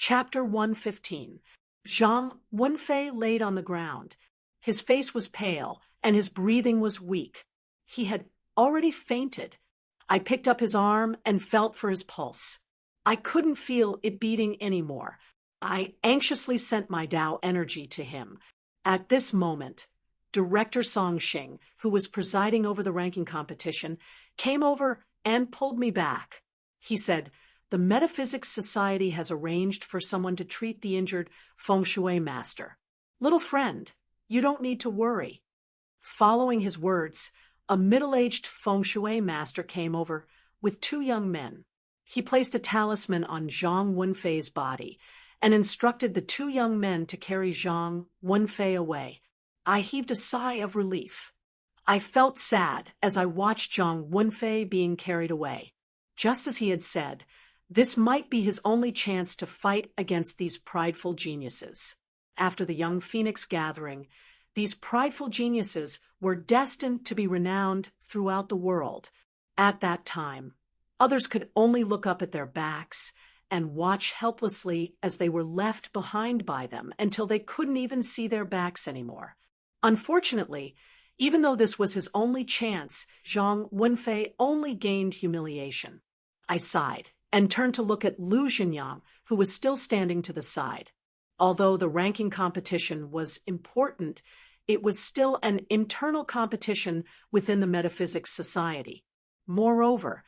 Chapter 115. Zhang Wenfei laid on the ground. His face was pale, and his breathing was weak. He had already fainted. I picked up his arm and felt for his pulse. I couldn't feel it beating anymore. I anxiously sent my Tao energy to him. At this moment, Director Song Xing, who was presiding over the ranking competition, came over and pulled me back. He said, "The Metaphysics Society has arranged for someone to treat the injured feng shui master. Little friend, you don't need to worry." Following his words, a middle-aged feng shui master came over with two young men. He placed a talisman on Zhang Wenfei's body and instructed the two young men to carry Zhang Wenfei away. I heaved a sigh of relief. I felt sad as I watched Zhang Wenfei being carried away. Just as he had said, this might be his only chance to fight against these prideful geniuses. After the Young Phoenix gathering, these prideful geniuses were destined to be renowned throughout the world. At that time, others could only look up at their backs and watch helplessly as they were left behind by them until they couldn't even see their backs anymore. Unfortunately, even though this was his only chance, Zhang Wenfei only gained humiliation. I sighed and turned to look at Lu Xingyang, who was still standing to the side. Although the ranking competition was important, it was still an internal competition within the Metaphysics Society. Moreover,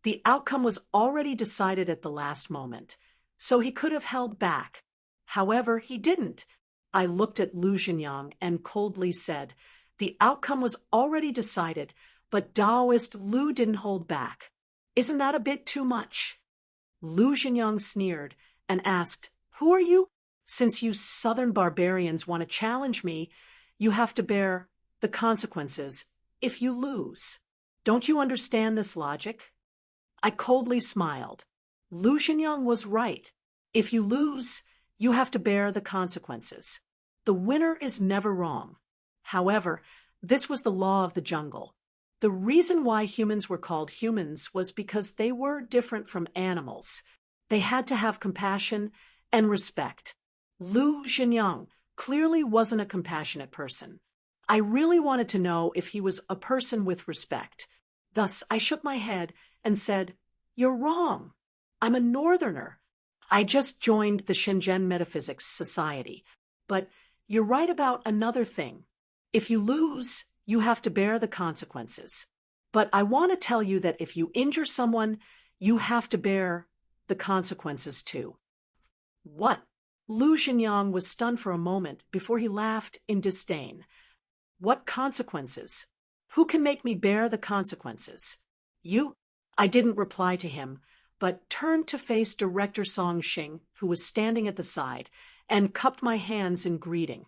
the outcome was already decided at the last moment, so he could have held back. However, he didn't. I looked at Lu Xingyang and coldly said, "The outcome was already decided, but Taoist Lu didn't hold back. Isn't that a bit too much?" Lu Xingyang sneered and asked, "Who are you? Since you southern barbarians want to challenge me, you have to bear the consequences if you lose. Don't you understand this logic?" I coldly smiled. Lu Xingyang was right. If you lose, you have to bear the consequences. The winner is never wrong. However, this was the law of the jungle. The reason why humans were called humans was because they were different from animals. They had to have compassion and respect. Lu Xingyang clearly wasn't a compassionate person. I really wanted to know if he was a person with respect. Thus, I shook my head and said, "You're wrong. I'm a northerner. I just joined the Shenzhen Metaphysics Society. But you're right about another thing. If you lose, you have to bear the consequences. But I want to tell you that if you injure someone, you have to bear the consequences too." "What?" Lu Xingyang was stunned for a moment before he laughed in disdain. "What consequences? Who can make me bear the consequences?" "You?" I didn't reply to him, but turned to face Director Song Xing, who was standing at the side, and cupped my hands in greeting.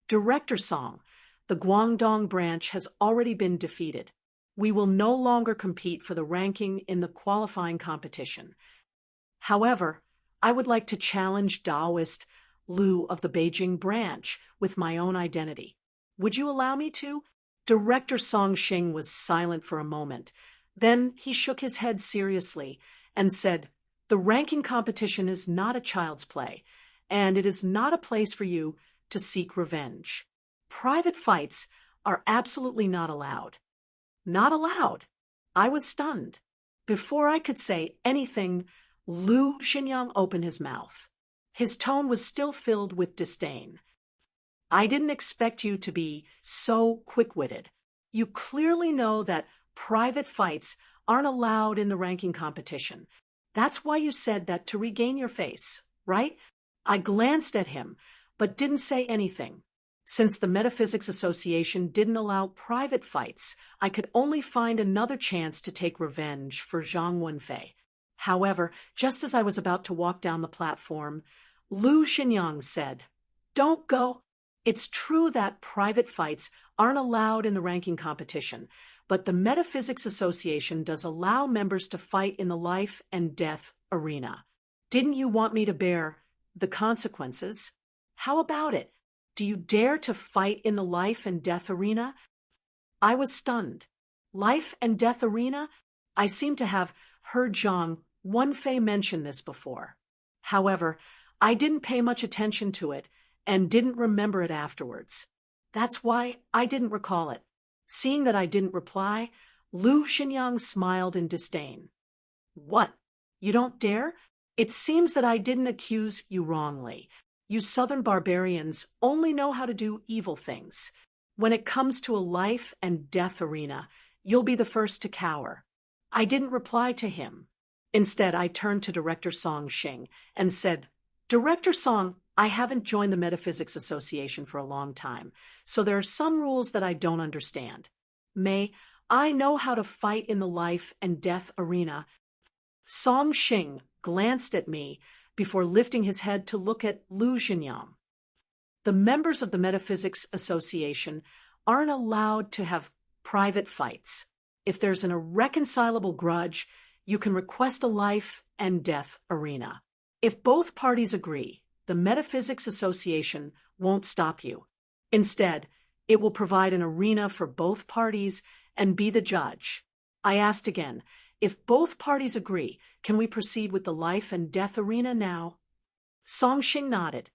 "Director Song, the Guangdong branch has already been defeated. We will no longer compete for the ranking in the qualifying competition. However, I would like to challenge Taoist Lu of the Beijing branch with my own identity. Would you allow me to?" Director Song Xing was silent for a moment. Then he shook his head seriously and said, "The ranking competition is not a child's play, and it is not a place for you to seek revenge. Private fights are absolutely not allowed." "Not allowed?" I was stunned. Before I could say anything, Lu Xingyang opened his mouth. His tone was still filled with disdain. "I didn't expect you to be so quick-witted. You clearly know that private fights aren't allowed in the ranking competition. That's why you said that to regain your face, right?" I glanced at him, but didn't say anything. Since the Metaphysics Association didn't allow private fights, I could only find another chance to take revenge for Zhang Wenfei. However, just as I was about to walk down the platform, Lu Xingyang said, "Don't go. It's true that private fights aren't allowed in the ranking competition, but the Metaphysics Association does allow members to fight in the life and death arena. Didn't you want me to bear the consequences? How about it? Do you dare to fight in the life and death arena?" I was stunned. Life and death arena? I seemed to have heard Zhang Wenfei mention this before. However, I didn't pay much attention to it and didn't remember it afterwards. That's why I didn't recall it. Seeing that I didn't reply, Lu Xinyang smiled in disdain. What? You don't dare? It seems that I didn't accuse you wrongly. You southern barbarians only know how to do evil things. When it comes to a life and death arena, you'll be the first to cower. I didn't reply to him. Instead, I turned to Director Song Xing and said, Director Song, I haven't joined the Metaphysics Association for a long time, so there are some rules that I don't understand. I know how to fight in the life and death arena. Song Xing glanced at me before lifting his head to look at Lu Xinyang. The members of the Metaphysics Association aren't allowed to have private fights. If there's an irreconcilable grudge, you can request a life and death arena. If both parties agree, the Metaphysics Association won't stop you. Instead, it will provide an arena for both parties and be the judge. I asked again, if both parties agree, can we proceed with the life and death arena now? Song Xing nodded.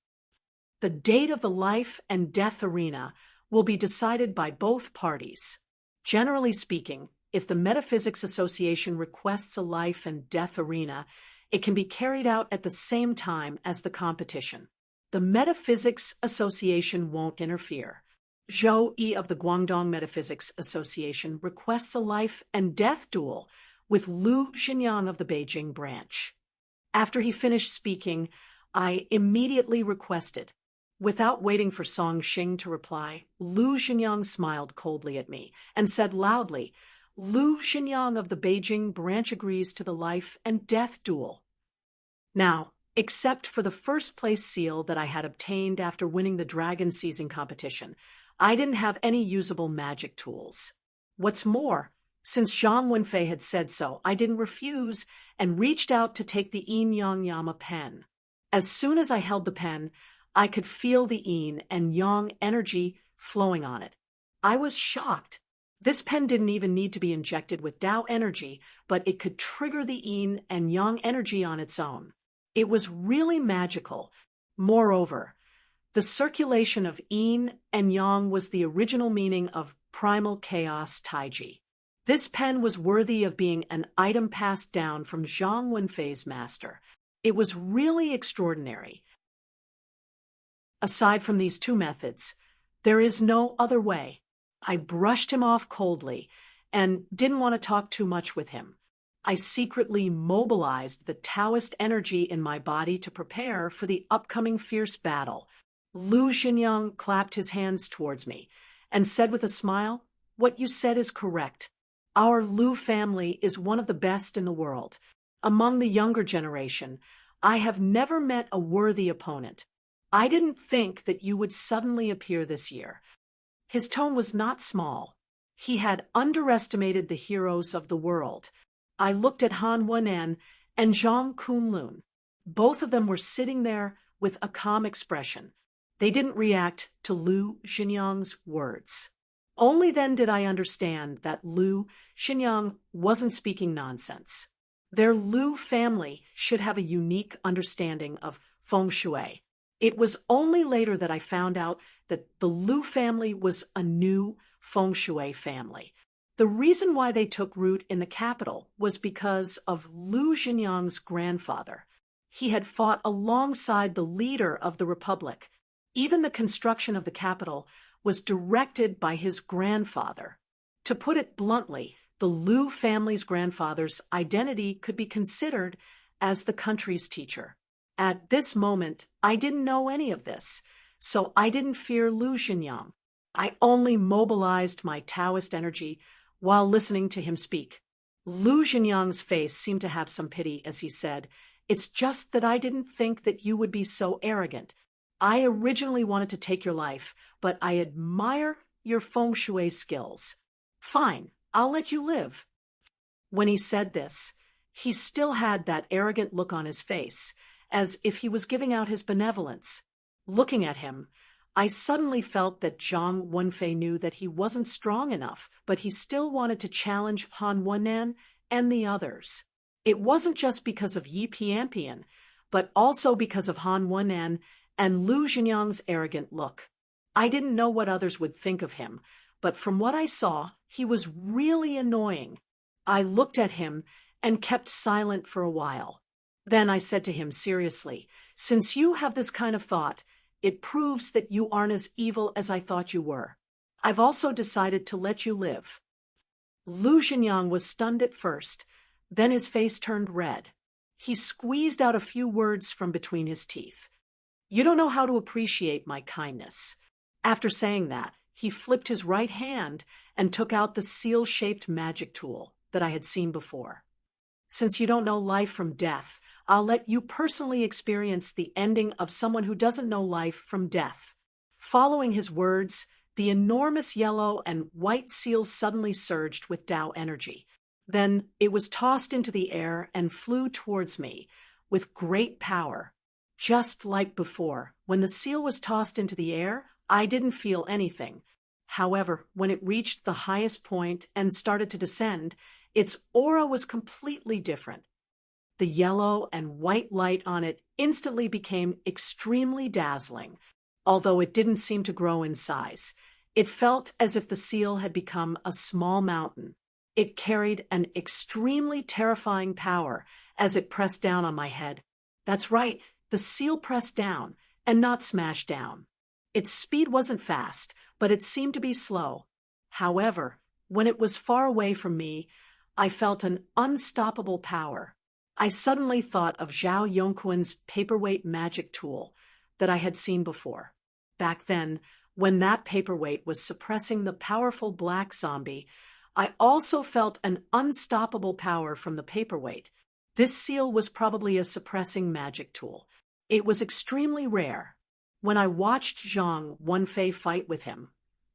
The date of the life and death arena will be decided by both parties. Generally speaking, if the Metaphysics Association requests a life and death arena, it can be carried out at the same time as the competition. The Metaphysics Association won't interfere. Zhou Yi of the Guangdong Metaphysics Association requests a life and death duel with Lu Xinyang of the Beijing branch. After he finished speaking, I immediately requested. Without waiting for Song Xing to reply, Lu Xinyang smiled coldly at me and said loudly, Lu Xinyang of the Beijing branch agrees to the life and death duel. Now, except for the first place seal that I had obtained after winning the dragon seizing competition, I didn't have any usable magic tools. What's more, since Zhang Wenfei had said so, I didn't refuse and reached out to take the Yin Yang Yama pen. As soon as I held the pen, I could feel the Yin and Yang energy flowing on it. I was shocked. This pen didn't even need to be injected with Tao energy, but it could trigger the Yin and Yang energy on its own. It was really magical. Moreover, the circulation of Yin and Yang was the original meaning of primal chaos Taiji. This pen was worthy of being an item passed down from Zhang Wenfei's master. It was really extraordinary. Aside from these two methods, there is no other way. I brushed him off coldly and didn't want to talk too much with him. I secretly mobilized the Taoist energy in my body to prepare for the upcoming fierce battle. Lu Xinyang clapped his hands towards me and said with a smile, What you said is correct. Our Lu family is one of the best in the world. Among the younger generation, I have never met a worthy opponent. I didn't think that you would suddenly appear this year. His tone was not small. He had underestimated the heroes of the world. I looked at Han Wenan and Zhang Kunlun. Both of them were sitting there with a calm expression. They didn't react to Lu Xinyang's words. Only then did I understand that Lu Xinyang wasn't speaking nonsense. Their Lu family should have a unique understanding of feng shui. It was only later that I found out that the Lu family was a new feng shui family. The reason why they took root in the capital was because of Lu Xinyang's grandfather. He had fought alongside the leader of the republic. Even the construction of the capital was directed by his grandfather. To put it bluntly, the Lu family's grandfather's identity could be considered as the country's teacher. At this moment, I didn't know any of this, so I didn't fear Lu Xinyang. I only mobilized my Taoist energy while listening to him speak. Lu Xinyang's face seemed to have some pity as he said, It's just that I didn't think that you would be so arrogant. I originally wanted to take your life, but I admire your feng shui skills. Fine, I'll let you live. When he said this, he still had that arrogant look on his face, as if he was giving out his benevolence. Looking at him, I suddenly felt that Zhang Wenfei knew that he wasn't strong enough, but he still wanted to challenge Han Wenan and the others. It wasn't just because of Yi Piampian, but also because of Han Wenan and Lu Jinyang's arrogant look. I didn't know what others would think of him, but from what I saw, he was really annoying. I looked at him and kept silent for a while. Then I said to him seriously, "Since you have this kind of thought, it proves that you aren't as evil as I thought you were. I've also decided to let you live." Lu Jinyang was stunned at first, then his face turned red. He squeezed out a few words from between his teeth. "You don't know how to appreciate my kindness." After saying that, he flipped his right hand and took out the seal-shaped magic tool that I had seen before. "Since you don't know life from death, I'll let you personally experience the ending of someone who doesn't know life from death." Following his words, the enormous yellow and white seal suddenly surged with Tao energy. Then it was tossed into the air and flew towards me with great power. Just like before, when the seal was tossed into the air, I didn't feel anything. However, when it reached the highest point and started to descend, its aura was completely different. The yellow and white light on it instantly became extremely dazzling. Although it didn't seem to grow in size, it felt as if the seal had become a small mountain. It carried an extremely terrifying power as it pressed down on my head. That's right, the seal pressed down and not smashed down. Its speed wasn't fast, but it seemed to be slow. However, when it was far away from me, I felt an unstoppable power. I suddenly thought of Zhao Yongquan's paperweight magic tool that I had seen before. Back then, when that paperweight was suppressing the powerful black zombie, I also felt an unstoppable power from the paperweight. This seal was probably a suppressing magic tool. It was extremely rare. When I watched Zhang Wenfei fight with him,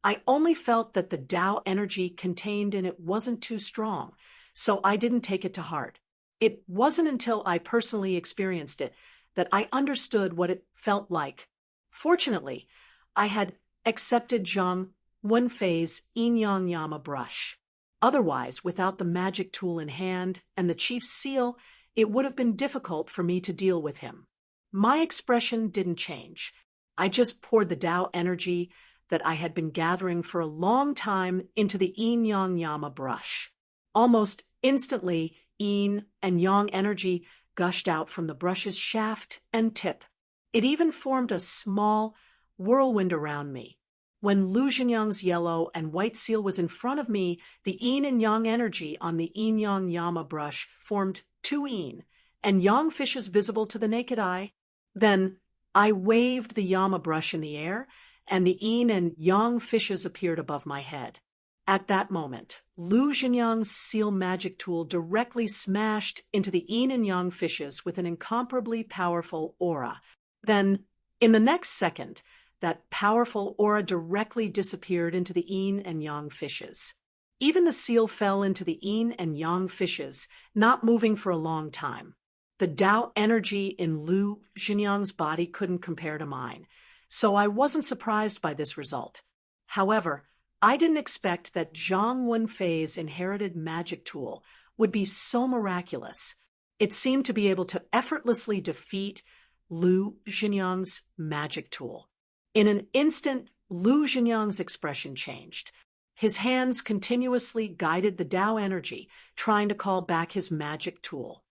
I only felt that the Tao energy contained in it wasn't too strong, so I didn't take it to heart. It wasn't until I personally experienced it that I understood what it felt like. Fortunately, I had accepted Zhang Wenfei's Yin-Yang Yama brush. Otherwise, without the magic tool in hand and the chief's seal, it would have been difficult for me to deal with him. My expression didn't change. I just poured the Tao energy that I had been gathering for a long time into the Yin-Yang Yama brush. Almost instantly, Yin and Yang energy gushed out from the brush's shaft and tip. It even formed a small whirlwind around me. When Lu Jinyang's yellow and white seal was in front of me, the Yin and Yang energy on the Yin-Yang Yama brush formed two Yin and Yang fishes visible to the naked eye. Then I waved the Yama brush in the air, and the Yin and Yang fishes appeared above my head. At that moment, Lu Jinyang's seal magic tool directly smashed into the Yin and Yang fishes with an incomparably powerful aura. Then, in the next second, that powerful aura directly disappeared into the Yin and Yang fishes. Even the seal fell into the Yin and Yang fishes, not moving for a long time. The Tao energy in Lu Jinyang's body couldn't compare to mine, so I wasn't surprised by this result. However, I didn't expect that Zhang Wenfei's inherited magic tool would be so miraculous. It seemed to be able to effortlessly defeat Lu Jinyang's magic tool. In an instant, Lu Jinyang's expression changed. His hands continuously guided the Tao energy, trying to call back his magic tool.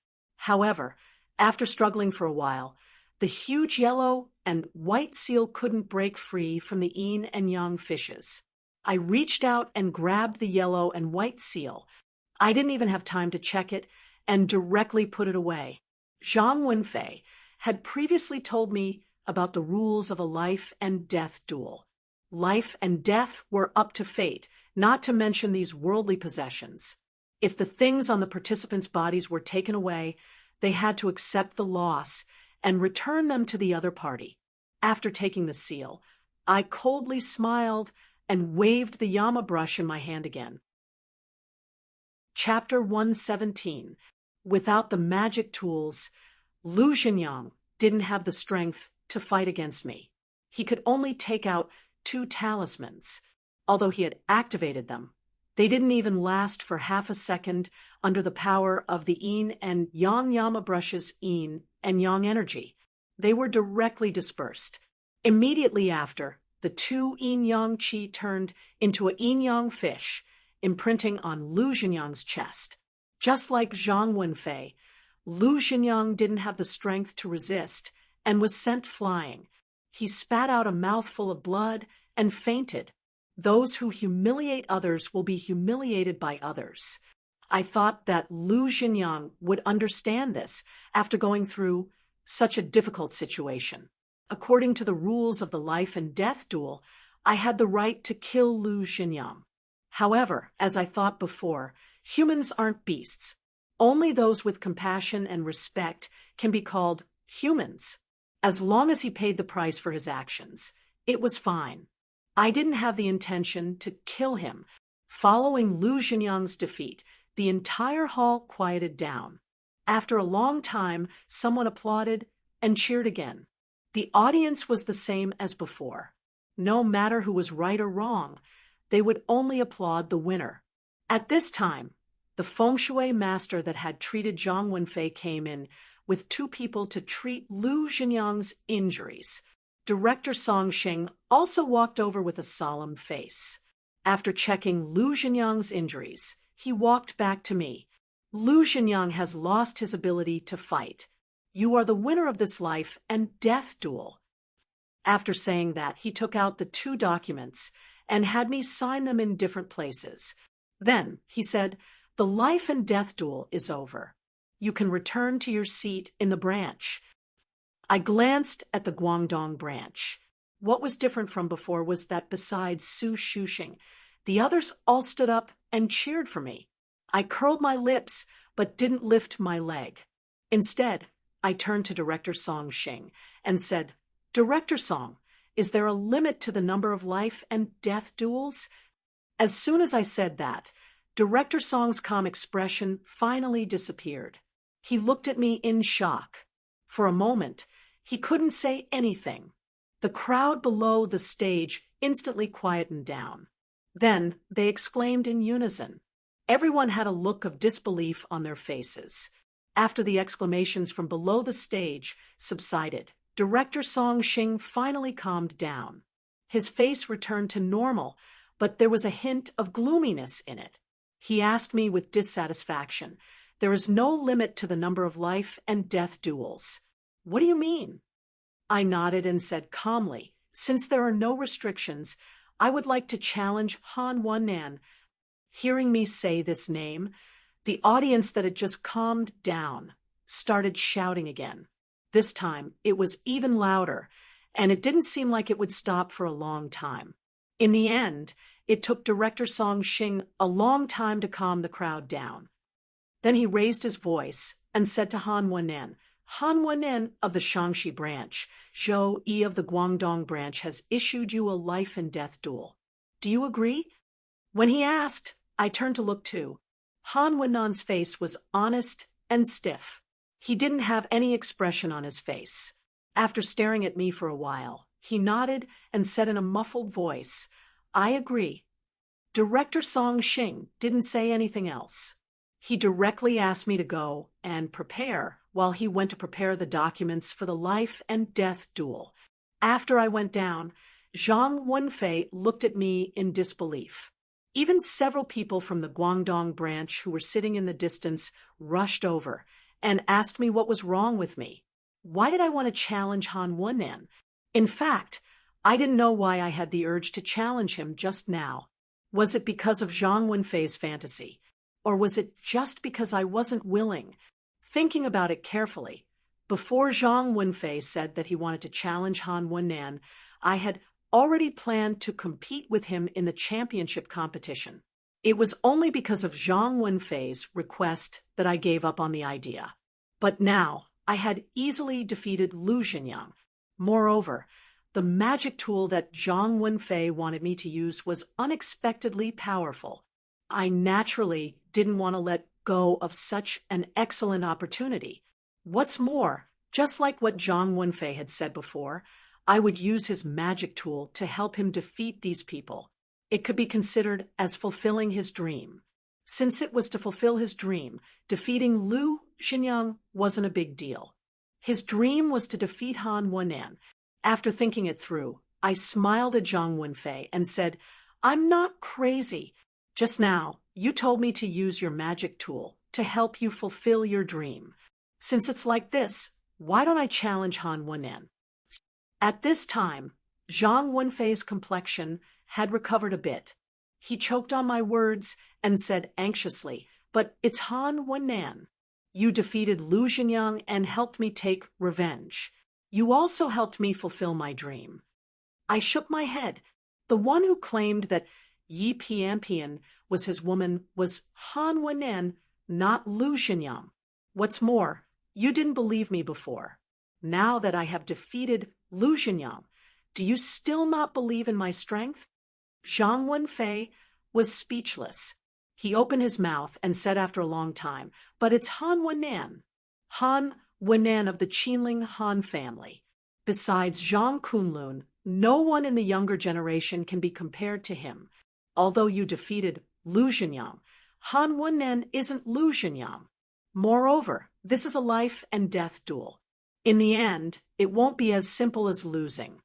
However, after struggling for a while, the huge yellow and white seal couldn't break free from the Yin and Yang fishes. I reached out and grabbed the yellow and white seal. I didn't even have time to check it and directly put it away. Zhang Wenfei had previously told me about the rules of a life and death duel. Life and death were up to fate, not to mention these worldly possessions. If the things on the participants' bodies were taken away, they had to accept the loss and return them to the other party. After taking the seal, I coldly smiled and waved the Yama brush in my hand again. Chapter 117. Without the magic tools, Lu Jinyang didn't have the strength to fight against me. He could only take out 2 talismans. Although he had activated them, they didn't even last for half a second under the power of the Yin and Yang Yama brush's Yin and yang energy. They were directly dispersed. Immediately after, the two yin-yang qi turned into a yin-yang fish, imprinting on Lu Xinyan's chest. Just like Zhang Wenfei, Lu Xinyan didn't have the strength to resist and was sent flying. He spat out a mouthful of blood and fainted. Those who humiliate others will be humiliated by others. I thought that Lu Xinyan would understand this after going through such a difficult situation. According to the rules of the life and death duel, I had the right to kill Lu Xinyan. However, as I thought before, humans aren't beasts. Only those with compassion and respect can be called humans. As long as he paid the price for his actions, it was fine. I didn't have the intention to kill him. Following Lu Xinyan's defeat, the entire hall quieted down. After a long time, someone applauded and cheered again. The audience was the same as before. No matter who was right or wrong, they would only applaud the winner. At this time, the feng shui master that had treated Zhang Wenfei came in with two people to treat Lu Xinyan's injuries. Director Song Xing also walked over with a solemn face. After checking Lu Xinyan's injuries, he walked back to me. Lu Xinyan has lost his ability to fight. You are the winner of this life and death duel. After saying that, he took out the two documents and had me sign them in different places. Then he said, "The life and death duel is over. You can return to your seat in the branch." I glanced at the Guangdong branch. What was different from before was that besides Su Shuxing, the others all stood up and cheered for me. I curled my lips but didn't lift my leg. Instead, I turned to Director Song Xing and said, "Director Song, is there a limit to the number of life and death duels?" As soon as I said that, Director Song's calm expression finally disappeared. He looked at me in shock. For a moment, he couldn't say anything. The crowd below the stage instantly quietened down. Then they exclaimed in unison. Everyone had a look of disbelief on their faces. After the exclamations from below the stage subsided, Director Song Xing finally calmed down. His face returned to normal, but there was a hint of gloominess in it. He asked me with dissatisfaction, "There is no limit to the number of life and death duels. What do you mean?" I nodded and said calmly, "Since there are no restrictions, I would like to challenge Han Wennan." Hearing me say this name, the audience that had just calmed down started shouting again. This time, it was even louder, and it didn't seem like it would stop for a long time. In the end, it took Director Song Xing a long time to calm the crowd down. Then he raised his voice and said to Han Wennan, "Han Wennan of the Shangxi branch, Zhou Yi of the Guangdong branch has issued you a life and death duel. Do you agree?" When he asked, I turned to look too. Han Wennan's face was honest and stiff. He didn't have any expression on his face. After staring at me for a while, he nodded and said in a muffled voice, "I agree." Director Song Xing didn't say anything else. He directly asked me to go and prepare while he went to prepare the documents for the life and death duel. After I went down, Zhang Wenfei looked at me in disbelief. Even several people from the Guangdong branch who were sitting in the distance rushed over and asked me what was wrong with me. Why did I want to challenge Han Wennan? In fact, I didn't know why I had the urge to challenge him just now. Was it because of Zhang Wenfei's fantasy? Or was it just because I wasn't willing? Thinking about it carefully, before Zhang Wenfei said that he wanted to challenge Han Wennan, I had already planned to compete with him in the championship competition. It was only because of Zhang Wenfei's request that I gave up on the idea. But now, I had easily defeated Lu Xinyan. Moreover, the magic tool that Zhang Wenfei wanted me to use was unexpectedly powerful. I naturally didn't want to let go of such an excellent opportunity. What's more, just like what Zhang Wenfei had said before, I would use his magic tool to help him defeat these people. It could be considered as fulfilling his dream. Since it was to fulfill his dream, defeating Lu Xinyan wasn't a big deal. His dream was to defeat Han Wen'an. After thinking it through, I smiled at Zhang Wenfei and said, "I'm not crazy. Just now, you told me to use your magic tool to help you fulfill your dream. Since it's like this, why don't I challenge Han Wen'an?" At this time, Zhang Wenfei's complexion had recovered a bit. He choked on my words and said anxiously, "But it's Han Wen'an. You defeated Lu Xingyang and helped me take revenge. You also helped me fulfill my dream." I shook my head. The one who claimed that Yi Pianpian was his woman was Han Wen'an, not Lu Xingyang. What's more, you didn't believe me before. Now that I have defeated Lu Xingyang, do you still not believe in my strength? Zhang Wenfei was speechless. He opened his mouth and said after a long time, "But it's Han Wen'an. Han Wen'an of the Qinling Han family. Besides Zhang Kunlun, no one in the younger generation can be compared to him. Although you defeated Lu Xingyang, Han Wen'an isn't Lu Xingyang. Moreover, this is a life and death duel. In the end, it won't be as simple as losing."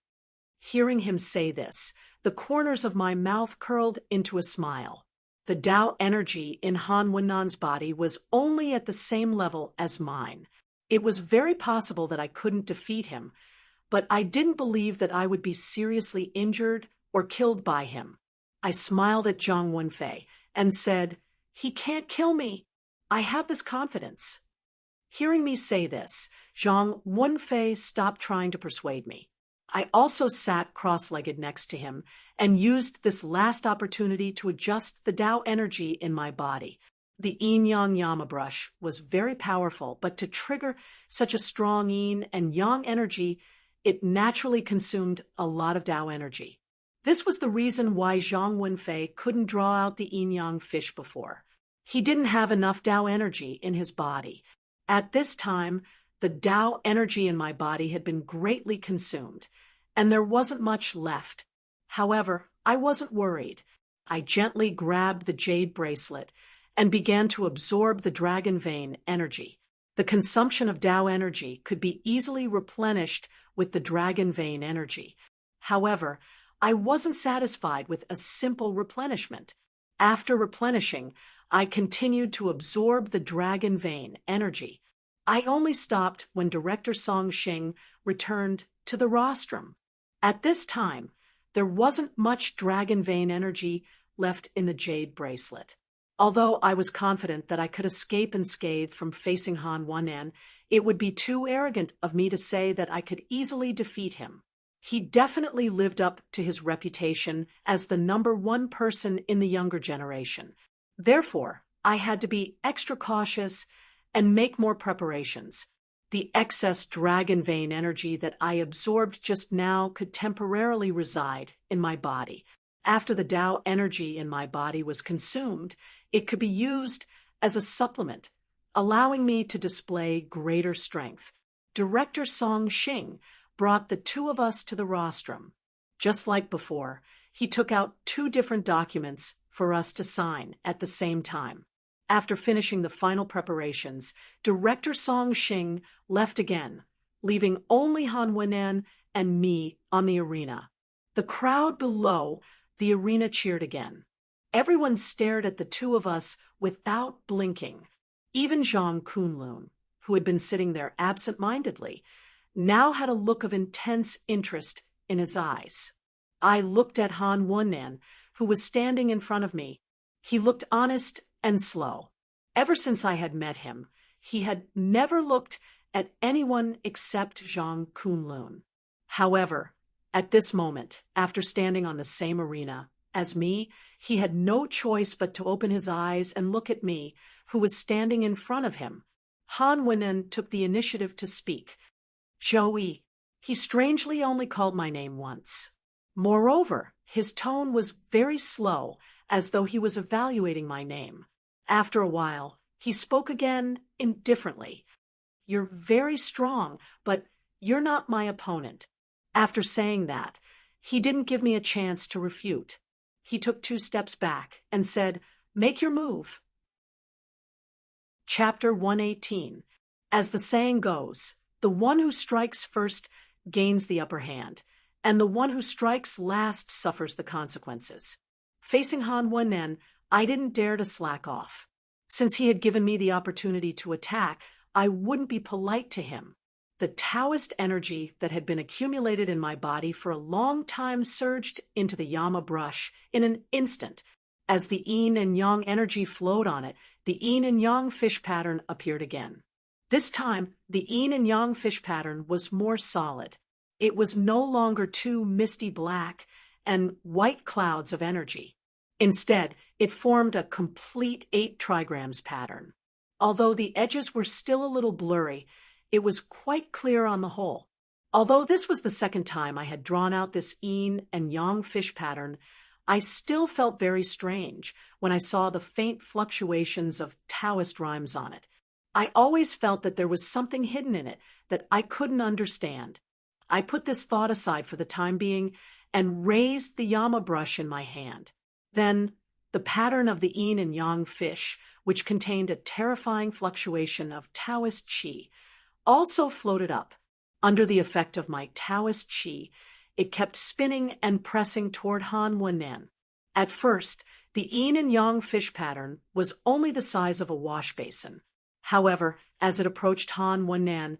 Hearing him say this, the corners of my mouth curled into a smile. The Tao energy in Han Wen'an's body was only at the same level as mine. It was very possible that I couldn't defeat him, but I didn't believe that I would be seriously injured or killed by him. I smiled at Zhang Wenfei and said, "He can't kill me. I have this confidence." Hearing me say this, Zhang Wenfei stopped trying to persuade me. I also sat cross-legged next to him and used this last opportunity to adjust the Tao energy in my body. The yin-yang yama brush was very powerful, but to trigger such a strong yin and yang energy, it naturally consumed a lot of Tao energy. This was the reason why Zhang Wenfei couldn't draw out the yin-yang fish before. He didn't have enough Tao energy in his body. At this time, the Tao energy in my body had been greatly consumed, and there wasn't much left. However, I wasn't worried. I gently grabbed the jade bracelet and began to absorb the dragon vein energy. The consumption of Tao energy could be easily replenished with the dragon vein energy. However, I wasn't satisfied with a simple replenishment. After replenishing, I continued to absorb the dragon vein energy. I only stopped when Director Song Xing returned to the rostrum. At this time, there wasn't much dragon vein energy left in the jade bracelet. Although I was confident that I could escape unscathed from facing Han Wen'an, it would be too arrogant of me to say that I could easily defeat him. He definitely lived up to his reputation as the #1 person in the younger generation. Therefore, I had to be extra cautious and make more preparations. The excess dragon vein energy that I absorbed just now could temporarily reside in my body. After the Tao energy in my body was consumed, it could be used as a supplement, allowing me to display greater strength. Director Song Xing brought the two of us to the rostrum. Just like before, he took out 2 different documents for us to sign at the same time. After finishing the final preparations, Director Song Xing left again, leaving only Han Wen'an and me on the arena. The crowd below the arena cheered again. Everyone stared at the two of us without blinking. Even Zhang Kunlun, who had been sitting there absent-mindedly, now had a look of intense interest in his eyes. I looked at Han Wen'an, who was standing in front of me. He looked honest and slow. Ever since I had met him, he had never looked at anyone except Zhang Kunlun. However, at this moment, after standing on the same arena as me, he had no choice but to open his eyes and look at me, who was standing in front of him. Han Wen'an took the initiative to speak. "Joey." He strangely only called my name once. Moreover, his tone was very slow, as though he was evaluating my name. After a while, he spoke again indifferently. "You're very strong, but you're not my opponent." After saying that, he didn't give me a chance to refute. He took 2 steps back and said, "Make your move." Chapter 118. As the saying goes, The one who strikes first gains the upper hand, and the one who strikes last suffers the consequences. Facing Han Wen, I didn't dare to slack off. Since he had given me the opportunity to attack, I wouldn't be polite to him. The Taoist energy that had been accumulated in my body for a long time surged into the Yama brush in an instant. As the yin and yang energy flowed on it, the yin and yang fish pattern appeared again. This time, the yin and yang fish pattern was more solid. It was no longer two misty black and white clouds of energy. Instead, it formed a complete 8 trigrams pattern. Although the edges were still a little blurry, it was quite clear on the whole. Although this was the second time I had drawn out this yin and yang fish pattern, I still felt very strange when I saw the faint fluctuations of Taoist rhymes on it. I always felt that there was something hidden in it that I couldn't understand. I put this thought aside for the time being and raised the Yama brush in my hand. Then, the pattern of the yin and yang fish, which contained a terrifying fluctuation of Taoist qi, also floated up. Under the effect of my Taoist qi, it kept spinning and pressing toward Han Wen. At first, the yin and yang fish pattern was only the size of a wash basin. However, as it approached Han Wen,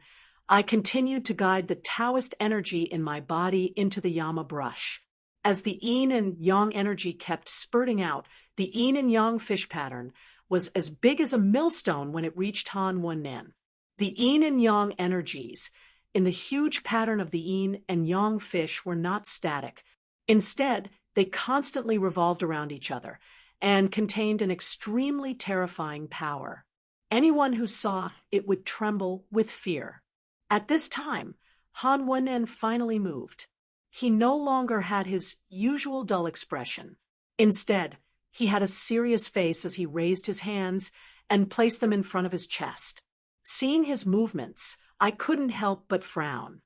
I continued to guide the Taoist energy in my body into the Yama brush. As the yin and yang energy kept spurting out, the yin and yang fish pattern was as big as a millstone when it reached Han Wen. The yin and yang energies in the huge pattern of the yin and yang fish were not static. Instead, they constantly revolved around each other and contained an extremely terrifying power. Anyone who saw it would tremble with fear. At this time, Han Wen finally moved. He no longer had his usual dull expression. Instead, he had a serious face as he raised his hands and placed them in front of his chest. Seeing his movements, I couldn't help but frown.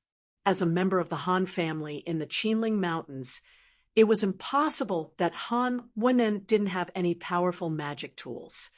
As a member of the Han family in the Qinling Mountains, it was impossible that Han Wen didn't have any powerful magic tools.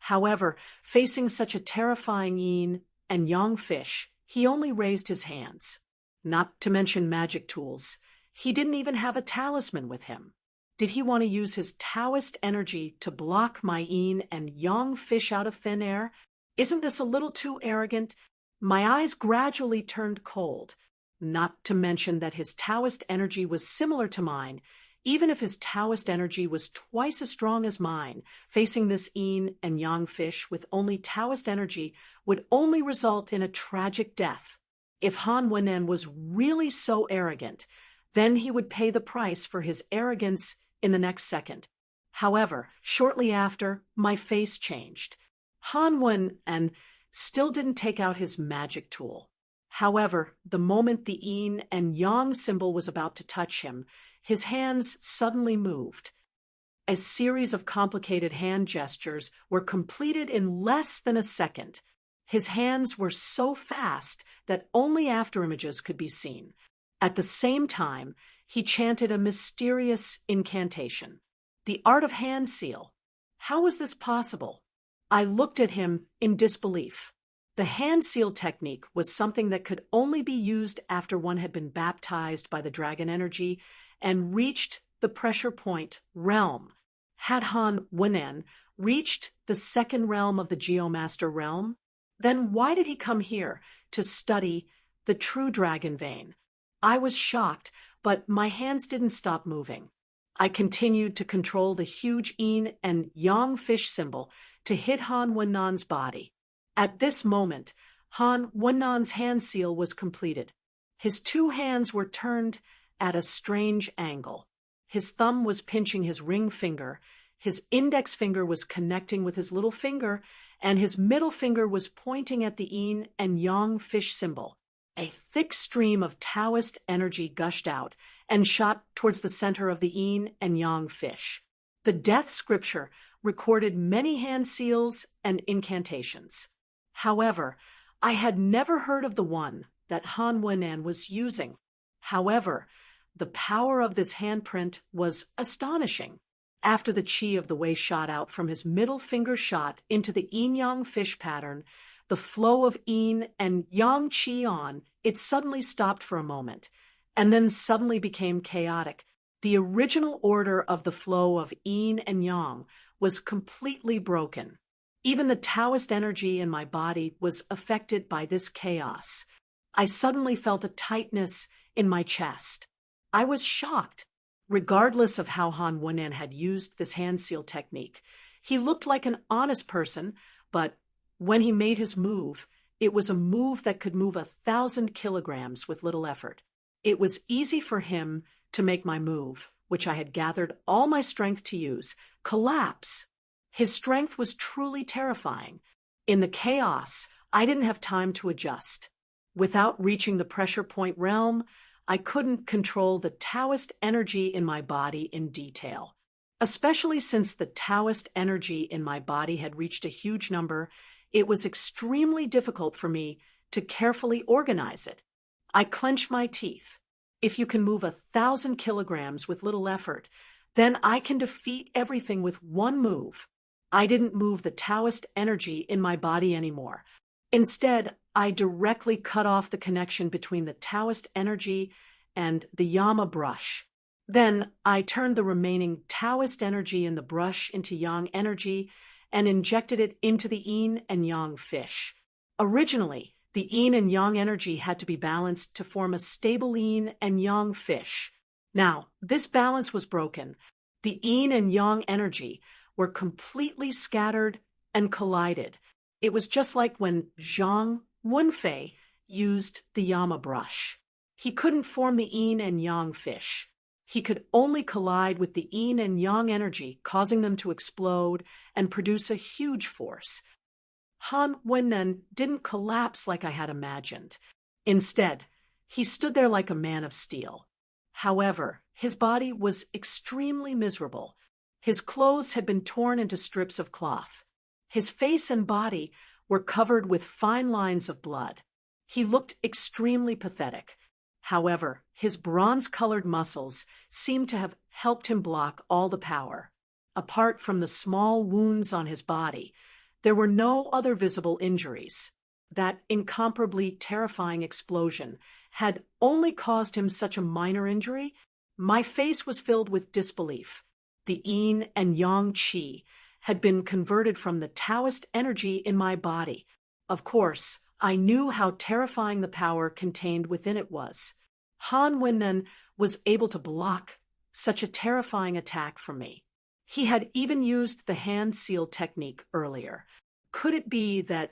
However, facing such a terrifying yin and yang fish, he only raised his hands. Not to mention magic tools, he didn't even have a talisman with him. Did he want to use his Taoist energy to block my yin and yang fish out of thin air? Isn't this a little too arrogant? My eyes gradually turned cold. Not to mention that his Taoist energy was similar to mine. Even if his Taoist energy was twice as strong as mine, facing this yin and yang fish with only Taoist energy would only result in a tragic death. If Han Wen was really so arrogant, then he would pay the price for his arrogance in the next second. However, shortly after, my face changed. Han Wen still didn't take out his magic tool. However, the moment the yin and yang symbol was about to touch him, his hands suddenly moved. A series of complicated hand gestures were completed in less than a second. His hands were so fast that only afterimages could be seen. At the same time, he chanted a mysterious incantation. The art of hand seal. How was this possible? I looked at him in disbelief. The hand seal technique was something that could only be used after one had been baptized by the dragon energy and reached the pressure point realm. Had Han Wen reached the second realm of the Geomaster realm? Then why did he come here to study the true dragon vein? I was shocked, but my hands didn't stop moving. I continued to control the huge yin and yang fish symbol to hit Han Wen's body. At this moment, Han Wen's hand seal was completed. His 2 hands were turned at a strange angle. His thumb was pinching his ring finger, his index finger was connecting with his little finger, and his middle finger was pointing at the yin and yang fish symbol. A thick stream of Taoist energy gushed out and shot towards the center of the yin and yang fish. The death scripture recorded many hand seals and incantations. However, I had never heard of the one that Han Wen was using. However, the power of this handprint was astonishing. After the qi of the wei shot out from his middle finger shot into the yin-yang fish pattern, the flow of yin and yang qi on, it suddenly stopped for a moment, and then suddenly became chaotic. The original order of the flow of yin and yang was completely broken. Even the Taoist energy in my body was affected by this chaos. I suddenly felt a tightness in my chest. I was shocked. Regardless of how Han Wen'an had used this hand seal technique, he looked like an honest person, but when he made his move, it was a move that could move 1,000 kilograms with little effort. It was easy for him to make my move, which I had gathered all my strength to use, collapse. His strength was truly terrifying. In the chaos, I didn't have time to adjust. Without reaching the pressure point realm, I couldn't control the Taoist energy in my body in detail. Especially since the Taoist energy in my body had reached a huge number, it was extremely difficult for me to carefully organize it. I clenched my teeth. If you can move 1,000 kilograms with little effort, then I can defeat everything with one move. I didn't move the Taoist energy in my body anymore. Instead, I directly cut off the connection between the Taoist energy and the Yama brush. Then I turned the remaining Taoist energy in the brush into Yang energy and injected it into the yin and yang fish. Originally, the yin and yang energy had to be balanced to form a stable yin and yang fish. Now, this balance was broken. The yin and yang energy were completely scattered and collided. It was just like when Zhang Wenfei used the Yama brush. He couldn't form the yin and yang fish. He could only collide with the yin and yang energy, causing them to explode and produce a huge force. Han Wen'an didn't collapse like I had imagined. Instead, he stood there like a man of steel. However, his body was extremely miserable. His clothes had been torn into strips of cloth. His face and body were covered with fine lines of blood. He looked extremely pathetic. However, his bronze-colored muscles seemed to have helped him block all the power. Apart from the small wounds on his body, there were no other visible injuries. That incomparably terrifying explosion had only caused him such a minor injury. My face was filled with disbelief. The yin and yang qi had been converted from the Taoist energy in my body. Of course, I knew how terrifying the power contained within it was. Han Wen'an was able to block such a terrifying attack from me. He had even used the hand seal technique earlier. Could it be that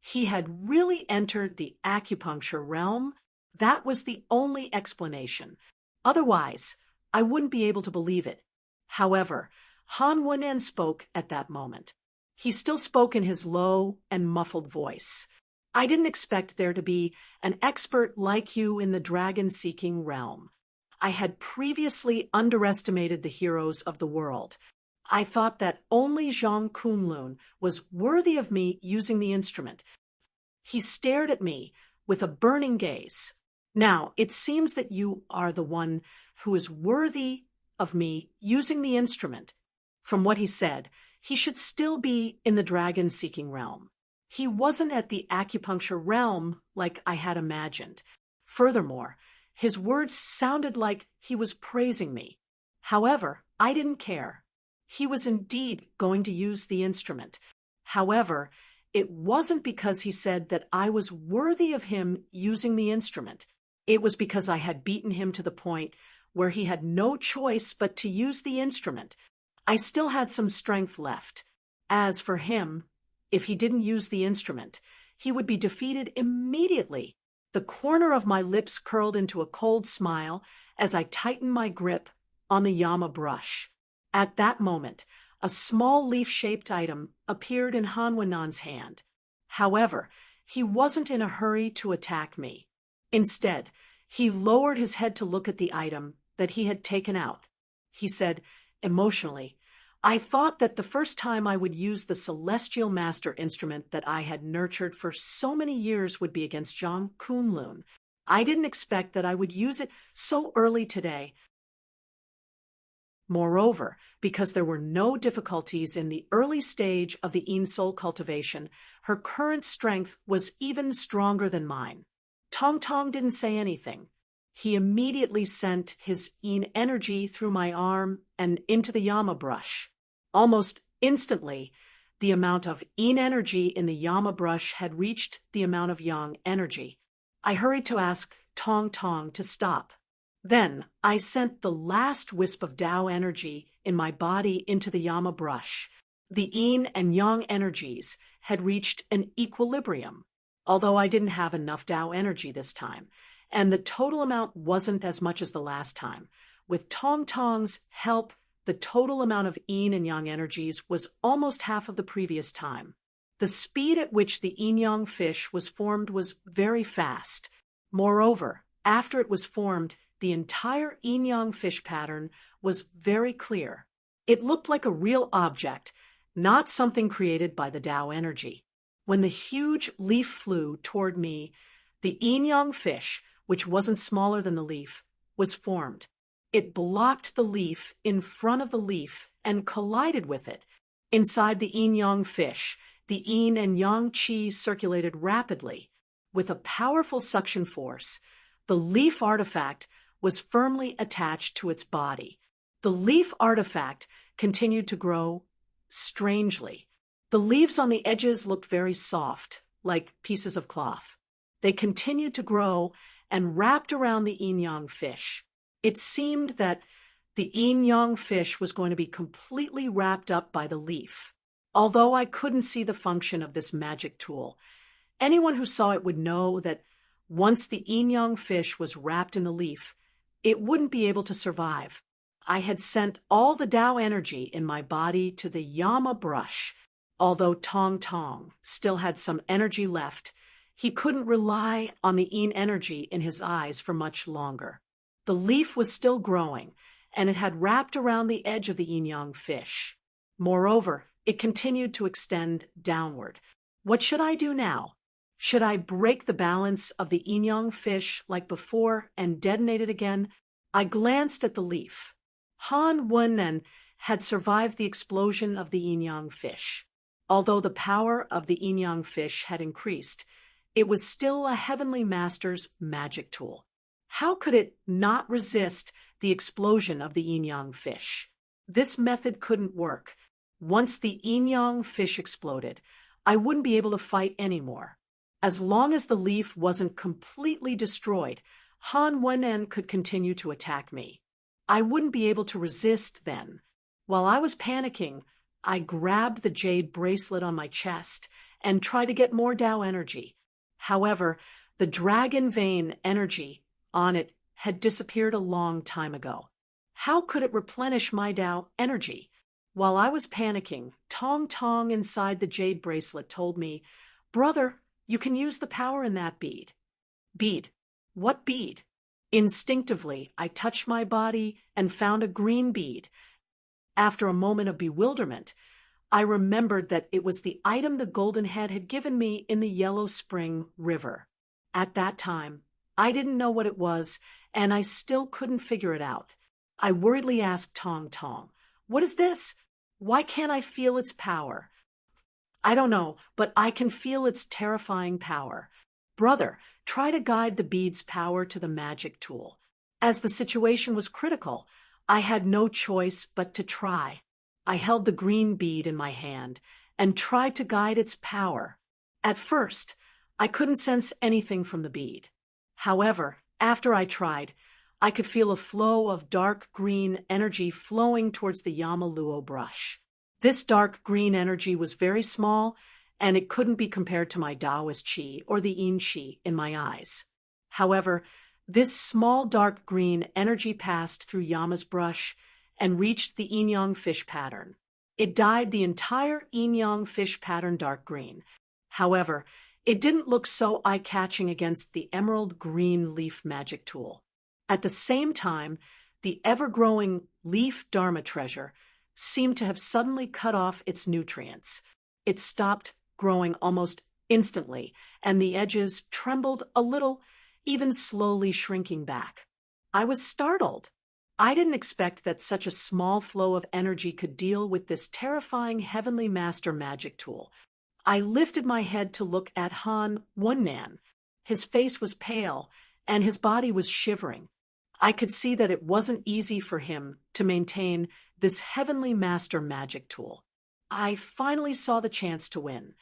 he had really entered the acupuncture realm? That was the only explanation. Otherwise, I wouldn't be able to believe it. However, Han Wen'an spoke at that moment. He still spoke in his low and muffled voice. I didn't expect there to be an expert like you in the dragon-seeking realm. I had previously underestimated the heroes of the world. I thought that only Zhang Kunlun was worthy of me using the instrument. He stared at me with a burning gaze. Now, it seems that you are the one who is worthy of me using the instrument. From what he said, he should still be in the dragon-seeking realm. He wasn't at the acupuncture realm like I had imagined. Furthermore, his words sounded like he was praising me. However, I didn't care. He was indeed going to use the instrument. However, it wasn't because he said that I was worthy of him using the instrument. It was because I had beaten him to the point where he had no choice but to use the instrument. I still had some strength left. As for him, if he didn't use the instrument, he would be defeated immediately. The corner of my lips curled into a cold smile as I tightened my grip on the Yama brush. At that moment, a small leaf-shaped item appeared in Han Wen'an's hand. However, he wasn't in a hurry to attack me. Instead, he lowered his head to look at the item that he had taken out. He said, emotionally, I thought that the first time I would use the celestial master instrument that I had nurtured for so many years would be against Zhang Kunlun. I didn't expect that I would use it so early today. Moreover, because there were no difficulties in the early stage of the Een soul cultivation, her current strength was even stronger than mine. Tong Tong didn't say anything. He immediately sent his Een energy through my arm and into the Yama brush. Almost instantly, the amount of Een energy in the Yama brush had reached the amount of Yang energy. I hurried to ask Tong Tong to stop. Then I sent the last wisp of Tao energy in my body into the Yama brush. The Yin and Yang energies had reached an equilibrium, although I didn't have enough Tao energy this time, and the total amount wasn't as much as the last time. With Tong Tong's help, the total amount of Yin and Yang energies was almost half of the previous time. The speed at which the Yin Yang fish was formed was very fast. Moreover, after it was formed, the entire Yin Yang fish pattern was very clear. It looked like a real object, not something created by the Tao energy. When the huge leaf flew toward me, the Yin Yang fish, which wasn't smaller than the leaf, was formed. It blocked the leaf in front of the leaf and collided with it. Inside the Yin Yang fish, the Yin and Yang qi circulated rapidly. With a powerful suction force, the leaf artifact was firmly attached to its body. The leaf artifact continued to grow strangely. The leaves on the edges looked very soft, like pieces of cloth. They continued to grow and wrapped around the Yin Yang fish. It seemed that the Yin Yang fish was going to be completely wrapped up by the leaf. Although I couldn't see the function of this magic tool, anyone who saw it would know that once the Yin Yang fish was wrapped in the leaf, it wouldn't be able to survive. I had sent all the Tao energy in my body to the Yama brush. Although Tong Tong still had some energy left, he couldn't rely on the Yin energy in his eyes for much longer. The leaf was still growing, and it had wrapped around the edge of the Yin Yang fish. Moreover, it continued to extend downward. What should I do now? Should I break the balance of the Yin Yang fish like before and detonate it again? I glanced at the leaf. Han Wenren had survived the explosion of the Yin Yang fish. Although the power of the Yin Yang fish had increased, it was still a heavenly master's magic tool. How could it not resist the explosion of the Yin Yang fish? This method couldn't work. Once the Yin Yang fish exploded, I wouldn't be able to fight anymore. As long as the leaf wasn't completely destroyed, Han Wenren could continue to attack me. I wouldn't be able to resist then. While I was panicking, I grabbed the jade bracelet on my chest and tried to get more Tao energy. However, the dragon vein energy on it had disappeared a long time ago. How could it replenish my Tao energy? While I was panicking, Tong Tong inside the jade bracelet told me, "Brother, you can use the power in that bead." Bead? What bead? Instinctively, I touched my body and found a green bead. After a moment of bewilderment, I remembered that it was the item the Golden Head had given me in the Yellow Spring River. At that time, I didn't know what it was, and I still couldn't figure it out. I worriedly asked Tong Tong, "What is this? Why can't I feel its power?" "I don't know, but I can feel its terrifying power." "Brother, try to guide the bead's power to the magic tool." As the situation was critical, I had no choice but to try. I held the green bead in my hand and tried to guide its power. At first, I couldn't sense anything from the bead. However, after I tried, I could feel a flow of dark green energy flowing towards the Yama Luo brush. This dark green energy was very small, and it couldn't be compared to my Taoist qi or the Yin qi in my eyes. However, this small dark green energy passed through Yama's brush and reached the Yin Yang fish pattern. It dyed the entire Yin Yang fish pattern dark green. However, it didn't look so eye-catching against the emerald green leaf magic tool. At the same time, the ever-growing leaf Dharma treasure seemed to have suddenly cut off its nutrients. It stopped growing almost instantly, and the edges trembled a little, even slowly shrinking back. I was startled. I didn't expect that such a small flow of energy could deal with this terrifying Heavenly Master magic tool. I lifted my head to look at Han Wunnan. His face was pale, and his body was shivering. I could see that it wasn't easy for him to maintain this Heavenly Master magic tool. I finally saw the chance to win.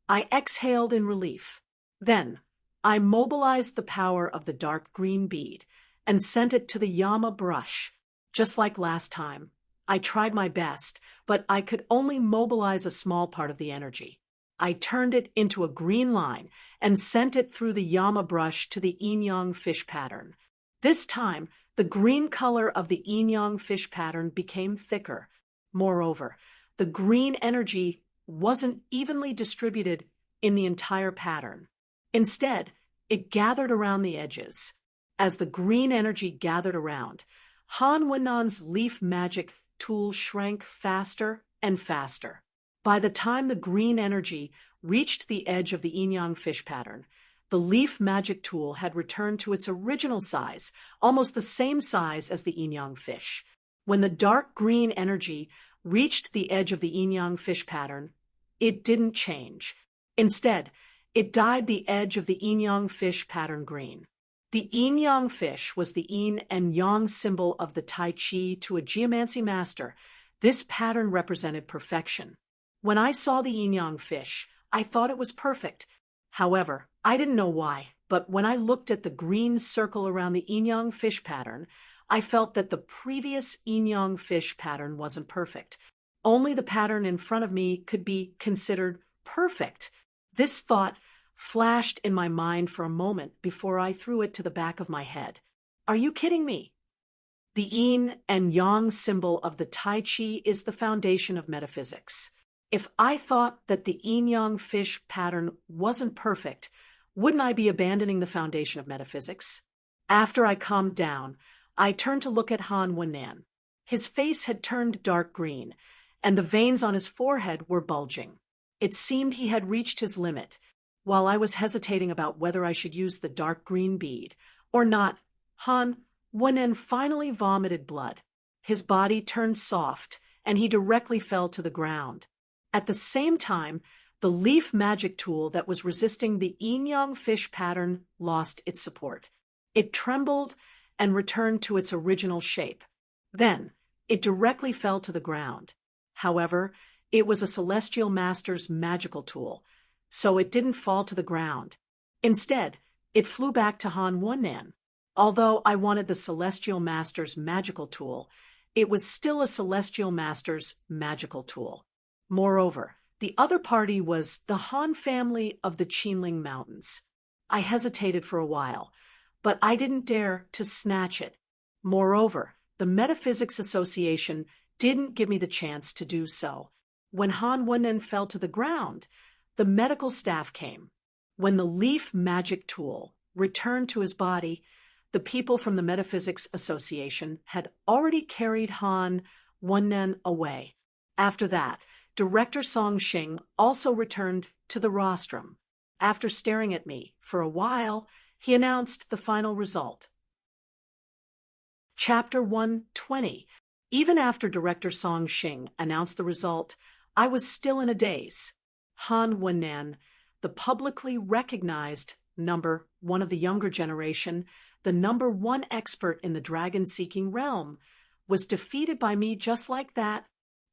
I exhaled in relief. Then, I mobilized the power of the dark green bead and sent it to the Yama brush. Just like last time, I tried my best, but I could only mobilize a small part of the energy. I turned it into a green line and sent it through the Yama brush to the yin-yang fish pattern. This time, the green color of the yin-yang fish pattern became thicker. Moreover, the green energy wasn't evenly distributed in the entire pattern. Instead, it gathered around the edges. As the green energy gathered around, Han Wennan's leaf magic tool shrank faster and faster. By the time the green energy reached the edge of the yin-yang fish pattern, the leaf magic tool had returned to its original size, almost the same size as the yin-yang fish. When the dark green energy reached the edge of the yin-yang fish pattern, it didn't change. Instead, it dyed the edge of the yin-yang fish pattern green. The yin-yang fish was the yin and yang symbol of the Tai Chi to a geomancy master. This pattern represented perfection. When I saw the yin-yang fish, I thought it was perfect. However, I didn't know why, but when I looked at the green circle around the yin-yang fish pattern, I felt that the previous yin-yang fish pattern wasn't perfect. Only the pattern in front of me could be considered perfect. This thought flashed in my mind for a moment before I threw it to the back of my head. Are you kidding me? The yin and yang symbol of the Tai Chi is the foundation of metaphysics. If I thought that the yin-yang fish pattern wasn't perfect, wouldn't I be abandoning the foundation of metaphysics? After I calmed down, I turned to look at Han Wunnan. His face had turned dark green, and the veins on his forehead were bulging. It seemed he had reached his limit. While I was hesitating about whether I should use the dark green bead or not, Han Wunnan finally vomited blood. His body turned soft, and he directly fell to the ground. At the same time, the leaf magic tool that was resisting the yin-yang fish pattern lost its support. It trembled and returned to its original shape. Then, it directly fell to the ground. However, it was a celestial master's magical tool, so it didn't fall to the ground. Instead, it flew back to Han Wunnan. Although I wanted the celestial master's magical tool, it was still a celestial master's magical tool. Moreover, the other party was the Han family of the Qinling Mountains. I hesitated for a while, but I didn't dare to snatch it. Moreover, the Metaphysics Association didn't give me the chance to do so. When Han Wunnan fell to the ground, the medical staff came. When the leaf magic tool returned to his body, the people from the Metaphysics Association had already carried Han Wunnan away. After that, Director Song Xing also returned to the rostrum. After staring at me for a while, he announced the final result. Chapter 120. Even after Director Song Xing announced the result, I was still in a daze. Han Wunnan, the publicly recognized number one of the younger generation, the number one expert in the dragon-seeking realm, was defeated by me just like that.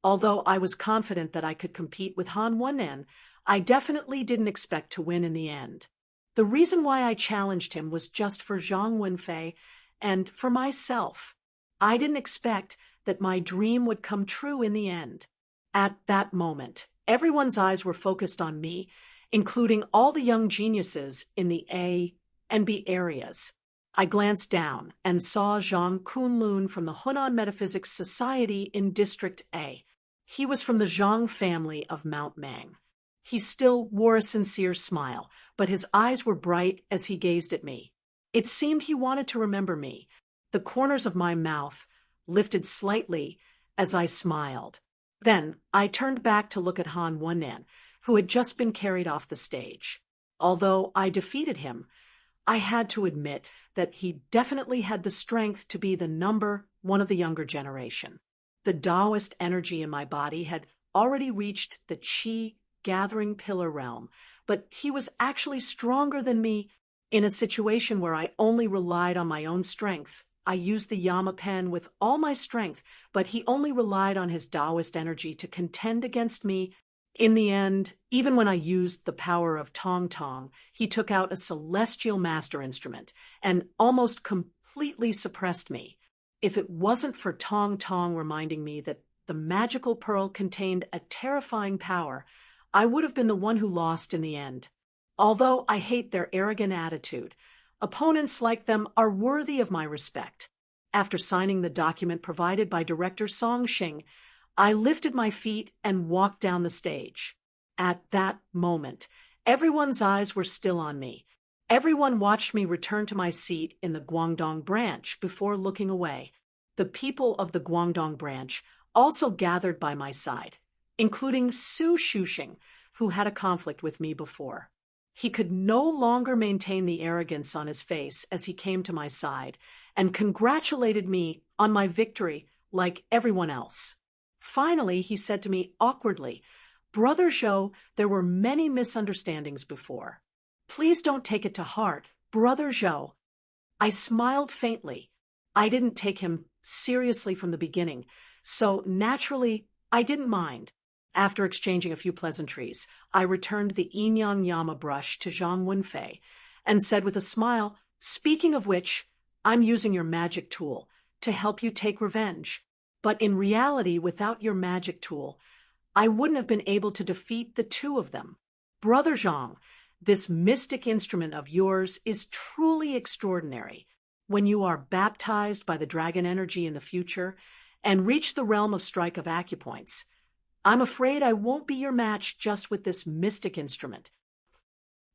Although I was confident that I could compete with Han Wunnan, I definitely didn't expect to win in the end. The reason why I challenged him was just for Zhang Wenfei and for myself. I didn't expect that my dream would come true in the end. At that moment, everyone's eyes were focused on me, including all the young geniuses in the A and B areas. I glanced down and saw Zhang Kunlun from the Hunan Metaphysics Society in District A. He was from the Zhang family of Mount Mang. He still wore a sincere smile, but his eyes were bright as he gazed at me. It seemed he wanted to remember me. The corners of my mouth lifted slightly as I smiled. Then I turned back to look at Han Wunnan, who had just been carried off the stage. Although I defeated him, I had to admit that he definitely had the strength to be the number one of the younger generation. The Taoist energy in my body had already reached the Qi gathering pillar realm, but he was actually stronger than me. In a situation where I only relied on my own strength, I used the Yama pen with all my strength, but he only relied on his Taoist energy to contend against me. In the end, even when I used the power of Tong Tong, he took out a celestial master instrument and almost completely suppressed me. If it wasn't for Tong Tong reminding me that the magical pearl contained a terrifying power, I would have been the one who lost in the end. Although I hate their arrogant attitude, opponents like them are worthy of my respect. After signing the document provided by Director Song Xing, I lifted my feet and walked down the stage. At that moment, everyone's eyes were still on me. Everyone watched me return to my seat in the Guangdong branch before looking away. The people of the Guangdong branch also gathered by my side, including Su Shuxing, who had a conflict with me before. He could no longer maintain the arrogance on his face as he came to my side and congratulated me on my victory like everyone else. Finally, he said to me awkwardly, "Brother Zhou, there were many misunderstandings before. Please don't take it to heart, Brother Zhou." I smiled faintly. I didn't take him seriously from the beginning, so naturally, I didn't mind. After exchanging a few pleasantries, I returned the Yin Yang Yama brush to Zhang Wenfei and said with a smile, "Speaking of which, I'm using your magic tool to help you take revenge. But in reality, without your magic tool, I wouldn't have been able to defeat the two of them. Brother Zhang, this mystic instrument of yours is truly extraordinary. When you are baptized by the dragon energy in the future and reach the realm of strike of acupoints, I'm afraid I won't be your match just with this mystic instrument."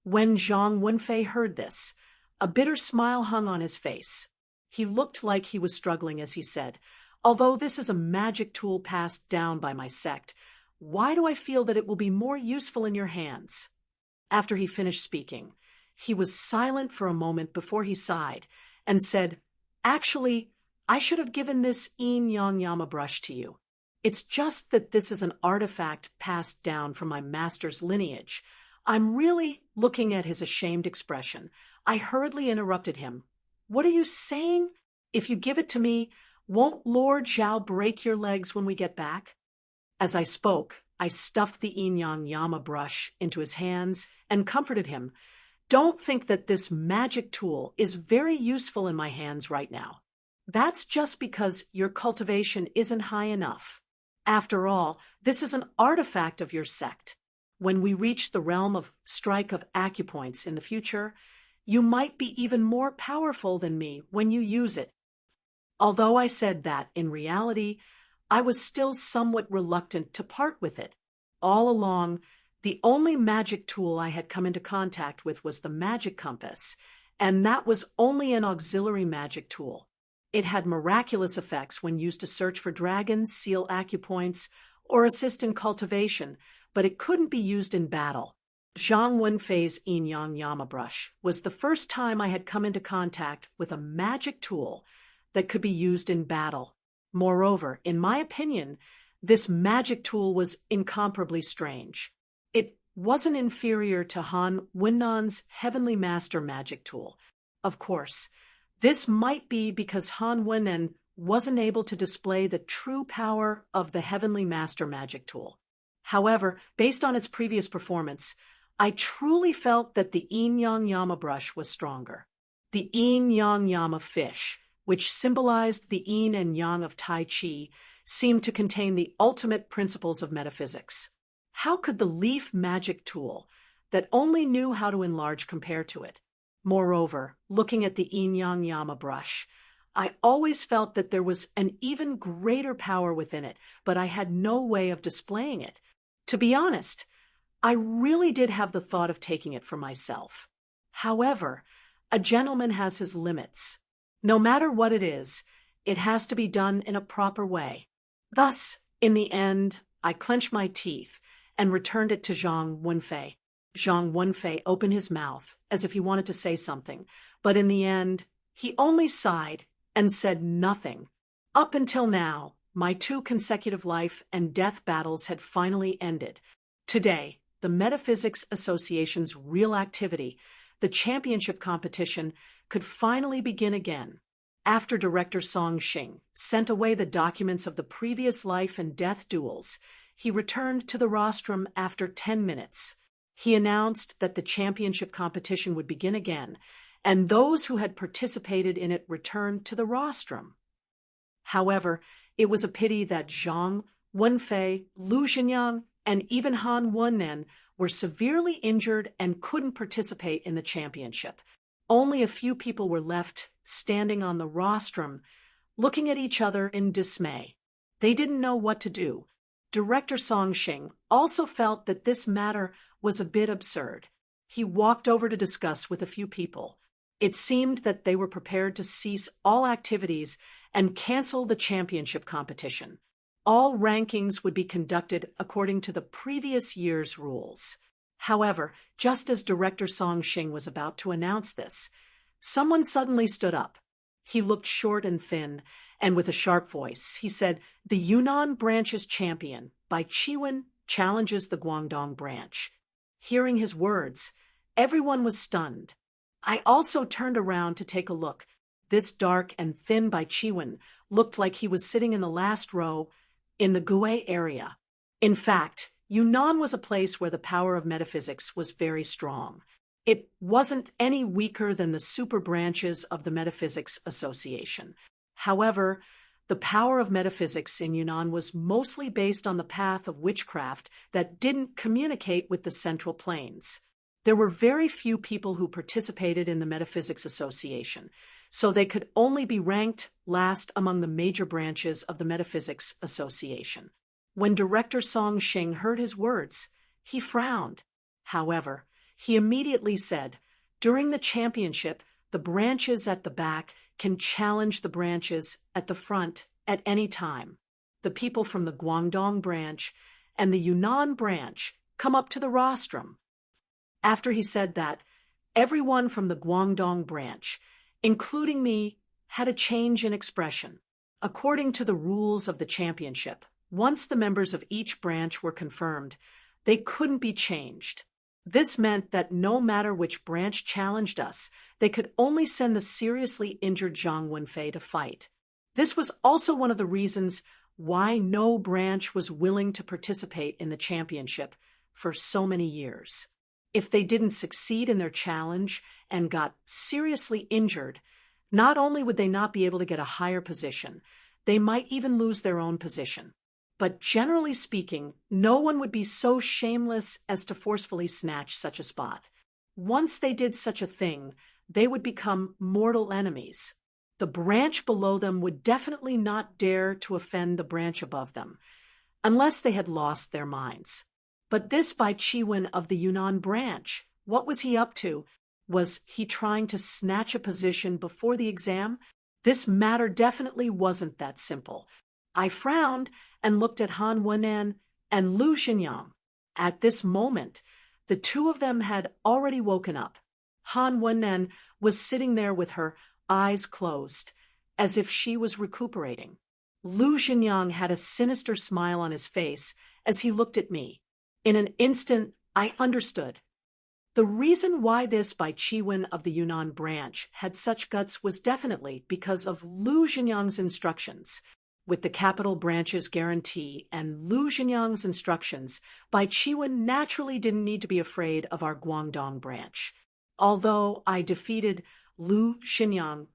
When Zhang Wenfei heard this, a bitter smile hung on his face. He looked like he was struggling as he said, "Although this is a magic tool passed down by my sect, why do I feel that it will be more useful in your hands?" After he finished speaking, he was silent for a moment before he sighed and said, "Actually, I should have given this Yin Yang Yama brush to you. It's just that this is an artifact passed down from my master's lineage." I'm really looking at his ashamed expression. I hurriedly interrupted him. "What are you saying? If you give it to me, won't Lord Zhao break your legs when we get back?" As I spoke, I stuffed the Yin Yang Yama brush into his hands and comforted him. "Don't think that this magic tool is very useful in my hands right now. That's just because your cultivation isn't high enough. After all, this is an artifact of your sect. When we reach the realm of strike of acupoints in the future, you might be even more powerful than me when you use it." Although I said that, in reality, I was still somewhat reluctant to part with it. All along, the only magic tool I had come into contact with was the magic compass, and that was only an auxiliary magic tool. It had miraculous effects when used to search for dragons, seal acupoints, or assist in cultivation, but it couldn't be used in battle. Zhang Wenfei's Yin Yang Yama brush was the first time I had come into contact with a magic tool that could be used in battle. Moreover, in my opinion, this magic tool was incomparably strange. It wasn't inferior to Han Wenan's Heavenly Master magic tool. Of course, this might be because Han Wenan wasn't able to display the true power of the Heavenly Master magic tool. However, based on its previous performance, I truly felt that the Yin Yang Yama brush was stronger. The Yin Yang Yama fish, which symbolized the yin and yang of Tai Chi, seemed to contain the ultimate principles of metaphysics. How could the leaf magic tool, that only knew how to enlarge, compare to it? Moreover, looking at the Yin Yang Yama brush, I always felt that there was an even greater power within it, but I had no way of displaying it. To be honest, I really did have the thought of taking it for myself. However, a gentleman has his limits. No matter what it is, it has to be done in a proper way. Thus, in the end, I clenched my teeth and returned it to Zhang Wenfei. Zhang Wenfei opened his mouth as if he wanted to say something, but in the end, he only sighed and said nothing. Up until now, my 2 consecutive life and death battles had finally ended. Today, the Metaphysics Association's real activity, the championship competition, could finally begin again. After Director Song Xing sent away the documents of the previous life and death duels, he returned to the rostrum after 10 minutes. He announced that the championship competition would begin again, and those who had participated in it returned to the rostrum. However, it was a pity that Zhang Wenfei, Lu Xinyang, and even Han Wennan were severely injured and couldn't participate in the championship. Only a few people were left standing on the rostrum, looking at each other in dismay. They didn't know what to do. Director Song Xing also felt that this matter was a bit absurd. He walked over to discuss with a few people. It seemed that they were prepared to cease all activities and cancel the championship competition. All rankings would be conducted according to the previous year's rules. However, just as Director Song Xing was about to announce this, someone suddenly stood up. He looked short and thin, and with a sharp voice, he said, "The Yunnan branch's champion, Bai Chiwen, challenges the Guangdong branch." Hearing his words, everyone was stunned. I also turned around to take a look. This dark and thin Bai Chiwen looked like he was sitting in the last row in the Gue area. In fact, Yunnan was a place where the power of metaphysics was very strong. It wasn't any weaker than the super branches of the Metaphysics Association. However, the power of metaphysics in Yunnan was mostly based on the path of witchcraft that didn't communicate with the central planes. There were very few people who participated in the Metaphysics Association, so they could only be ranked last among the major branches of the Metaphysics Association. When Director Song Xing heard his words, he frowned. However, he immediately said, "During the championship, the branches at the back can challenge the branches at the front at any time. The people from the Guangdong branch and the Yunnan branch come up to the rostrum." After he said that, everyone from the Guangdong branch, including me, had a change in expression. According to the rules of the championship, once the members of each branch were confirmed, they couldn't be changed. This meant that no matter which branch challenged us, they could only send the seriously injured Zhang Wenfei to fight. This was also one of the reasons why no branch was willing to participate in the championship for so many years. If they didn't succeed in their challenge and got seriously injured, not only would they not be able to get a higher position, they might even lose their own position. But generally speaking, no one would be so shameless as to forcefully snatch such a spot. Once they did such a thing, they would become mortal enemies. The branch below them would definitely not dare to offend the branch above them, unless they had lost their minds. But this Bai Chiwen of the Yunnan branch, what was he up to? Was he trying to snatch a position before the exam? This matter definitely wasn't that simple. I frowned and looked at Han Wennan and Lu Xinyang. At this moment, the two of them had already woken up. Han Wennan was sitting there with her eyes closed, as if she was recuperating. Lu Xinyang had a sinister smile on his face as he looked at me. In an instant, I understood. The reason why this Bai Chiwen of the Yunnan branch had such guts was definitely because of Lu Xinyang's instructions. With the capital branch's guarantee and Lu Xinyang's instructions, Bai Chiwen naturally didn't need to be afraid of our Guangdong branch. Although I defeated Lu Xinyang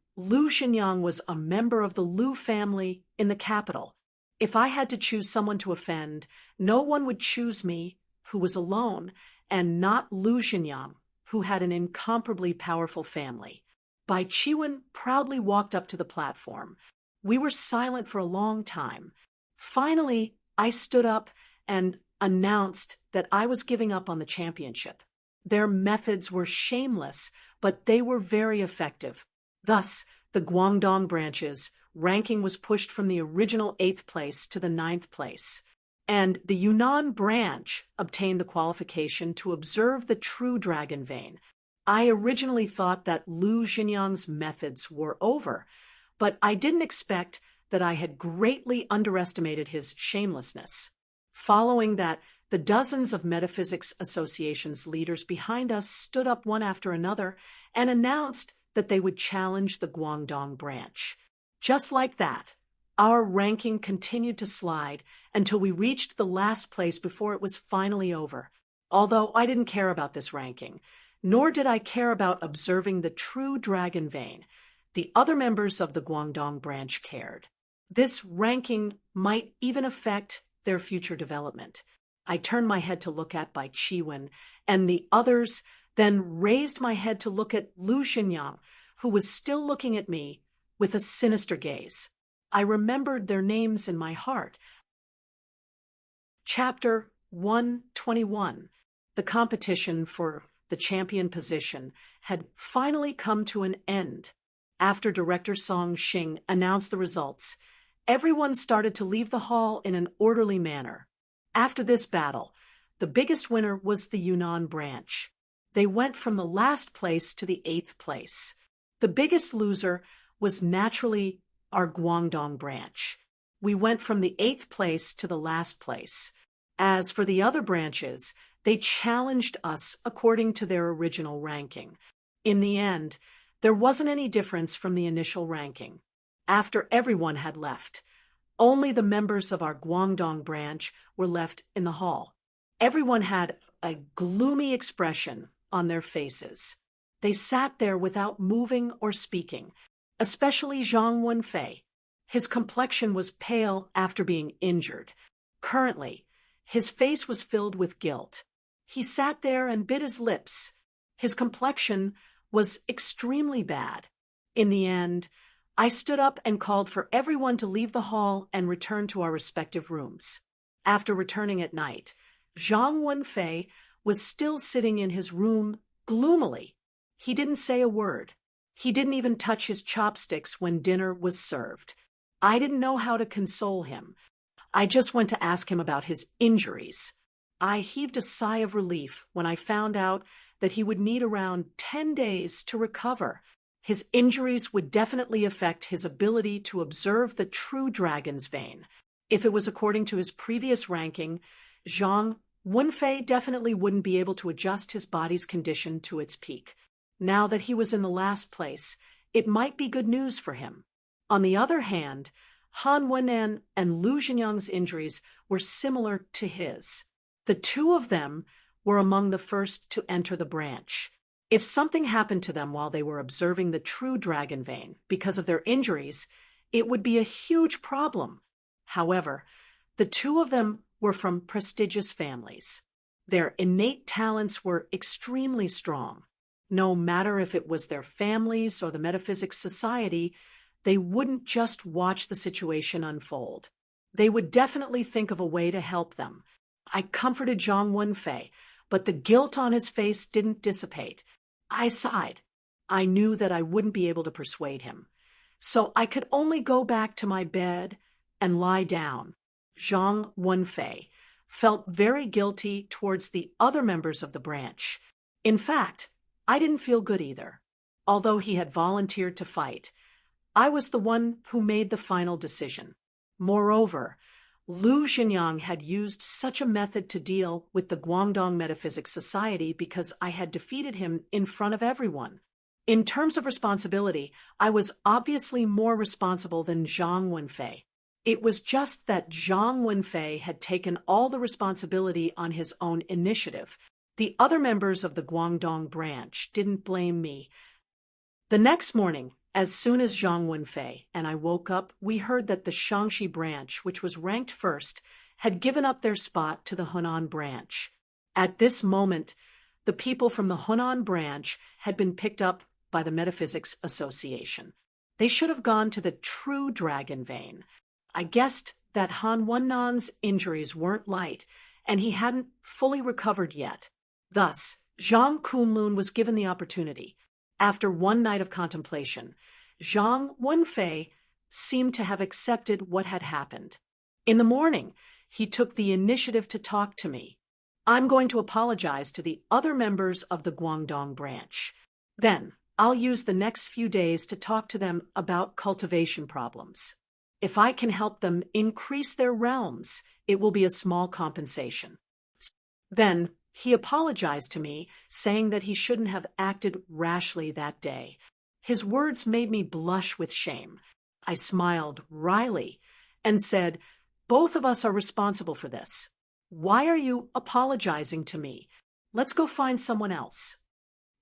was a member of the Lu family in the capital. If I had to choose someone to offend, no one would choose me, who was alone, and not Lu Xinyang, who had an incomparably powerful family. Bai Chiwen proudly walked up to the platform. We were silent for a long time. Finally, I stood up and announced that I was giving up on the championship. Their methods were shameless, but they were very effective. Thus, the Guangdong branch's ranking was pushed from the original 8th place to the 9th place. and the Yunnan branch obtained the qualification to observe the true dragon vein. I originally thought that Lu Xinyan's methods were over, but I didn't expect that I had greatly underestimated his shamelessness. Following that, the dozens of Metaphysics Association's leaders behind us stood up one after another and announced that they would challenge the Guangdong branch. Just like that, our ranking continued to slide until we reached the last place before it was finally over. Although I didn't care about this ranking, nor did I care about observing the true dragon vein, the other members of the Guangdong branch cared. This ranking might even affect their future development. I turned my head to look at Bai Chiwen and the others, then raised my head to look at Lu Xinyang, who was still looking at me with a sinister gaze. I remembered their names in my heart. Chapter 121. The competition for the champion position had finally come to an end. After Director Song Xing announced the results, everyone started to leave the hall in an orderly manner. After this battle, the biggest winner was the Yunnan branch. They went from the last place to the 8th place. The biggest loser was naturally our Guangdong branch. We went from the 8th place to the last place. As for the other branches, they challenged us according to their original ranking. In the end, there wasn't any difference from the initial ranking. After everyone had left, only the members of our Guangdong branch were left in the hall. Everyone had a gloomy expression on their faces. They sat there without moving or speaking, especially Zhang Wenfei. His complexion was pale after being injured. Currently, his face was filled with guilt. He sat there and bit his lips. His complexion was extremely bad. In the end, I stood up and called for everyone to leave the hall and return to our respective rooms. After returning at night, Zhang Wenfei was still sitting in his room gloomily. He didn't say a word. He didn't even touch his chopsticks when dinner was served. I didn't know how to console him. I just went to ask him about his injuries. I heaved a sigh of relief when I found out that he would need around 10 days to recover. His injuries would definitely affect his ability to observe the true dragon's vein. If it was according to his previous ranking, Zhang Wenfei definitely wouldn't be able to adjust his body's condition to its peak. Now that he was in the last place, it might be good news for him. On the other hand, Han Wenan and Lu Xinyang's injuries were similar to his. The two of them were among the first to enter the branch. If something happened to them while they were observing the true dragon vein because of their injuries, it would be a huge problem. However, the two of them were from prestigious families. Their innate talents were extremely strong. No matter if it was their families or the Metaphysics Society, they wouldn't just watch the situation unfold. They would definitely think of a way to help them. I comforted Zhang Wenfei, but the guilt on his face didn't dissipate. I sighed. I knew that I wouldn't be able to persuade him. So I could only go back to my bed and lie down. Zhang Wenfei felt very guilty towards the other members of the branch. In fact, I didn't feel good either. Although he had volunteered to fight, I was the one who made the final decision. Moreover, Lu Xinyang had used such a method to deal with the Guangdong Metaphysics Society because I had defeated him in front of everyone. In terms of responsibility, I was obviously more responsible than Zhang Wenfei. It was just that Zhang Wenfei had taken all the responsibility on his own initiative. The other members of the Guangdong branch didn't blame me. The next morning, as soon as Zhang Wenfei and I woke up, we heard that the Shangxi branch, which was ranked first, had given up their spot to the Hunan branch. At this moment, the people from the Hunan branch had been picked up by the Metaphysics Association. They should have gone to the true dragon vein. I guessed that Han Wenan's injuries weren't light, and he hadn't fully recovered yet. Thus, Zhang Kunlun was given the opportunity. After one night of contemplation, Zhang Wenfei seemed to have accepted what had happened. In the morning, he took the initiative to talk to me. I'm going to apologize to the other members of the Guangdong branch. Then, I'll use the next few days to talk to them about cultivation problems. If I can help them increase their realms, it will be a small compensation. Then, he apologized to me, saying that he shouldn't have acted rashly that day. His words made me blush with shame. I smiled wryly and said, "Both of us are responsible for this. Why are you apologizing to me? Let's go find someone else."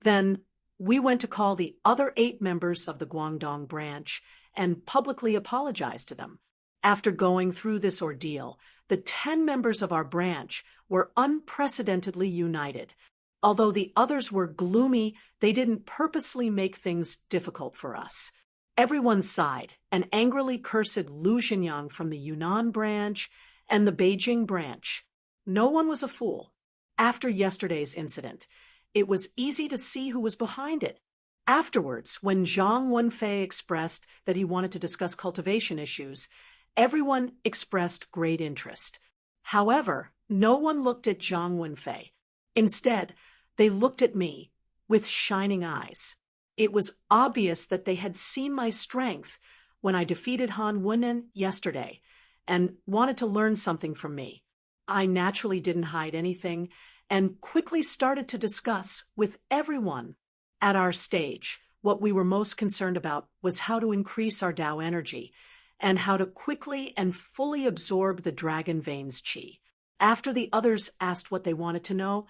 Then we went to call the other 8 members of the Guangdong branch and publicly apologize to them. After going through this ordeal, the 10 members of our branch were unprecedentedly united. Although the others were gloomy, they didn't purposely make things difficult for us. Everyone sighed and angrily cursed Lu Xinjiang from the Yunnan branch and the Beijing branch. No one was a fool. After yesterday's incident, it was easy to see who was behind it. Afterwards, when Zhang Wenfei expressed that he wanted to discuss cultivation issues, everyone expressed great interest. However, no one looked at Zhang Wenfei. Instead, they looked at me with shining eyes. It was obvious that they had seen my strength when I defeated Han Wunen yesterday and wanted to learn something from me. I naturally didn't hide anything and quickly started to discuss with everyone. At our stage, what we were most concerned about was how to increase our Tao energy and how to quickly and fully absorb the dragon veins qi. After the others asked what they wanted to know,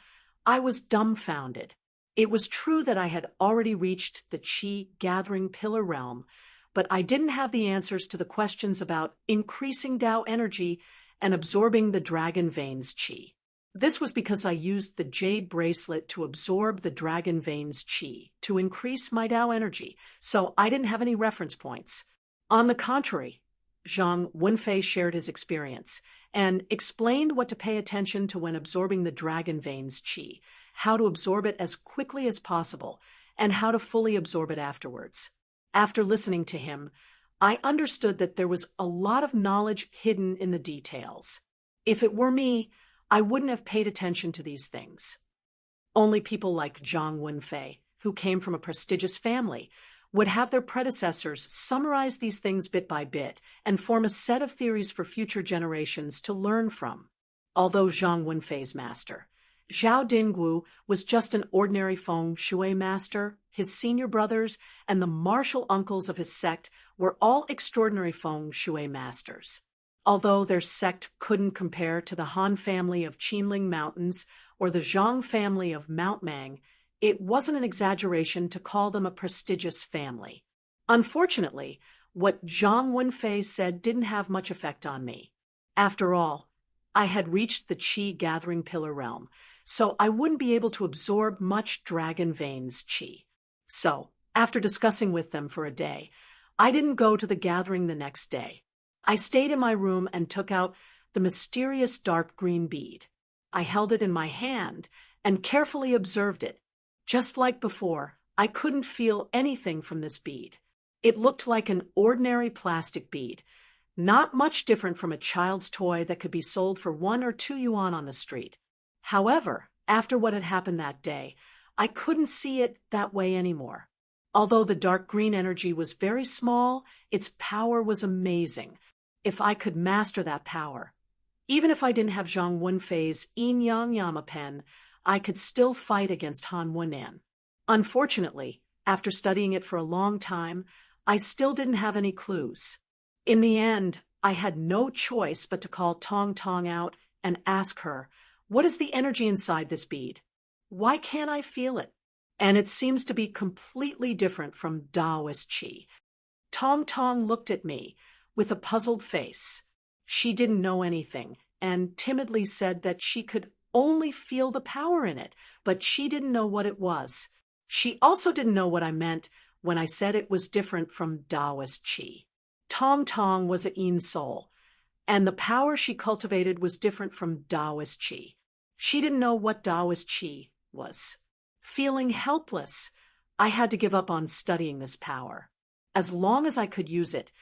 I was dumbfounded. It was true that I had already reached the qi gathering pillar realm, but I didn't have the answers to the questions about increasing Tao energy and absorbing the dragon veins qi. This was because I used the jade bracelet to absorb the dragon veins qi to increase my Tao energy, so I didn't have any reference points. On the contrary, Zhang Wenfei shared his experience and explained what to pay attention to when absorbing the dragon veins qi, how to absorb it as quickly as possible, and how to fully absorb it afterwards. After listening to him, I understood that there was a lot of knowledge hidden in the details. If it were me, I wouldn't have paid attention to these things. Only people like Zhang Wenfei, who came from a prestigious family, would have their predecessors summarize these things bit by bit and form a set of theories for future generations to learn from. Although Zhang Wenfei's master, Zhao Dingwu, was just an ordinary feng shui master, his senior brothers and the martial uncles of his sect were all extraordinary feng shui masters. Although their sect couldn't compare to the Han family of Qinling Mountains or the Zhang family of Mount Mang, it wasn't an exaggeration to call them a prestigious family. Unfortunately, what Zhang Wenfei said didn't have much effect on me. After all, I had reached the qi gathering pillar realm, so I wouldn't be able to absorb much dragon veins qi. So, after discussing with them for a day, I didn't go to the gathering the next day. I stayed in my room and took out the mysterious dark green bead. I held it in my hand and carefully observed it. Just like before, I couldn't feel anything from this bead. It looked like an ordinary plastic bead, not much different from a child's toy that could be sold for 1 or 2 yuan on the street. However, after what had happened that day, I couldn't see it that way anymore. Although the dark green energy was very small, its power was amazing. If I could master that power, even if I didn't have Zhang Wenfei's Yin Yang Yama pen, I could still fight against Han Wunan. Unfortunately, after studying it for a long time, I still didn't have any clues. In the end, I had no choice but to call Tong Tong out and ask her, "What is the energy inside this bead? Why can't I feel it? And it seems to be completely different from Taoist qi." Tong Tong looked at me with a puzzled face. She didn't know anything and timidly said that she could only feel the power in it, but she didn't know what it was. She also didn't know what I meant when I said it was different from Taoist qi. Tong Tong was a Yin soul, and the power she cultivated was different from Taoist qi. She didn't know what Taoist qi was. Feeling helpless, I had to give up on studying this power. As long as I could use it,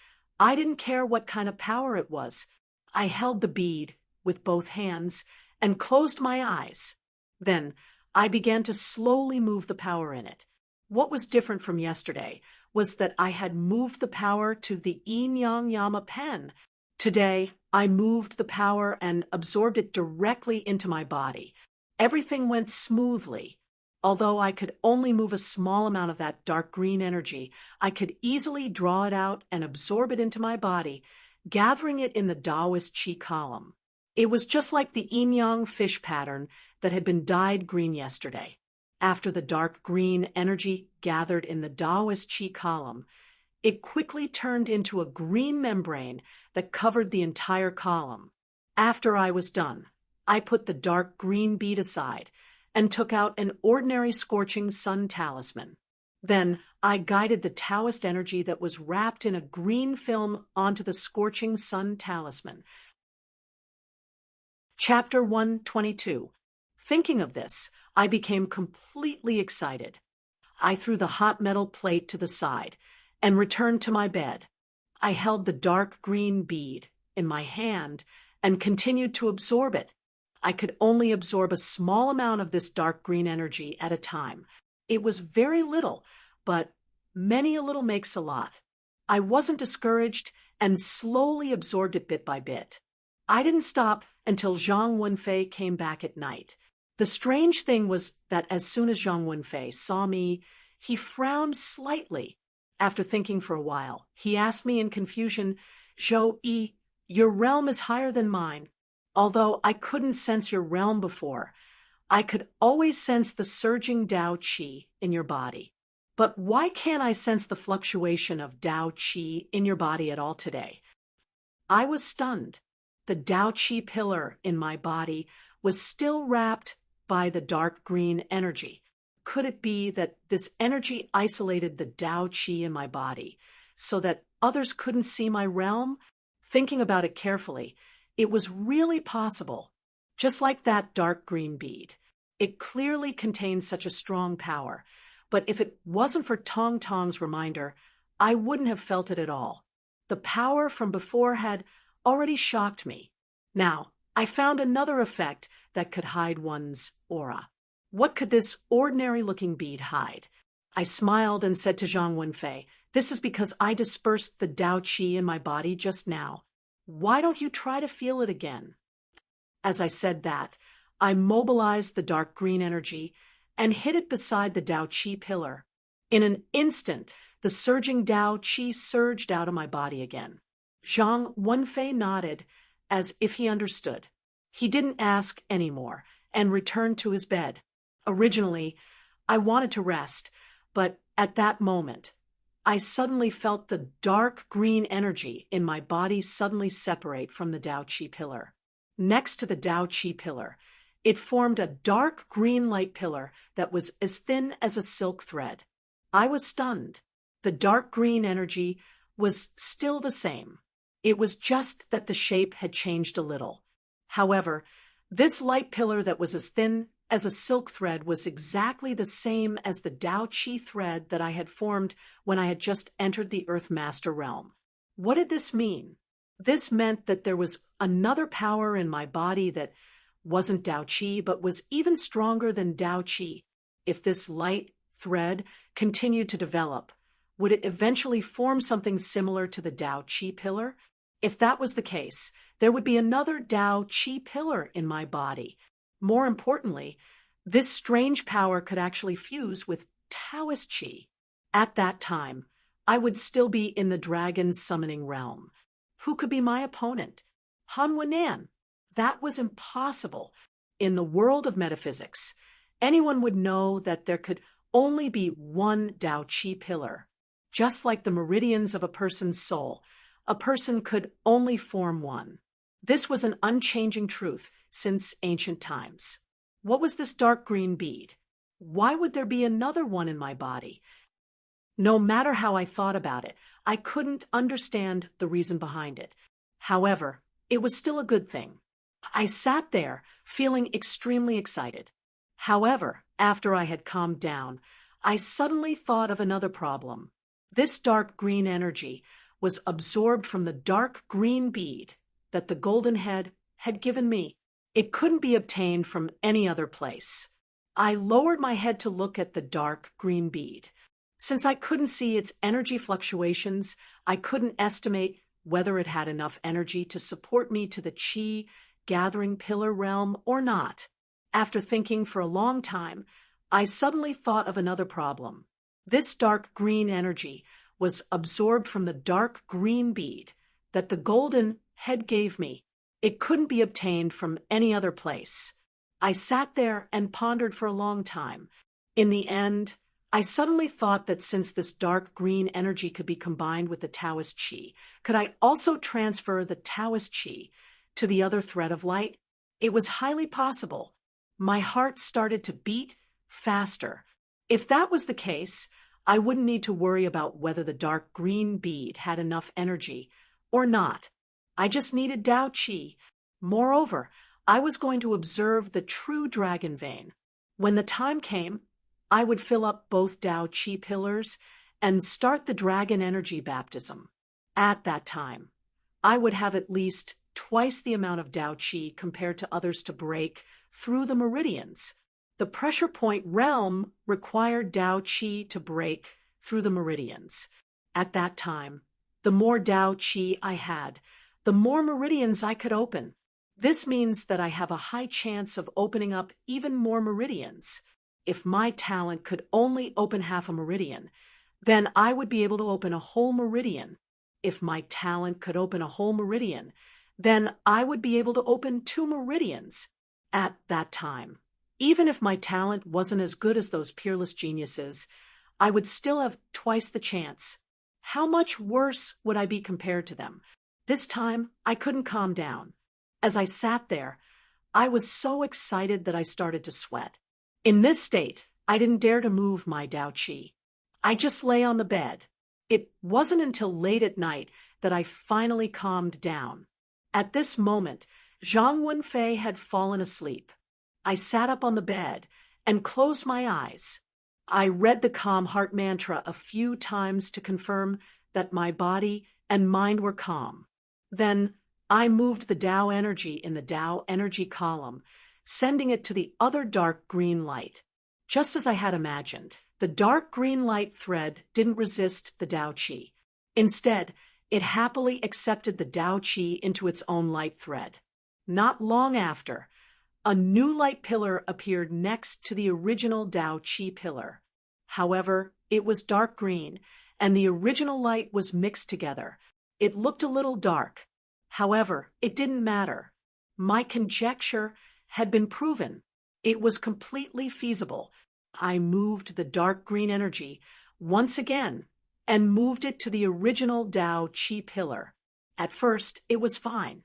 I didn't care what kind of power it was. I held the bead with both hands and closed my eyes. Then I began to slowly move the power in it. What was different from yesterday was that I had moved the power to the Yin Yang Yama pen. Today, I moved the power and absorbed it directly into my body. Everything went smoothly. Although I could only move a small amount of that dark green energy, I could easily draw it out and absorb it into my body, gathering it in the Taoist Qi column. It was just like the yin-yang fish pattern that had been dyed green yesterday. After the dark green energy gathered in the Taoist Qi column, it quickly turned into a green membrane that covered the entire column. After I was done, I put the dark green bead aside and took out an ordinary scorching sun talisman. Then I guided the Taoist energy that was wrapped in a green film onto the scorching sun talisman. Chapter 122. Thinking of this, I became completely excited. I threw the hot metal plate to the side and returned to my bed. I held the dark green bead in my hand and continued to absorb it. I could only absorb a small amount of this dark green energy at a time. It was very little, but many a little makes a lot. I wasn't discouraged and slowly absorbed it bit by bit. I didn't stop until Zhang Wenfei came back at night. The strange thing was that as soon as Zhang Wenfei saw me, he frowned slightly. After thinking for a while, he asked me in confusion, "Zhou Yi, your realm is higher than mine. Although I couldn't sense your realm before, I could always sense the surging Tao Qi in your body. But why can't I sense the fluctuation of Tao Qi in your body at all today?" I was stunned. The Tao Qi pillar in my body was still wrapped by the dark green energy. Could it be that this energy isolated the Tao Qi in my body so that others couldn't see my realm? Thinking about it carefully, it was really possible. Just like that dark green bead. It clearly contained such a strong power, but if it wasn't for Tong Tong's reminder, I wouldn't have felt it at all. The power from before had already shocked me. Now, I found another effect that could hide one's aura. What could this ordinary-looking bead hide? I smiled and said to Zhang Wenfei, "This is because I dispersed the Tao Qi in my body just now. Why don't you try to feel it again?" As I said that, I mobilized the dark green energy and hid it beside the Tao Qi pillar. In an instant, the surging Tao Qi surged out of my body again. Zhang Wenfei nodded as if he understood. He didn't ask any more and returned to his bed. Originally, I wanted to rest, but at that moment, I suddenly felt the dark green energy in my body suddenly separate from the Tao Qi pillar. Next to the Tao Qi pillar, it formed a dark green light pillar that was as thin as a silk thread. I was stunned. The dark green energy was still the same. It was just that the shape had changed a little. However, this light pillar that was as thin as a silk thread was exactly the same as the Tao Qi thread that I had formed when I had just entered the Earth Master realm. What did this mean? This meant that there was another power in my body that wasn't Tao Qi, but was even stronger than Tao Qi. If this light thread continued to develop, would it eventually form something similar to the Tao Qi pillar? If that was the case, there would be another Tao Qi pillar in my body. More importantly, this strange power could actually fuse with Taoist Qi. At that time, I would still be in the dragon summoning realm. Who could be my opponent? Han Wenan. That was impossible. In the world of metaphysics, anyone would know that there could only be one Tao Qi pillar. Just like the meridians of a person's soul, a person could only form one. This was an unchanging truth since ancient times. What was this dark green bead? Why would there be another one in my body? No matter how I thought about it, I couldn't understand the reason behind it. However, it was still a good thing. I sat there, feeling extremely excited. However, after I had calmed down, I suddenly thought of another problem. This dark green energy was absorbed from the dark green bead that the golden head had given me. It couldn't be obtained from any other place. I lowered my head to look at the dark green bead. Since I couldn't see its energy fluctuations, I couldn't estimate whether it had enough energy to support me to the chi gathering pillar realm or not. After thinking for a long time, I suddenly thought of another problem. This dark green energy was absorbed from the dark green bead that the golden head gave me. It couldn't be obtained from any other place. I sat there and pondered for a long time. In the end, I suddenly thought that since this dark green energy could be combined with the Taoist Qi, could I also transfer the Taoist Qi to the other thread of light? It was highly possible. My heart started to beat faster. If that was the case, I wouldn't need to worry about whether the dark green bead had enough energy or not. I just needed Tao Qi. Moreover, I was going to observe the true dragon vein. When the time came, I would fill up both Tao Qi pillars and start the dragon energy baptism. At that time, I would have at least twice the amount of Tao Qi compared to others to break through the meridians. The pressure point realm required Tao Qi to break through the meridians. At that time, the more Tao Qi I had, the more meridians I could open. This means that I have a high chance of opening up even more meridians. If my talent could only open half a meridian, then I would be able to open a whole meridian. If my talent could open a whole meridian, then I would be able to open 2 meridians at that time. Even if my talent wasn't as good as those peerless geniuses, I would still have twice the chance. How much worse would I be compared to them? This time, I couldn't calm down. As I sat there, I was so excited that I started to sweat. In this state, I didn't dare to move my Tao Qi. I just lay on the bed. It wasn't until late at night that I finally calmed down. At this moment, Zhang Wenfei had fallen asleep. I sat up on the bed and closed my eyes. I read the calm heart mantra a few times to confirm that my body and mind were calm. Then I moved the Tao energy in the Tao energy column, sending it to the other dark green light. Just as I had imagined, the dark green light thread didn't resist the Tao Qi. Instead, it happily accepted the Tao Qi into its own light thread. Not long after, a new light pillar appeared next to the original Tao Qi pillar. However, it was dark green, and the original light was mixed together. It looked a little dark. However, it didn't matter. My conjecture had been proven. It was completely feasible. I moved the dark green energy once again and moved it to the original Tao Qi pillar. At first, it was fine.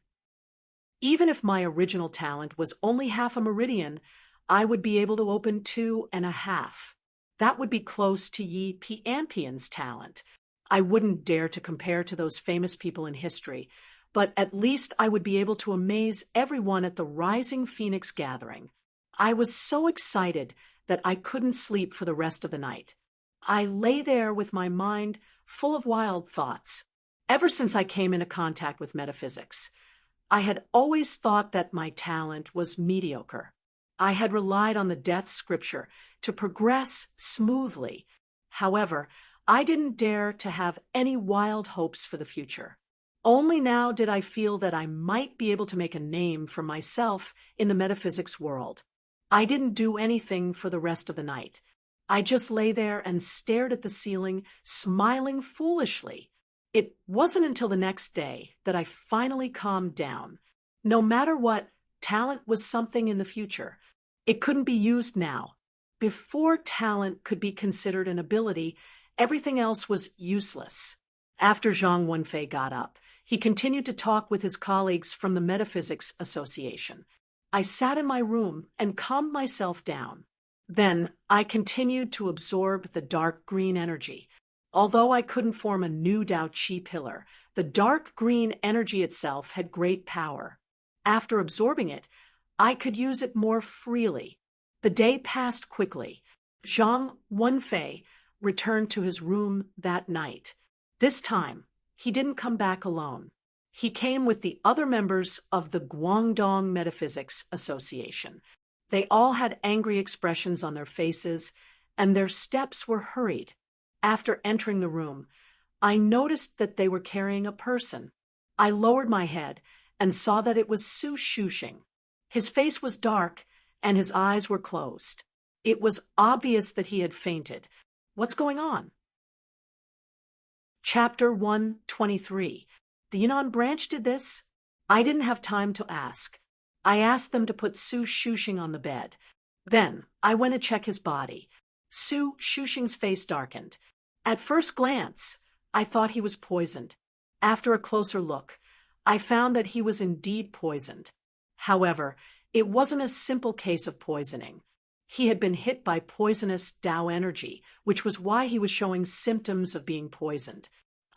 Even if my original talent was only half a meridian, I would be able to open 2.5. That would be close to Yi Pianpian's talent. I wouldn't dare to compare to those famous people in history, but at least I would be able to amaze everyone at the Rising Phoenix gathering. I was so excited that I couldn't sleep for the rest of the night. I lay there with my mind full of wild thoughts. Ever since I came into contact with metaphysics, I had always thought that my talent was mediocre. I had relied on the death scripture to progress smoothly. However, I didn't dare to have any wild hopes for the future. Only now did I feel that I might be able to make a name for myself in the metaphysics world. I didn't do anything for the rest of the night. I just lay there and stared at the ceiling, smiling foolishly. It wasn't until the next day that I finally calmed down. No matter what, talent was something in the future. It couldn't be used now. Before talent could be considered an ability, everything else was useless. After Zhang Wenfei got up, he continued to talk with his colleagues from the Metaphysics Association. I sat in my room and calmed myself down. Then I continued to absorb the dark green energy. Although I couldn't form a new Tao Qi pillar, the dark green energy itself had great power. After absorbing it, I could use it more freely. The day passed quickly. Zhang Wenfei returned to his room that night. This time, he didn't come back alone. He came with the other members of the Guangdong Metaphysics Association. They all had angry expressions on their faces, and their steps were hurried. After entering the room, I noticed that they were carrying a person. I lowered my head and saw that it was Su Shuxing. His face was dark, and his eyes were closed. It was obvious that he had fainted. What's going on? Chapter 123. The Yunnan branch did this? I didn't have time to ask. I asked them to put Su Shuxing on the bed. Then I went to check his body. Su Shuxing's face darkened. At first glance, I thought he was poisoned. After a closer look, I found that he was indeed poisoned. However, it wasn't a simple case of poisoning. He had been hit by poisonous Tao energy, which was why he was showing symptoms of being poisoned.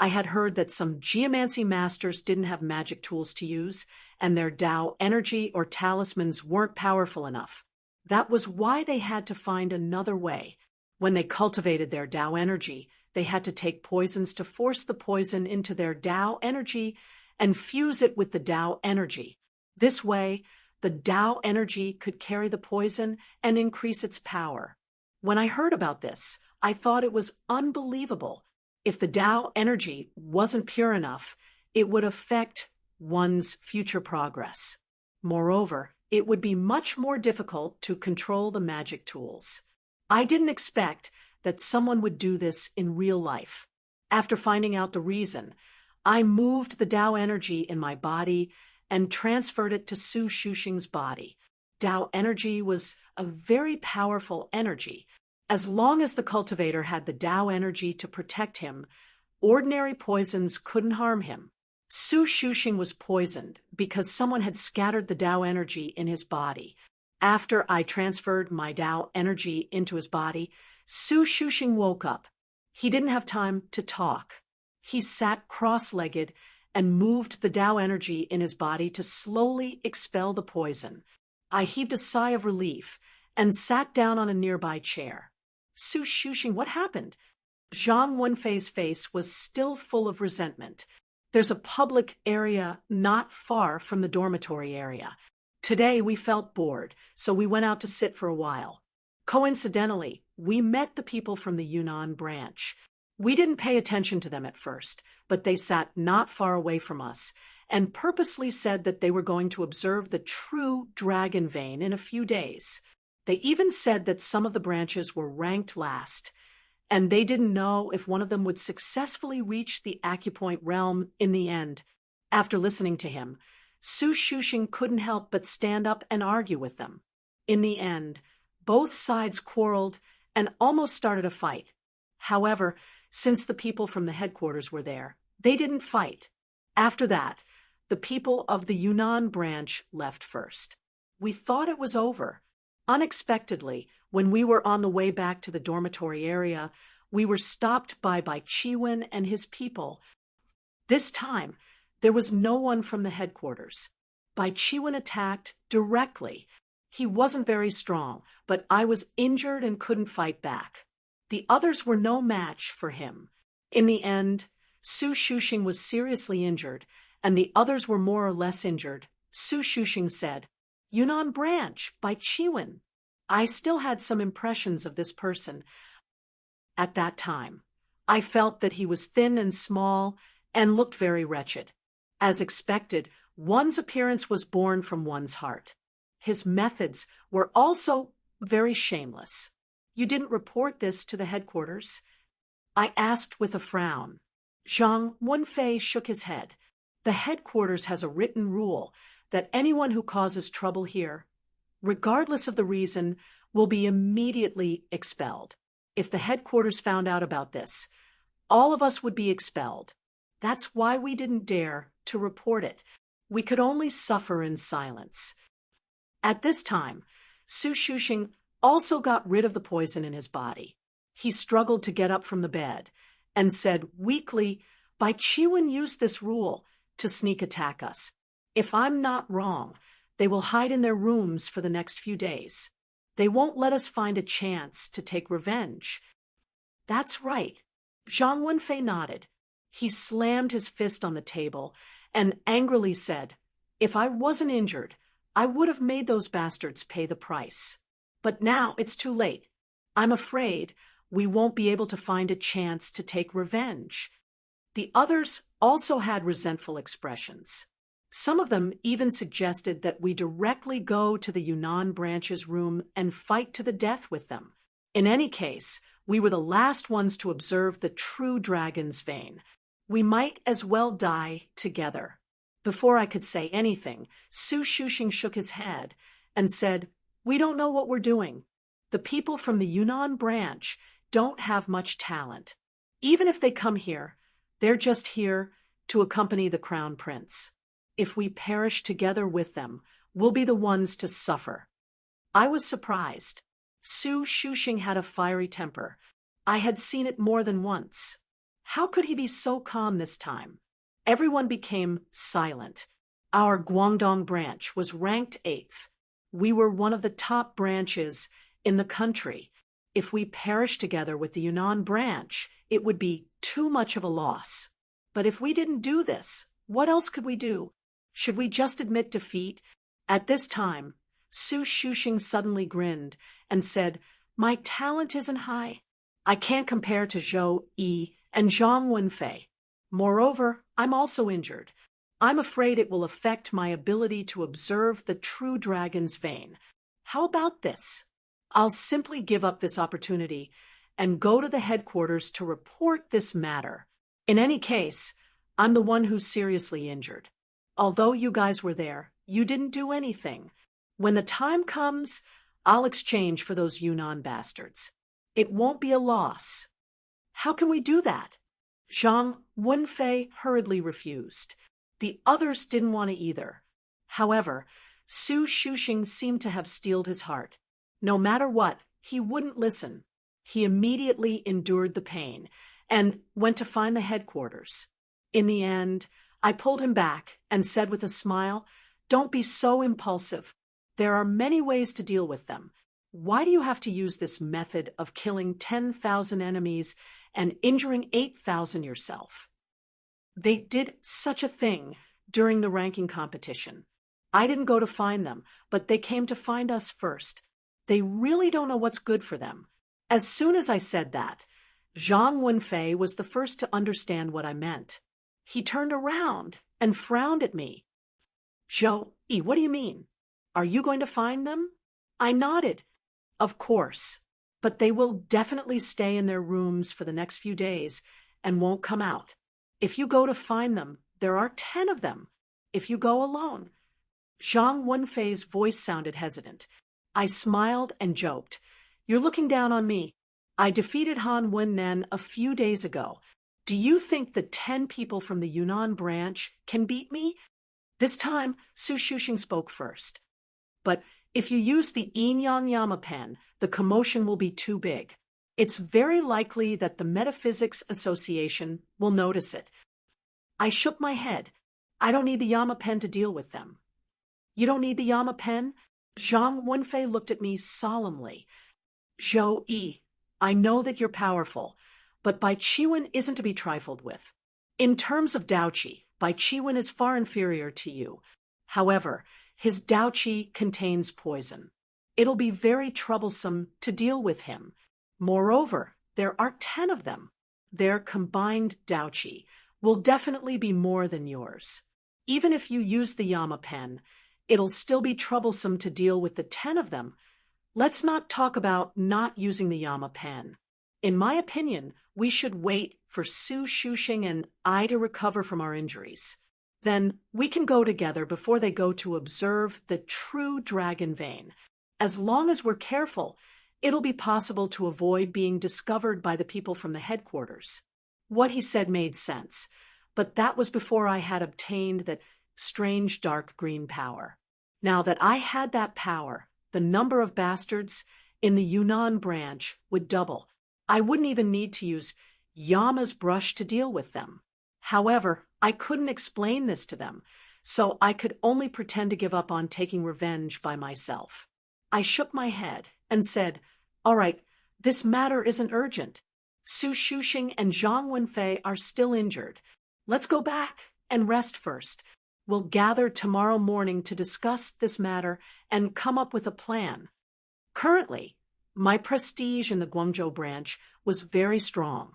I had heard that some geomancy masters didn't have magic tools to use, and their Tao energy or talismans weren't powerful enough. That was why they had to find another way. When they cultivated their Tao energy, they had to take poisons to force the poison into their Tao energy and fuse it with the Tao energy. This way, the Tao energy could carry the poison and increase its power. When I heard about this, I thought it was unbelievable. If the Tao energy wasn't pure enough, it would affect one's future progress. Moreover, it would be much more difficult to control the magic tools. I didn't expect that someone would do this in real life. After finding out the reason, I moved the Tao energy in my body and transferred it to Su Shuxing's body. Tao energy was a very powerful energy. As long as the cultivator had the Tao energy to protect him, ordinary poisons couldn't harm him. Su Shuxing was poisoned because someone had scattered the Tao energy in his body. After I transferred my Tao energy into his body, Su Shuxing woke up. He didn't have time to talk. He sat cross-legged and moved the Tao energy in his body to slowly expel the poison. I heaved a sigh of relief and sat down on a nearby chair. Su Shuxing, what happened? Zhang Wenfei's face was still full of resentment. There's a public area not far from the dormitory area. Today we felt bored, so we went out to sit for a while. Coincidentally, we met the people from the Yunnan branch. We didn't pay attention to them at first, but they sat not far away from us and purposely said that they were going to observe the true dragon vein in a few days. They even said that some of the branches were ranked last, and they didn't know if one of them would successfully reach the acupoint realm in the end. After listening to him, Su Shuxing couldn't help but stand up and argue with them. In the end, both sides quarreled and almost started a fight. However, since the people from the headquarters were there, they didn't fight. After that, the people of the Yunnan branch left first. We thought it was over. Unexpectedly, when we were on the way back to the dormitory area, we were stopped by Chiwen and his people. This time, there was no one from the headquarters. Chiwen attacked directly. He wasn't very strong, but I was injured and couldn't fight back. The others were no match for him. In the end, Su Shuxing was seriously injured, and the others were more or less injured. Su Shuxing said, "Yunnan branch, Chiwen." I still had some impressions of this person. At that time, I felt that he was thin and small and looked very wretched. As expected, one's appearance was born from one's heart. His methods were also very shameless. You didn't report this to the headquarters? I asked with a frown. Zhang Wenfei shook his head. The headquarters has a written rule that anyone who causes trouble here, regardless of the reason, will be immediately expelled. If the headquarters found out about this, all of us would be expelled. That's why we didn't dare to report it. We could only suffer in silence. At this time, Su Shuxing also got rid of the poison in his body. He struggled to get up from the bed and said weakly, Chiwen used this rule to sneak attack us. If I'm not wrong, they will hide in their rooms for the next few days. They won't let us find a chance to take revenge. That's right. Zhang Wenfei nodded. He slammed his fist on the table and angrily said, "If I wasn't injured, I would have made those bastards pay the price. But now it's too late. I'm afraid we won't be able to find a chance to take revenge." The others also had resentful expressions. Some of them even suggested that we directly go to the Yunnan branch's room and fight to the death with them. In any case, we were the last ones to observe the true dragon's vein. We might as well die together. Before I could say anything, Su Shuxing shook his head and said, "We don't know what we're doing. The people from the Yunnan branch don't have much talent. Even if they come here, they're just here to accompany the crown prince. If we perish together with them, we'll be the ones to suffer." I was surprised. Su Shuxing had a fiery temper. I had seen it more than once. How could he be so calm this time? Everyone became silent. Our Guangdong branch was ranked 8th. We were one of the top branches in the country. If we perished together with the Yunnan branch, it would be too much of a loss. But if we didn't do this, what else could we do? Should we just admit defeat? At this time, Su Shuxing suddenly grinned and said, "My talent isn't high. I can't compare to Zhou Yi and Zhang Wenfei. Moreover, I'm also injured. I'm afraid it will affect my ability to observe the true dragon's vein. How about this? I'll simply give up this opportunity and go to the headquarters to report this matter. In any case, I'm the one who's seriously injured. Although you guys were there, you didn't do anything. When the time comes, I'll exchange for those Yunnan bastards. It won't be a loss." "How can we do that?" Zhang Wenfei hurriedly refused. The others didn't want to either. However, Su Shuxing seemed to have steeled his heart. No matter what, he wouldn't listen. He immediately endured the pain and went to find the headquarters. In the end, I pulled him back and said with a smile, "Don't be so impulsive. There are many ways to deal with them. Why do you have to use this method of killing 10,000 enemies and injuring 8,000 yourself?" They did such a thing during the ranking competition. I didn't go to find them, but they came to find us first. They really don't know what's good for them. As soon as I said that, Zhang Wenfei was the first to understand what I meant. He turned around and frowned at me. "Zhou Yi, what do you mean? Are you going to find them?" I nodded. "Of course, but they will definitely stay in their rooms for the next few days and won't come out. If you go to find them, there are 10 of them. If you go alone." Zhang Wenfei's voice sounded hesitant. I smiled and joked, "You're looking down on me. I defeated Han Wennen a few days ago. Do you think the 10 people from the Yunnan branch can beat me?" This time, Su Shuxing spoke first. "But if you use the Yin Yang Yama pen, the commotion will be too big. It's very likely that the Metaphysics Association will notice it." I shook my head. "I don't need the Yama pen to deal with them." "You don't need the Yama pen?" Zhang Wenfei looked at me solemnly. "Zhou Yi, I know that you're powerful, but Bai Qiwen isn't to be trifled with. In terms of Daoqi, Bai Qiwen is far inferior to you. However, his Daoqi contains poison. It'll be very troublesome to deal with him. Moreover, there are 10 of them. Their combined Daoqi will definitely be more than yours. Even if you use the Yama pen, it'll still be troublesome to deal with the 10 of them. Let's not talk about not using the Yama pen. In my opinion, we should wait for Su Shuxing and I to recover from our injuries. Then we can go together before they go to observe the true dragon vein. As long as we're careful, it'll be possible to avoid being discovered by the people from the headquarters." What he said made sense, but that was before I had obtained that strange dark green power. Now that I had that power, the number of bastards in the Yunnan branch would double. I wouldn't even need to use Yama's brush to deal with them. However, I couldn't explain this to them, so I could only pretend to give up on taking revenge by myself. I shook my head and said, "All right, this matter isn't urgent. Su Shuxing and Zhang Wenfei are still injured. Let's go back and rest first. We'll gather tomorrow morning to discuss this matter and come up with a plan. Currently, my prestige in the Guangzhou branch was very strong.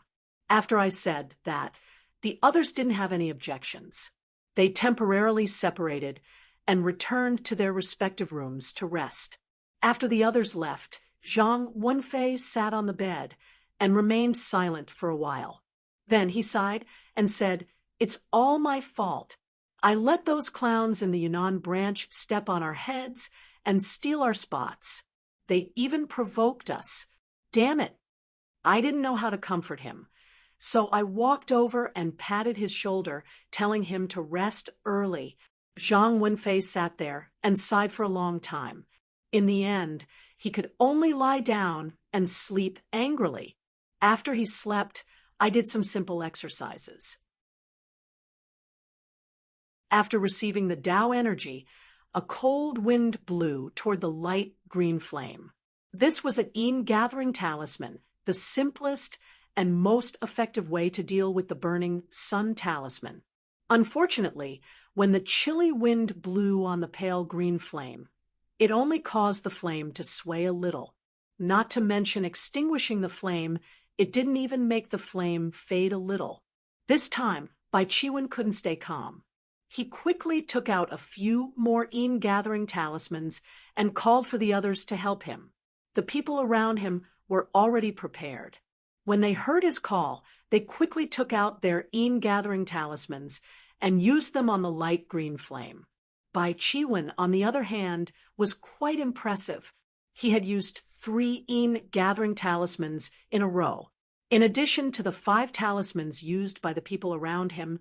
After I said that, the others didn't have any objections. They temporarily separated and returned to their respective rooms to rest. After the others left, Zhang Wenfei sat on the bed and remained silent for a while. Then he sighed and said, "It's all my fault. I let those clowns in the Yunnan branch step on our heads and steal our spots. They even provoked us. Damn it." I didn't know how to comfort him, so I walked over and patted his shoulder, telling him to rest early. Zhang Wenfei sat there and sighed for a long time. In the end, he could only lie down and sleep angrily. After he slept, I did some simple exercises. After receiving the Tao energy, a cold wind blew toward the light green flame. This was an in-gathering talisman, the simplest and most effective way to deal with the burning sun talisman. Unfortunately, when the chilly wind blew on the pale green flame, it only caused the flame to sway a little. Not to mention extinguishing the flame, it didn't even make the flame fade a little. This time, Bai Chiwen couldn't stay calm. He quickly took out a few more in-gathering talismans and called for the others to help him. The people around him were already prepared. When they heard his call, they quickly took out their in-gathering talismans and used them on the light green flame. Bai Chiwen, on the other hand, was quite impressive. He had used 3 in-gathering talismans in a row. In addition to the 5 talismans used by the people around him,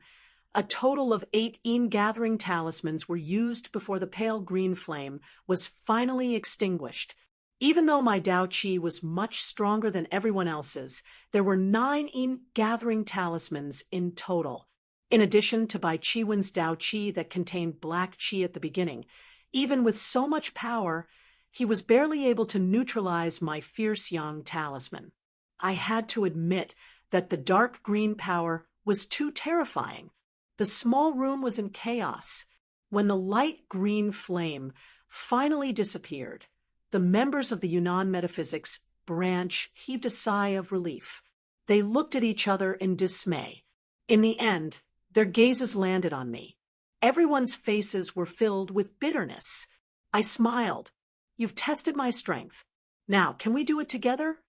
a total of 8 in-gathering talismans were used before the pale green flame was finally extinguished. Even though my Tao Qi was much stronger than everyone else's, there were 9 in-gathering talismans in total. In addition to Bai Chiwen's Tao Qi that contained black Qi at the beginning, even with so much power, he was barely able to neutralize my fierce yang talisman. I had to admit that the dark green power was too terrifying. The small room was in chaos. When the light green flame finally disappeared, the members of the Yunnan Metaphysics branch heaved a sigh of relief. They looked at each other in dismay. In the end, their gazes landed on me. Everyone's faces were filled with bitterness. I smiled. "You've tested my strength. Now, can we do it together?"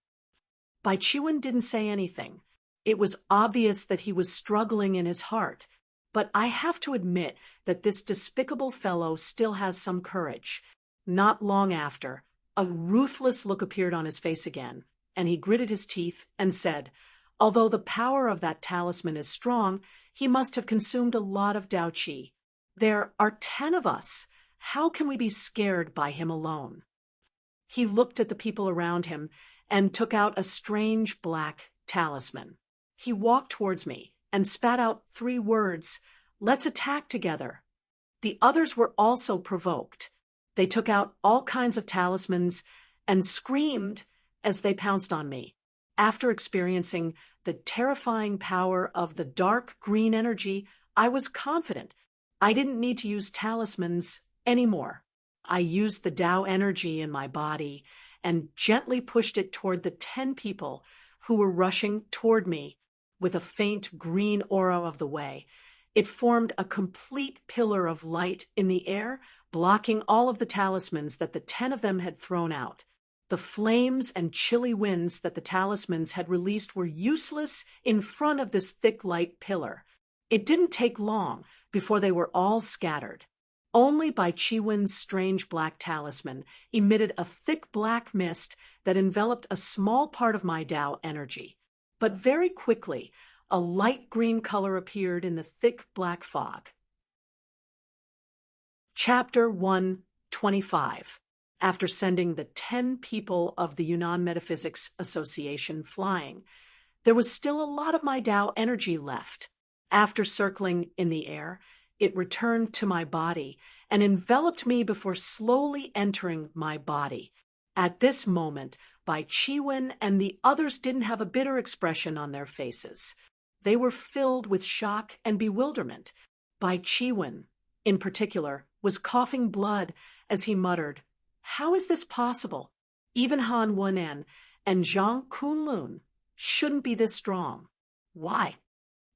Bai Chiwen didn't say anything. It was obvious that he was struggling in his heart. But I have to admit that this despicable fellow still has some courage. Not long after, a ruthless look appeared on his face again, and he gritted his teeth and said, "Although the power of that talisman is strong, he must have consumed a lot of Tao Qi. There are 10 of us. How can we be scared by him alone?" He looked at the people around him and took out a strange black talisman. He walked towards me and spat out 3 words, "Let's attack together." The others were also provoked. They took out all kinds of talismans and screamed as they pounced on me. After experiencing the terrifying power of the dark green energy, I was confident. I didn't need to use talismans anymore. I used the Tao energy in my body and gently pushed it toward the 10 people who were rushing toward me with a faint green aura of the way. It formed a complete pillar of light in the air, blocking all of the talismans that the 10 of them had thrown out. The flames and chilly winds that the talismans had released were useless in front of this thick light pillar. It didn't take long before they were all scattered. Only Bai Chiwen's strange black talisman emitted a thick black mist that enveloped a small part of my Tao energy. But very quickly, a light green color appeared in the thick black fog. Chapter 125. After sending the 10 people of the Yunnan Metaphysics Association flying, there was still a lot of my Tao energy left. After circling in the air, it returned to my body and enveloped me before slowly entering my body. At this moment, Bai Chiwen and the others didn't have a bitter expression on their faces. They were filled with shock and bewilderment. Bai Chiwen, in particular, was coughing blood as he muttered, "How is this possible? Even Han Wenan and Zhang Kunlun shouldn't be this strong. Why?"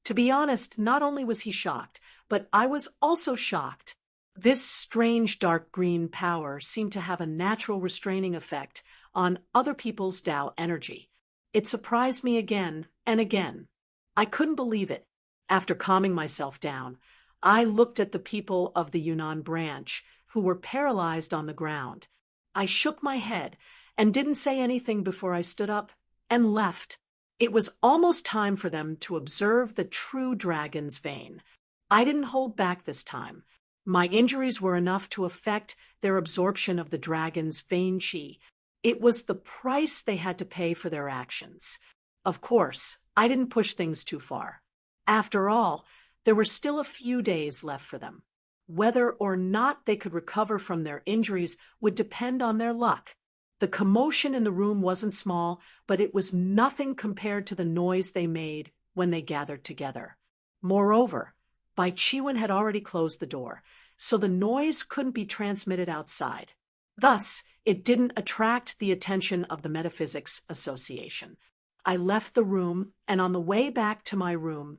To be honest, not only was he shocked, but I was also shocked. This strange dark green power seemed to have a natural restraining effect on other people's Tao energy. It surprised me again and again. I couldn't believe it. After calming myself down, I looked at the people of the Yunnan branch who were paralyzed on the ground. I shook my head and didn't say anything before I stood up and left. It was almost time for them to observe the true dragon's vein. I didn't hold back this time. My injuries were enough to affect their absorption of the dragon's vein qi. It was the price they had to pay for their actions. Of course, I didn't push things too far. After all, there were still a few days left for them. Whether or not they could recover from their injuries would depend on their luck. The commotion in the room wasn't small, but it was nothing compared to the noise they made when they gathered together. Moreover, Bai Chiwen had already closed the door, so the noise couldn't be transmitted outside. Thus, it didn't attract the attention of the Metaphysics Association. I left the room, and on the way back to my room,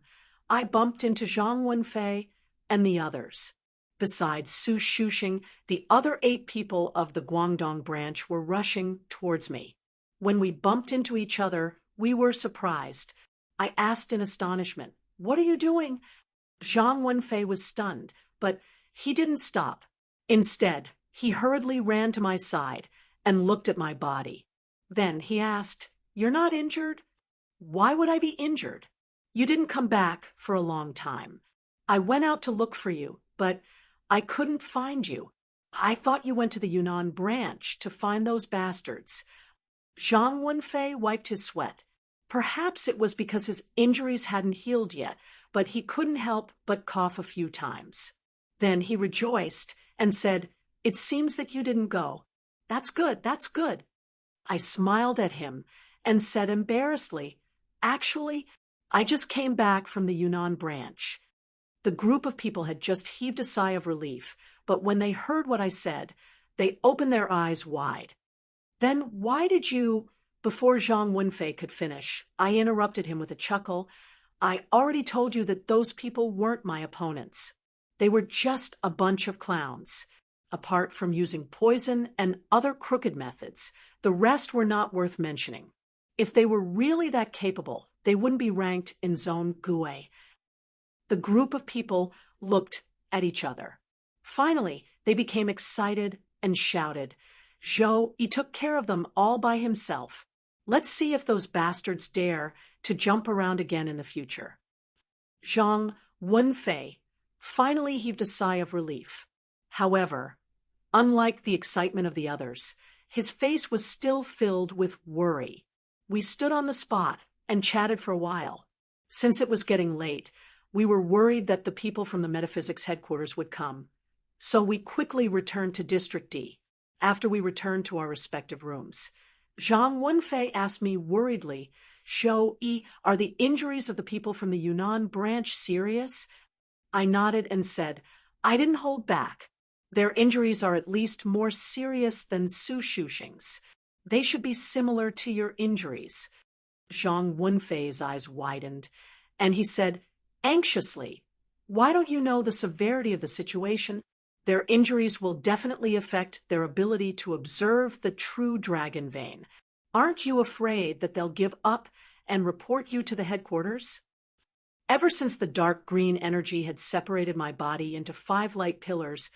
I bumped into Zhang Wenfei and the others. Besides Su Shuxing, the other 8 people of the Guangdong branch were rushing towards me. When we bumped into each other, we were surprised. I asked in astonishment, "What are you doing?" Zhang Wenfei was stunned, but he didn't stop. Instead, he hurriedly ran to my side and looked at my body. Then he asked, "You're not injured?" "Why would I be injured? You didn't come back for a long time. I went out to look for you, but I couldn't find you. I thought you went to the Yunnan branch to find those bastards." Zhang Wenfei wiped his sweat. Perhaps it was because his injuries hadn't healed yet, but he couldn't help but cough a few times. Then he rejoiced and said, "It seems that you didn't go. That's good, that's good." I smiled at him and said embarrassedly, "Actually, I just came back from the Yunnan branch." The group of people had just heaved a sigh of relief, but when they heard what I said, they opened their eyes wide. "Then why did you—" Before Zhang Wenfei could finish, I interrupted him with a chuckle. "I already told you that those people weren't my opponents. They were just a bunch of clowns. Apart from using poison and other crooked methods, the rest were not worth mentioning. If they were really that capable, they wouldn't be ranked in Zone Gue." The group of people looked at each other. Finally, they became excited and shouted, "Zhou, he took care of them all by himself. Let's see if those bastards dare to jump around again in the future." Zhang Wenfei finally heaved a sigh of relief. However, unlike the excitement of the others, his face was still filled with worry. We stood on the spot and chatted for a while. Since it was getting late, we were worried that the people from the Metaphysics headquarters would come. So we quickly returned to District D. After we returned to our respective rooms, Zhang Wenfei asked me worriedly, "Zhou, are the injuries of the people from the Yunnan branch serious?" I nodded and said, "I didn't hold back. Their injuries are at least more serious than Su Shuxing's. They should be similar to your injuries." Zhang Wenfei's eyes widened, and he said, anxiously, "Why don't you know the severity of the situation? Their injuries will definitely affect their ability to observe the true dragon vein. Aren't you afraid that they'll give up and report you to the headquarters?" Ever since the dark green energy had separated my body into 5 light pillars,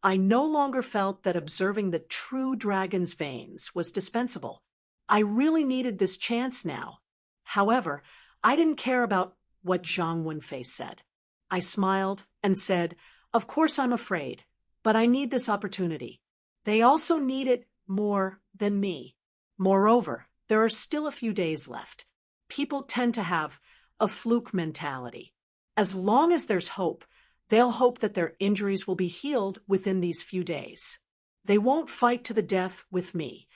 I no longer felt that observing the true dragon's veins was dispensable. I really needed this chance now. However, I didn't care about what Zhang Wenfei said. I smiled and said, "Of course I'm afraid, but I need this opportunity. They also need it more than me. Moreover, there are still a few days left. People tend to have a fluke mentality. As long as there's hope, they'll hope that their injuries will be healed within these few days. They won't fight to the death with me.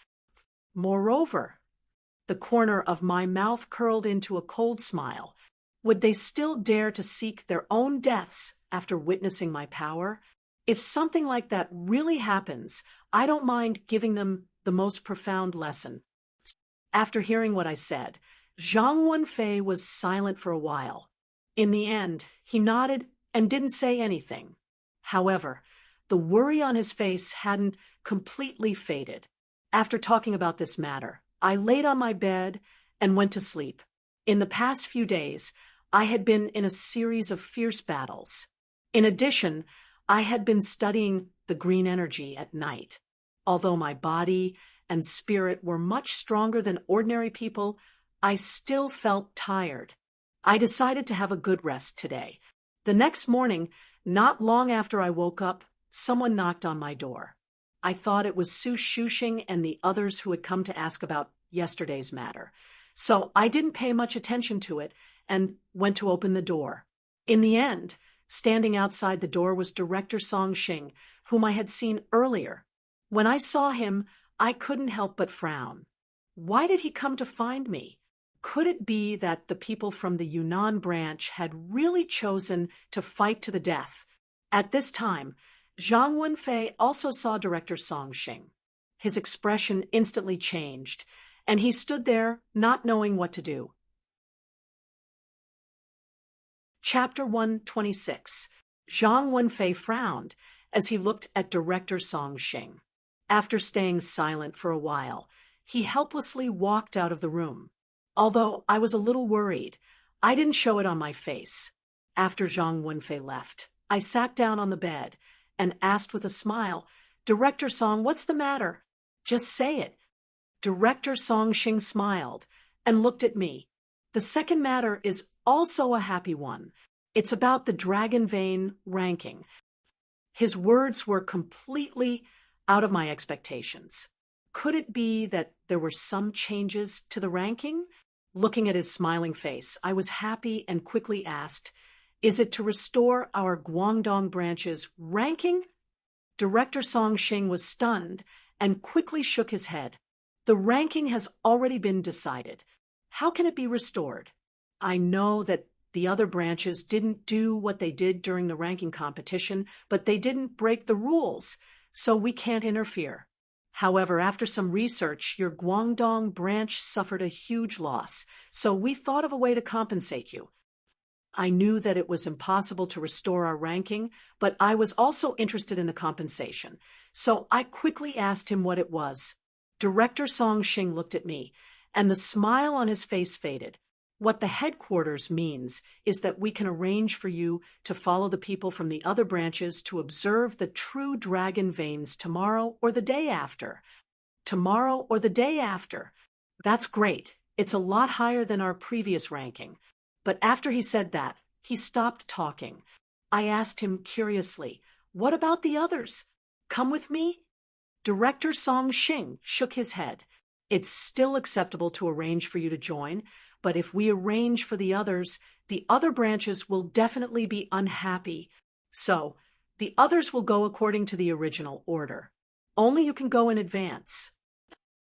Moreover," the corner of my mouth curled into a cold smile, Would they still dare to seek their own deaths after witnessing my power? If something like that really happens, I don't mind giving them the most profound lesson. After hearing what I said, Zhang Wenfei was silent for a while. In the end, he nodded and didn't say anything. However, the worry on his face hadn't completely faded. After talking about this matter, I laid on my bed and went to sleep. In the past few days, I had been in a series of fierce battles. In addition, I had been studying the green energy at night. Although my body and spirit were much stronger than ordinary people, I still felt tired. I decided to have a good rest today. The next morning, not long after I woke up, someone knocked on my door. I thought it was Su Shuxing and the others who had come to ask about yesterday's matter. So I didn't pay much attention to it and went to open the door. In the end, standing outside the door was Director Song Xing, whom I had seen earlier. When I saw him, I couldn't help but frown. Why did he come to find me? Could it be that the people from the Yunnan branch had really chosen to fight to the death? At this time, Zhang Wenfei also saw Director Song Xing. His expression instantly changed, and he stood there not knowing what to do. Chapter 126. Zhang Wenfei frowned as he looked at Director Song Xing. After staying silent for a while, he helplessly walked out of the room. Although I was a little worried, I didn't show it on my face. After Zhang Wenfei left, I sat down on the bed and asked with a smile, "Director Song, what's the matter? Just say it." Director Song Xing smiled and looked at me. "The second matter is also a happy one. It's about the Dragon Vein ranking." His words were completely out of my expectations. Could it be that there were some changes to the ranking? Looking at his smiling face, I was happy and quickly asked, "Is it to restore our Guangdong branch's ranking?" Director Song Xing was stunned and quickly shook his head. "The ranking has already been decided. How can it be restored? I know that the other branches didn't do what they did during the ranking competition, but they didn't break the rules, so we can't interfere. However, after some research, your Guangdong branch suffered a huge loss, so we thought of a way to compensate you." I knew that it was impossible to restore our ranking, but I was also interested in the compensation, so I quickly asked him what it was. Director Song Xing looked at me, and the smile on his face faded. "What the headquarters means is that we can arrange for you to follow the people from the other branches to observe the true dragon veins tomorrow or the day after." Tomorrow or the day after. That's great. It's a lot higher than our previous ranking. But after he said that, he stopped talking. I asked him curiously, "What about the others? Come with me?" Director Song Xing shook his head. "It's still acceptable to arrange for you to join, but if we arrange for the other branches will definitely be unhappy. So, the others will go according to the original order. Only you can go in advance."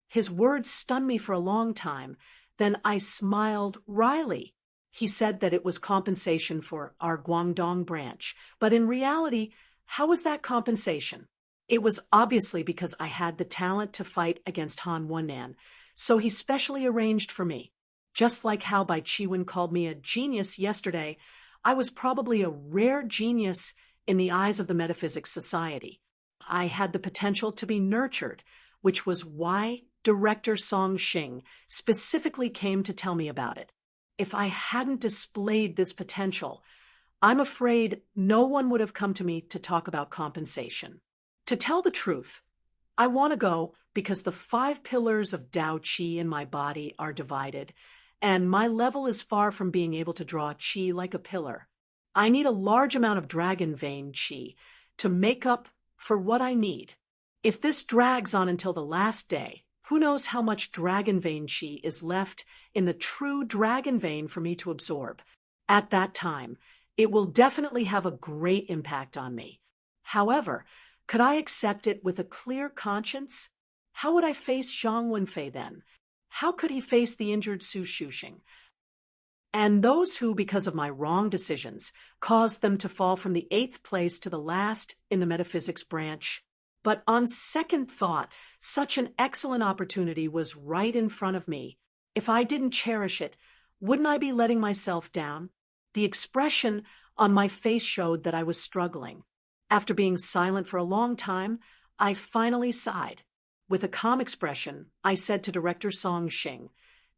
His words stunned me for a long time. Then I smiled wryly. He said that it was compensation for our Guangdong branch, but in reality, how was that compensation? It was obviously because I had the talent to fight against Han Wennan, so he specially arranged for me. Just like how Bai Chiwen called me a genius yesterday, I was probably a rare genius in the eyes of the Metaphysics Society. I had the potential to be nurtured, which was why Director Song Xing specifically came to tell me about it. If I hadn't displayed this potential, I'm afraid no one would have come to me to talk about compensation. To tell the truth, I want to go because the 5 pillars of Tao Qi in my body are divided, and my level is far from being able to draw Qi like a pillar. I need a large amount of Dragon Vein Qi to make up for what I need. If this drags on until the last day, who knows how much Dragon Vein Qi is left in the true Dragon Vein for me to absorb. At that time, it will definitely have a great impact on me. However, could I accept it with a clear conscience? How would I face Zhang Wenfei then? How could he face the injured Su Shuxing? and those who, because of my wrong decisions, caused them to fall from the 8th place to the last in the metaphysics branch. But on second thought, such an excellent opportunity was right in front of me. If I didn't cherish it, wouldn't I be letting myself down? The expression on my face showed that I was struggling. After being silent for a long time, I finally sighed. With a calm expression, I said to Director Song Xing,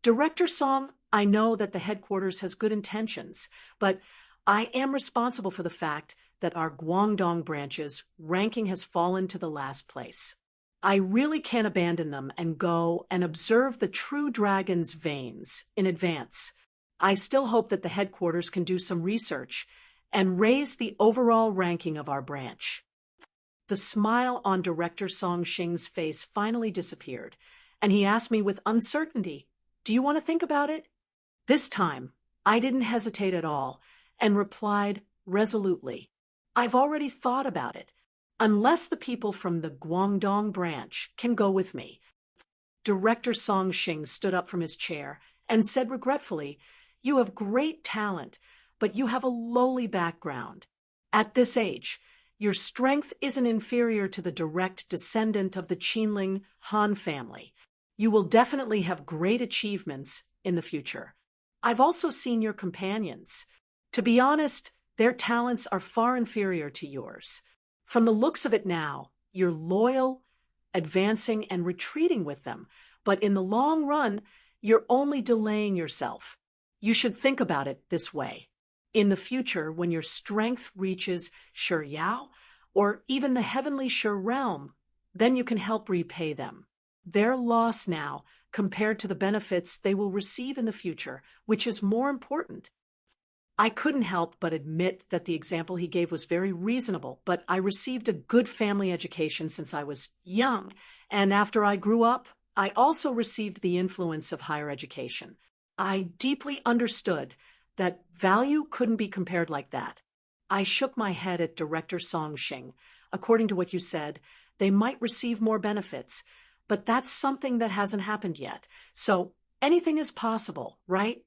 "Director Song, I know that the headquarters has good intentions, but I am responsible for the fact that our Guangdong branch's ranking has fallen to the last place. I really can't abandon them and go and observe the true dragon's veins in advance. I still hope that the headquarters can do some research and raise the overall ranking of our branch." The smile on Director Song Xing's face finally disappeared, and he asked me with uncertainty, "Do you want to think about it?" This time, I didn't hesitate at all and replied resolutely, "I've already thought about it. Unless the people from the Guangdong branch can go with me." Director Song Xing stood up from his chair and said regretfully, "You have great talent, but you have a lowly background. At this age, your strength isn't inferior to the direct descendant of the Qinling Han family. You will definitely have great achievements in the future. I've also seen your companions. To be honest, their talents are far inferior to yours. From the looks of it now, you're loyal, advancing and retreating with them, but in the long run, you're only delaying yourself. You should think about it this way. In the future, when your strength reaches Shi Yao, or even the heavenly Shi realm, then you can help repay them. Their loss now, compared to the benefits they will receive in the future, which is more important." I couldn't help but admit that the example he gave was very reasonable, but I received a good family education since I was young, and after I grew up, I also received the influence of higher education. I deeply understood that value couldn't be compared like that. I shook my head at Director Song Xing. According to what you said, they might receive more benefits, but that's something that hasn't happened yet. So anything is possible, right?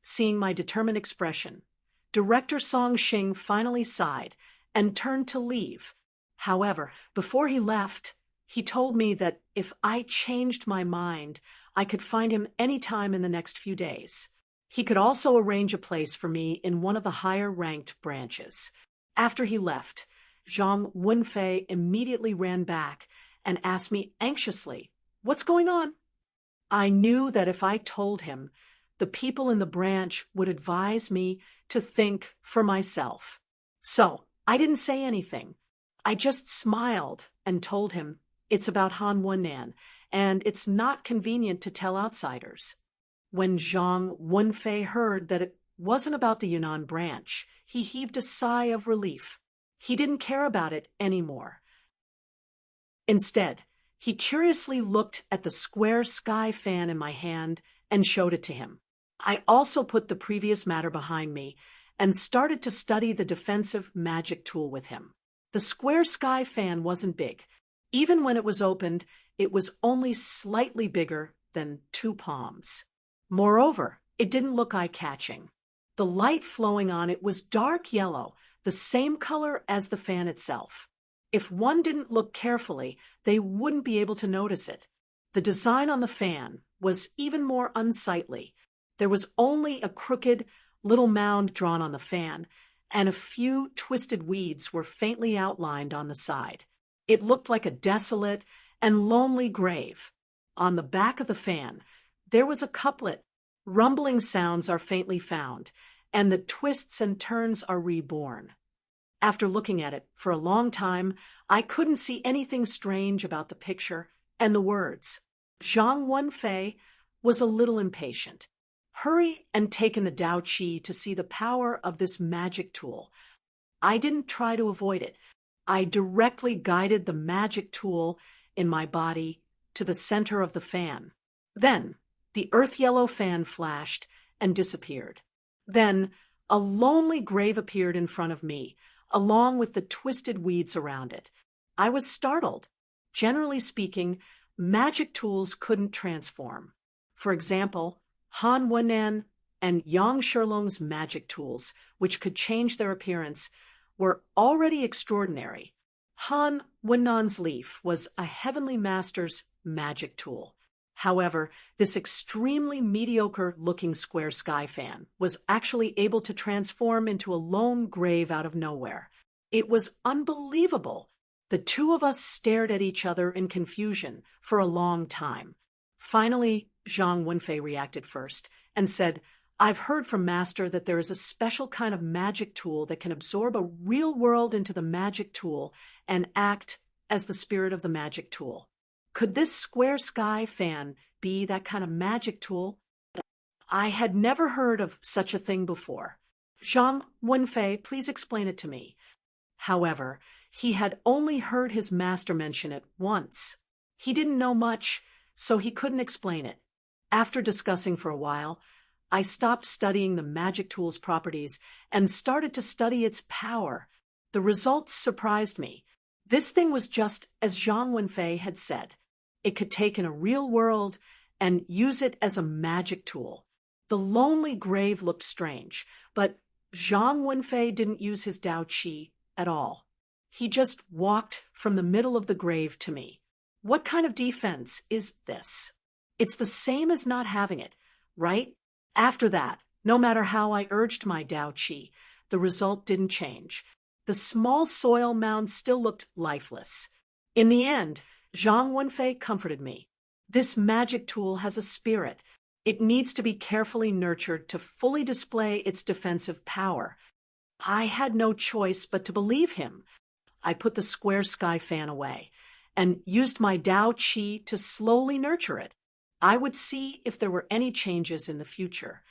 Seeing my determined expression, Director Song Xing finally sighed and turned to leave. However, before he left, he told me that if I changed my mind, I could find him any time in the next few days. He could also arrange a place for me in one of the higher-ranked branches. After he left, Zhang Wenfei immediately ran back and asked me anxiously, "What's going on?" I knew that if I told him, the people in the branch would advise me to think for myself. So I didn't say anything. I just smiled and told him it's about Han Wennan, and it's not convenient to tell outsiders. When Zhang Wenfei heard that it wasn't about the Yunnan branch, he heaved a sigh of relief. He didn't care about it anymore. Instead, he curiously looked at the square sky fan in my hand and showed it to him. I also put the previous matter behind me and started to study the defensive magic tool with him. The square sky fan wasn't big. Even when it was opened, it was only slightly bigger than 2 palms. Moreover, it didn't look eye-catching. The light flowing on it was dark yellow, the same color as the fan itself. If one didn't look carefully, they wouldn't be able to notice it. The design on the fan was even more unsightly. There was only a crooked little mound drawn on the fan, and a few twisted weeds were faintly outlined on the side. It looked like a desolate and lonely grave. On the back of the fan, there was a couplet, "Rumbling sounds are faintly found, and the twists and turns are reborn." After looking at it for a long time, I couldn't see anything strange about the picture and the words. Zhang Wenfei was a little impatient. Hurry and take in the Tao Qi to see the power of this magic tool. I didn't try to avoid it. I directly guided the magic tool in my body to the center of the fan. Then, the earth yellow fan flashed and disappeared. Then, a lonely grave appeared in front of me, along with the twisted weeds around it. I was startled. Generally speaking, magic tools couldn't transform. For example, Han Wennan and Yang Shilong's magic tools, which could change their appearance, were already extraordinary. Han Wenan's leaf was a heavenly master's magic tool. However, this extremely mediocre-looking square sky fan was actually able to transform into a lone grave out of nowhere. It was unbelievable. The two of us stared at each other in confusion for a long time. Finally, Zhang Wenfei reacted first and said, "I've heard from Master that there is a special kind of magic tool that can absorb a real world into the magic tool and act as the spirit of the magic tool. Could this square sky fan be that kind of magic tool?" I had never heard of such a thing before. "Zhang Wenfei, please explain it to me." However, he had only heard his master mention it once. He didn't know much, so he couldn't explain it. After discussing for a while, I stopped studying the magic tool's properties and started to study its power. The results surprised me. This thing was just as Zhang Wenfei had said. It could take in a real world and use it as a magic tool. The lonely grave looked strange, but Zhang Wenfei didn't use his Dao Qi at all. He just walked from the middle of the grave to me. What kind of defense is this? It's the same as not having it, right? After that, no matter how I urged my Dao Qi, the result didn't change. The small soil mound still looked lifeless. In the end, Zhang Wenfei comforted me. This magic tool has a spirit. It needs to be carefully nurtured to fully display its defensive power. I had no choice but to believe him. I put the square sky fan away and used my Dao Qi to slowly nurture it. I would see if there were any changes in the future.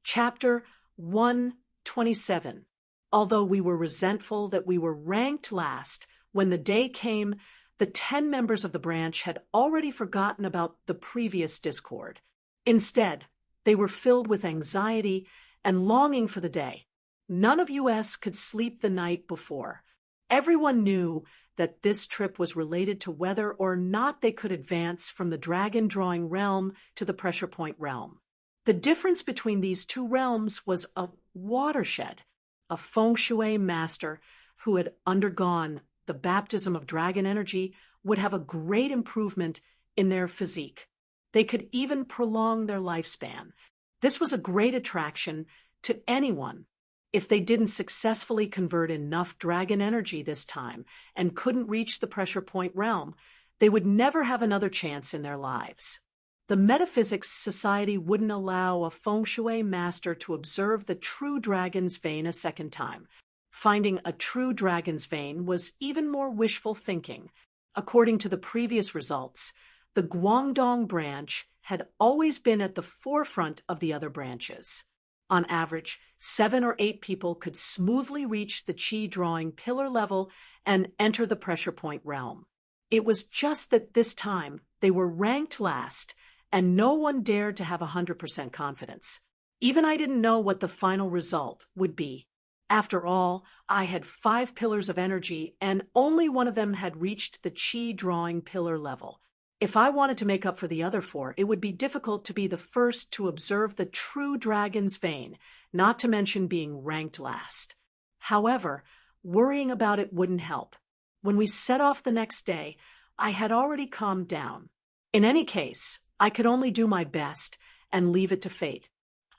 Chapter 127. Although we were resentful that we were ranked last, when the day came, the 10 members of the branch had already forgotten about the previous discord. Instead, they were filled with anxiety and longing for the day. None of us could sleep the night before. Everyone knew that this trip was related to whether or not they could advance from the dragon-drawing realm to the pressure point realm. The difference between these two realms was a watershed. A feng shui master who had undergone the baptism of dragon energy would have a great improvement in their physique. They could even prolong their lifespan. This was a great attraction to anyone. If they didn't successfully convert enough dragon energy this time and couldn't reach the pressure point realm, they would never have another chance in their lives. The Metaphysics Society wouldn't allow a feng shui master to observe the true dragon's vein a second time. Finding a true dragon's vein was even more wishful thinking. According to the previous results, the Guangdong branch had always been at the forefront of the other branches. On average, 7 or 8 people could smoothly reach the Qi drawing pillar level and enter the pressure point realm. It was just that this time they were ranked last, and no one dared to have 100% confidence. Even I didn't know what the final result would be. After all, I had 5 pillars of energy, and only one of them had reached the Qi drawing pillar level. If I wanted to make up for the other 4, it would be difficult to be the first to observe the true dragon's vein, not to mention being ranked last. However, worrying about it wouldn't help. When we set off the next day, I had already calmed down. In any case, I could only do my best and leave it to fate.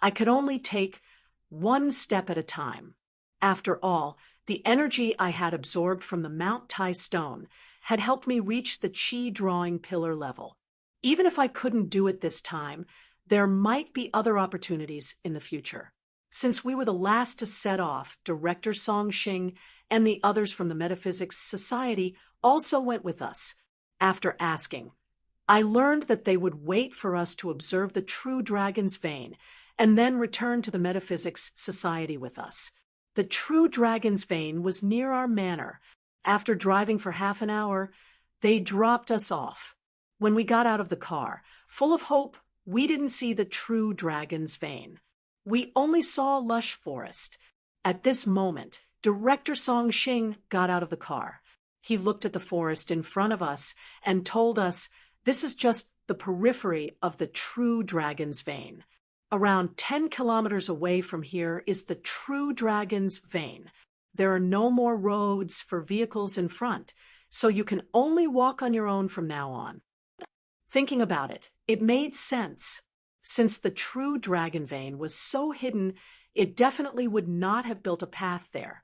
I could only take one step at a time. After all, the energy I had absorbed from the Mount Tai stone had helped me reach the Qi drawing pillar level. Even if I couldn't do it this time, there might be other opportunities in the future. Since we were the last to set off, Director Song Xing and the others from the Metaphysics Society also went with us. After asking, I learned that they would wait for us to observe the true dragon's vein and then return to the Metaphysics Society with us. The true dragon's vein was near our manor. After driving for half an hour, they dropped us off. When we got out of the car, full of hope, we didn't see the true dragon's vein. We only saw a lush forest. At this moment, Director Song Xing got out of the car. He looked at the forest in front of us and told us, "This is just the periphery of the true dragon's vein. Around 10 kilometers away from here is the true dragon's vein. There are no more roads for vehicles in front, so you can only walk on your own from now on. Thinking about it, it made sense. Since the true dragon vein was so hidden, it definitely would not have built a path there.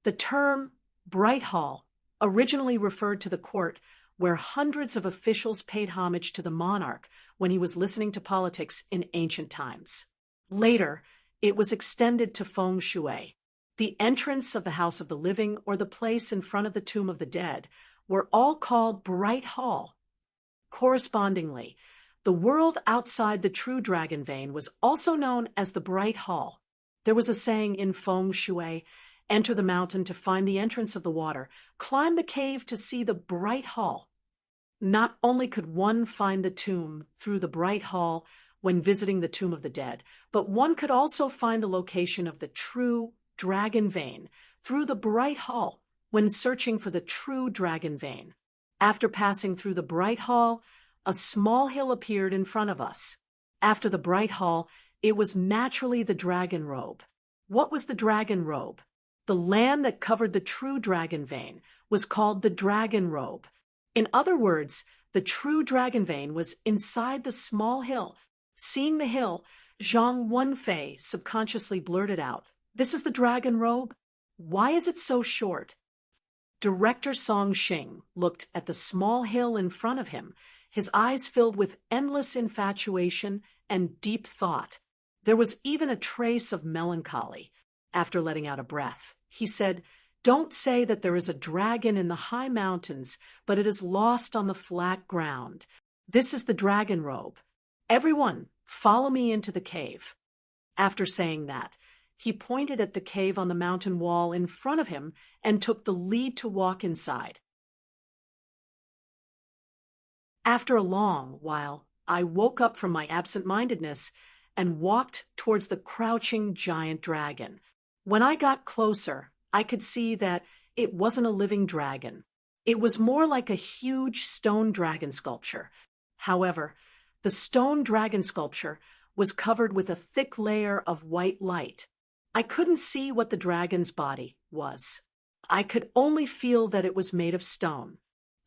The term Bright Hall originally referred to the court where hundreds of officials paid homage to the monarch when he was listening to politics in ancient times. Later, it was extended to feng shui. The entrance of the house of the living or the place in front of the tomb of the dead were all called Bright Hall. Correspondingly, the world outside the true dragon vein was also known as the Bright Hall. There was a saying in feng shui, enter the mountain to find the entrance of the water, climb the cave to see the Bright Hall. Not only could one find the tomb through the Bright Hall when visiting the tomb of the dead, but one could also find the location of the true dragon vein through the Bright Hall when searching for the true dragon vein. After passing through the Bright Hall, a small hill appeared in front of us. After the Bright Hall, it was naturally the dragon robe. What was the dragon robe? The land that covered the true dragon vein was called the dragon robe. In other words, the true dragon vein was inside the small hill. Seeing the hill, Zhang Wenfei subconsciously blurted out, "This is the dragon robe? Why is it so short?" Director Song Xing looked at the small hill in front of him, his eyes filled with endless infatuation and deep thought. There was even a trace of melancholy. After letting out a breath, he said, "Don't say that there is a dragon in the high mountains, but it is lost on the flat ground. This is the dragon robe. Everyone, follow me into the cave." After saying that, he pointed at the cave on the mountain wall in front of him and took the lead to walk inside. After a long while, I woke up from my absent-mindedness and walked towards the crouching giant dragon. When I got closer, I could see that it wasn't a living dragon. It was more like a huge stone dragon sculpture. However, the stone dragon sculpture was covered with a thick layer of white light. I couldn't see what the dragon's body was. I could only feel that it was made of stone.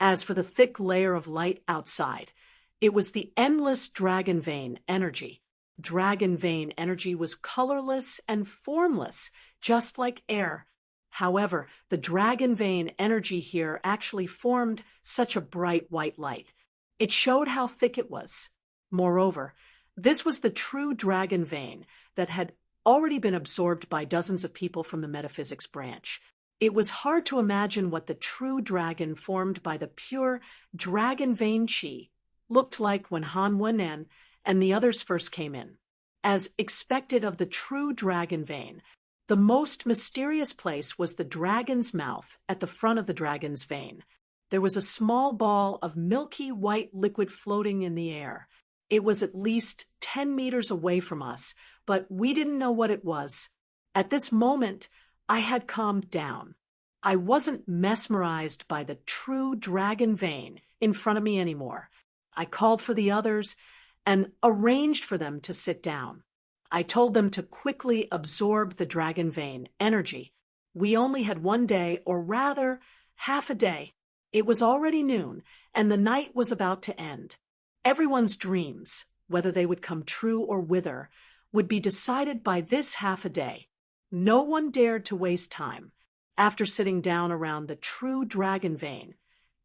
As for the thick layer of light outside, it was the endless dragon vein energy. Dragon vein energy was colorless and formless, just like air. However, the dragon vein energy here actually formed such a bright white light. It showed how thick it was. Moreover, this was the true dragon vein that had already been absorbed by dozens of people from the metaphysics branch. It was hard to imagine what the true dragon formed by the pure dragon vein chi looked like when Han Wen'an and the others first came in. As expected of the true dragon vein, the most mysterious place was the dragon's mouth at the front of the dragon's vein. There was a small ball of milky white liquid floating in the air. It was at least 10 meters away from us, but we didn't know what it was. At this moment, I had calmed down. I wasn't mesmerized by the true dragon vein in front of me anymore. I called for the others and arranged for them to sit down. I told them to quickly absorb the dragon vein energy. We only had one day, or rather, half a day. It was already noon, and the night was about to end. Everyone's dreams, whether they would come true or wither, would be decided by this half a day. No one dared to waste time. After sitting down around the true dragon vein,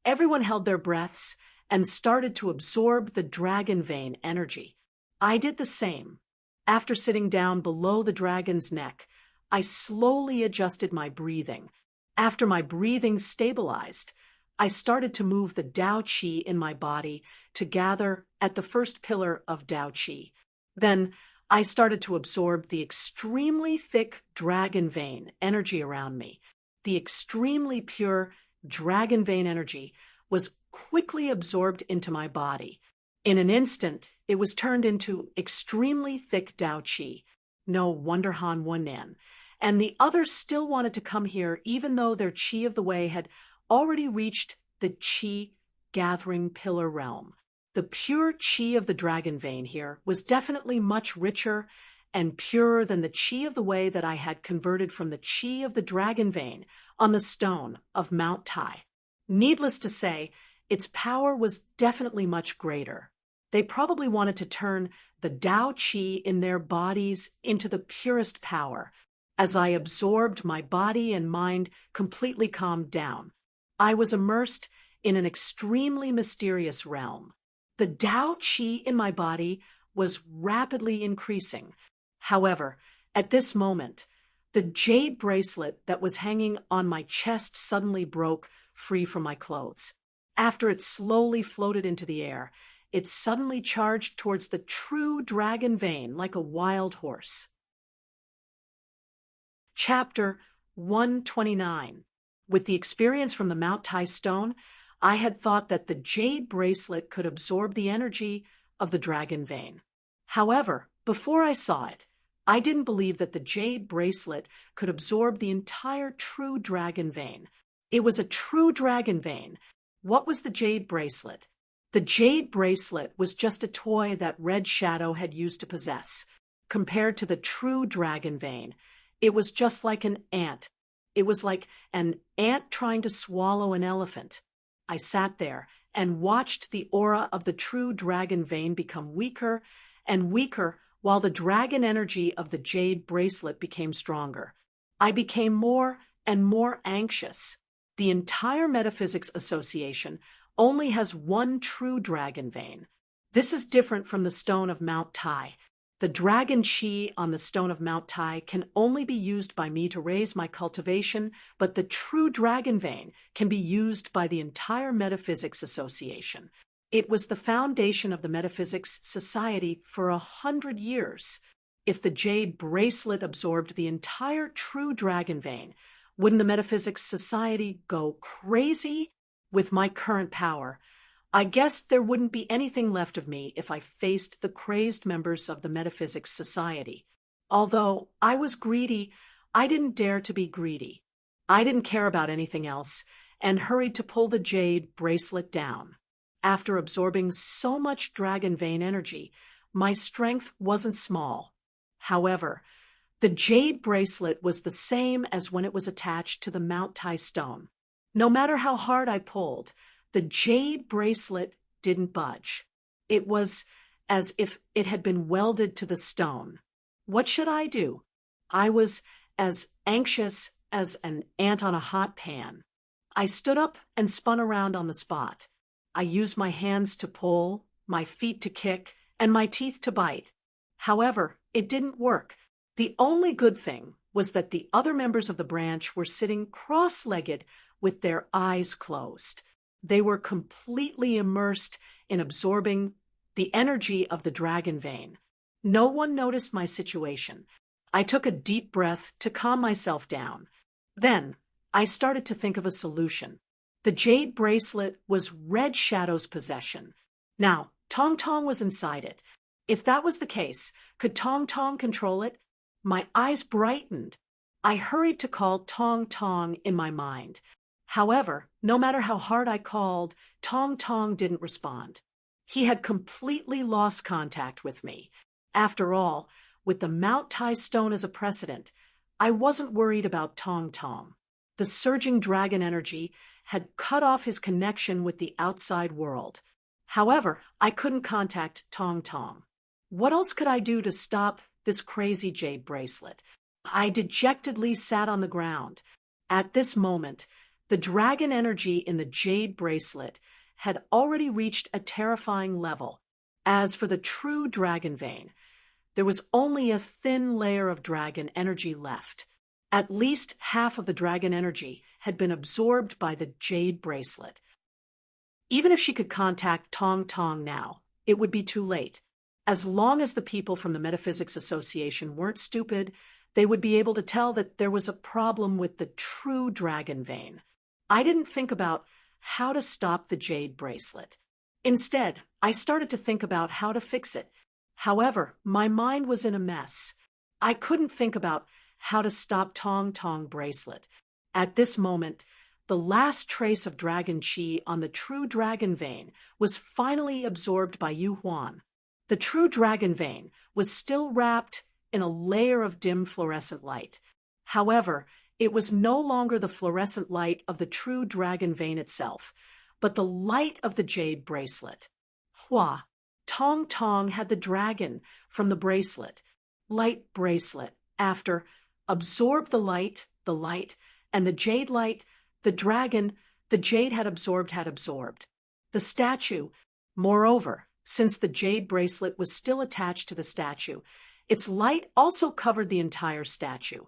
everyone held their breaths and started to absorb the dragon vein energy. I did the same. After sitting down below the dragon's neck, I slowly adjusted my breathing. After my breathing stabilized, I started to move the Tao Qi in my body to gather at the first pillar of Tao Qi. Then I started to absorb the extremely thick dragon vein energy around me. The extremely pure dragon vein energy was quickly absorbed into my body. In an instant, it was turned into extremely thick Tao Qi. No wonder Han Wen'an. And the others still wanted to come here even though their Qi of the Way had already reached the Qi gathering pillar realm. The pure chi of the dragon vein here was definitely much richer and purer than the chi of the way that I had converted from the chi of the dragon vein on the stone of Mount Tai. Needless to say, its power was definitely much greater. They probably wanted to turn the Tao Qi in their bodies into the purest power. As I absorbed, my body and mind completely calmed down. I was immersed in an extremely mysterious realm. The Tao Qi in my body was rapidly increasing. However, at this moment, the jade bracelet that was hanging on my chest suddenly broke free from my clothes. After it slowly floated into the air, it suddenly charged towards the true dragon vein like a wild horse. Chapter 129. With the experience from the Mount Tai stone, I had thought that the jade bracelet could absorb the energy of the dragon vein. However, before I saw it, I didn't believe that the jade bracelet could absorb the entire true dragon vein. It was a true dragon vein. What was the jade bracelet? The jade bracelet was just a toy that Red Shadow had used to possess. Compared to the true dragon vein, it was just like an ant. It was like an ant trying to swallow an elephant. I sat there and watched the aura of the true dragon vein become weaker and weaker while the dragon energy of the jade bracelet became stronger. I became more and more anxious. The entire Metaphysics Association only has one true dragon vein. This is different from the stone of Mount Tai. The dragon chi on the stone of Mount Tai can only be used by me to raise my cultivation, but the true dragon vein can be used by the entire Metaphysics Association. It was the foundation of the Metaphysics Society for 100 years. If the jade bracelet absorbed the entire true dragon vein, wouldn't the Metaphysics Society go crazy? With my current power, I guess there wouldn't be anything left of me if I faced the crazed members of the Metaphysics Society. Although I was greedy, I didn't dare to be greedy. I didn't care about anything else and hurried to pull the jade bracelet down. After absorbing so much dragon vein energy, my strength wasn't small. However, the jade bracelet was the same as when it was attached to the Mount Tai stone. No matter how hard I pulled, the jade bracelet didn't budge. It was as if it had been welded to the stone. What should I do? I was as anxious as an ant on a hot pan. I stood up and spun around on the spot. I used my hands to pull, my feet to kick, and my teeth to bite. However, it didn't work. The only good thing was that the other members of the branch were sitting cross-legged with their eyes closed. They were completely immersed in absorbing the energy of the dragon vein. No one noticed my situation. I took a deep breath to calm myself down. Then I started to think of a solution. The jade bracelet was Red Shadow's possession. Now, Tong Tong was inside it. If that was the case, could Tong Tong control it? My eyes brightened. I hurried to call Tong Tong in my mind. However, no matter how hard I called, Tong Tong didn't respond. He had completely lost contact with me. After all, with the Mount Tai stone as a precedent, I wasn't worried about Tong Tong. The surging dragon energy had cut off his connection with the outside world. However, I couldn't contact Tong Tong. What else could I do to stop this crazy jade bracelet? I dejectedly sat on the ground. At this moment, the dragon energy in the jade bracelet had already reached a terrifying level. As for the true dragon vein, there was only a thin layer of dragon energy left. At least half of the dragon energy had been absorbed by the jade bracelet. Even if she could contact Tong Tong now, it would be too late. As long as the people from the Metaphysics Association weren't stupid, they would be able to tell that there was a problem with the true dragon vein. I didn't think about how to stop the jade bracelet. Instead, I started to think about how to fix it. However, my mind was in a mess. I couldn't think about how to stop Tong Tong bracelet. At this moment, The last trace of dragon chi on the true dragon vein was finally absorbed by Yu Huan. The true dragon vein was still wrapped in a layer of dim fluorescent light. However, it was no longer the fluorescent light of the true dragon vein itself, but the light of the jade bracelet. Hua, Tong Tong had the dragon from the bracelet. Light bracelet. After absorb the light, and the jade light, the dragon, the jade had absorbed. The statue, moreover, since the jade bracelet was still attached to the statue, its light also covered the entire statue.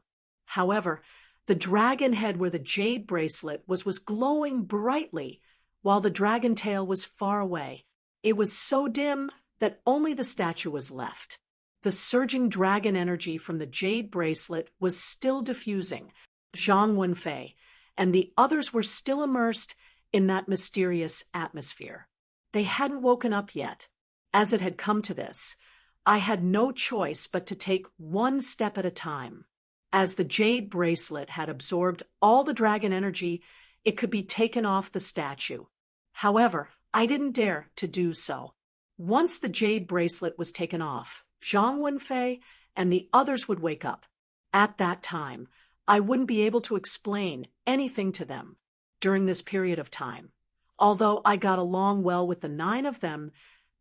However, the dragon head where the jade bracelet was glowing brightly, while the dragon tail was far away. It was so dim that only the statue was left. The surging dragon energy from the jade bracelet was still diffusing. Zhang Wenfei and the others were still immersed in that mysterious atmosphere. They hadn't woken up yet. As it had come to this, I had no choice but to take one step at a time. As the jade bracelet had absorbed all the dragon energy, it could be taken off the statue. However, I didn't dare to do so. Once the jade bracelet was taken off, Zhang Wenfei and the others would wake up. At that time, I wouldn't be able to explain anything to them. During this period of time, although I got along well with the 9 of them,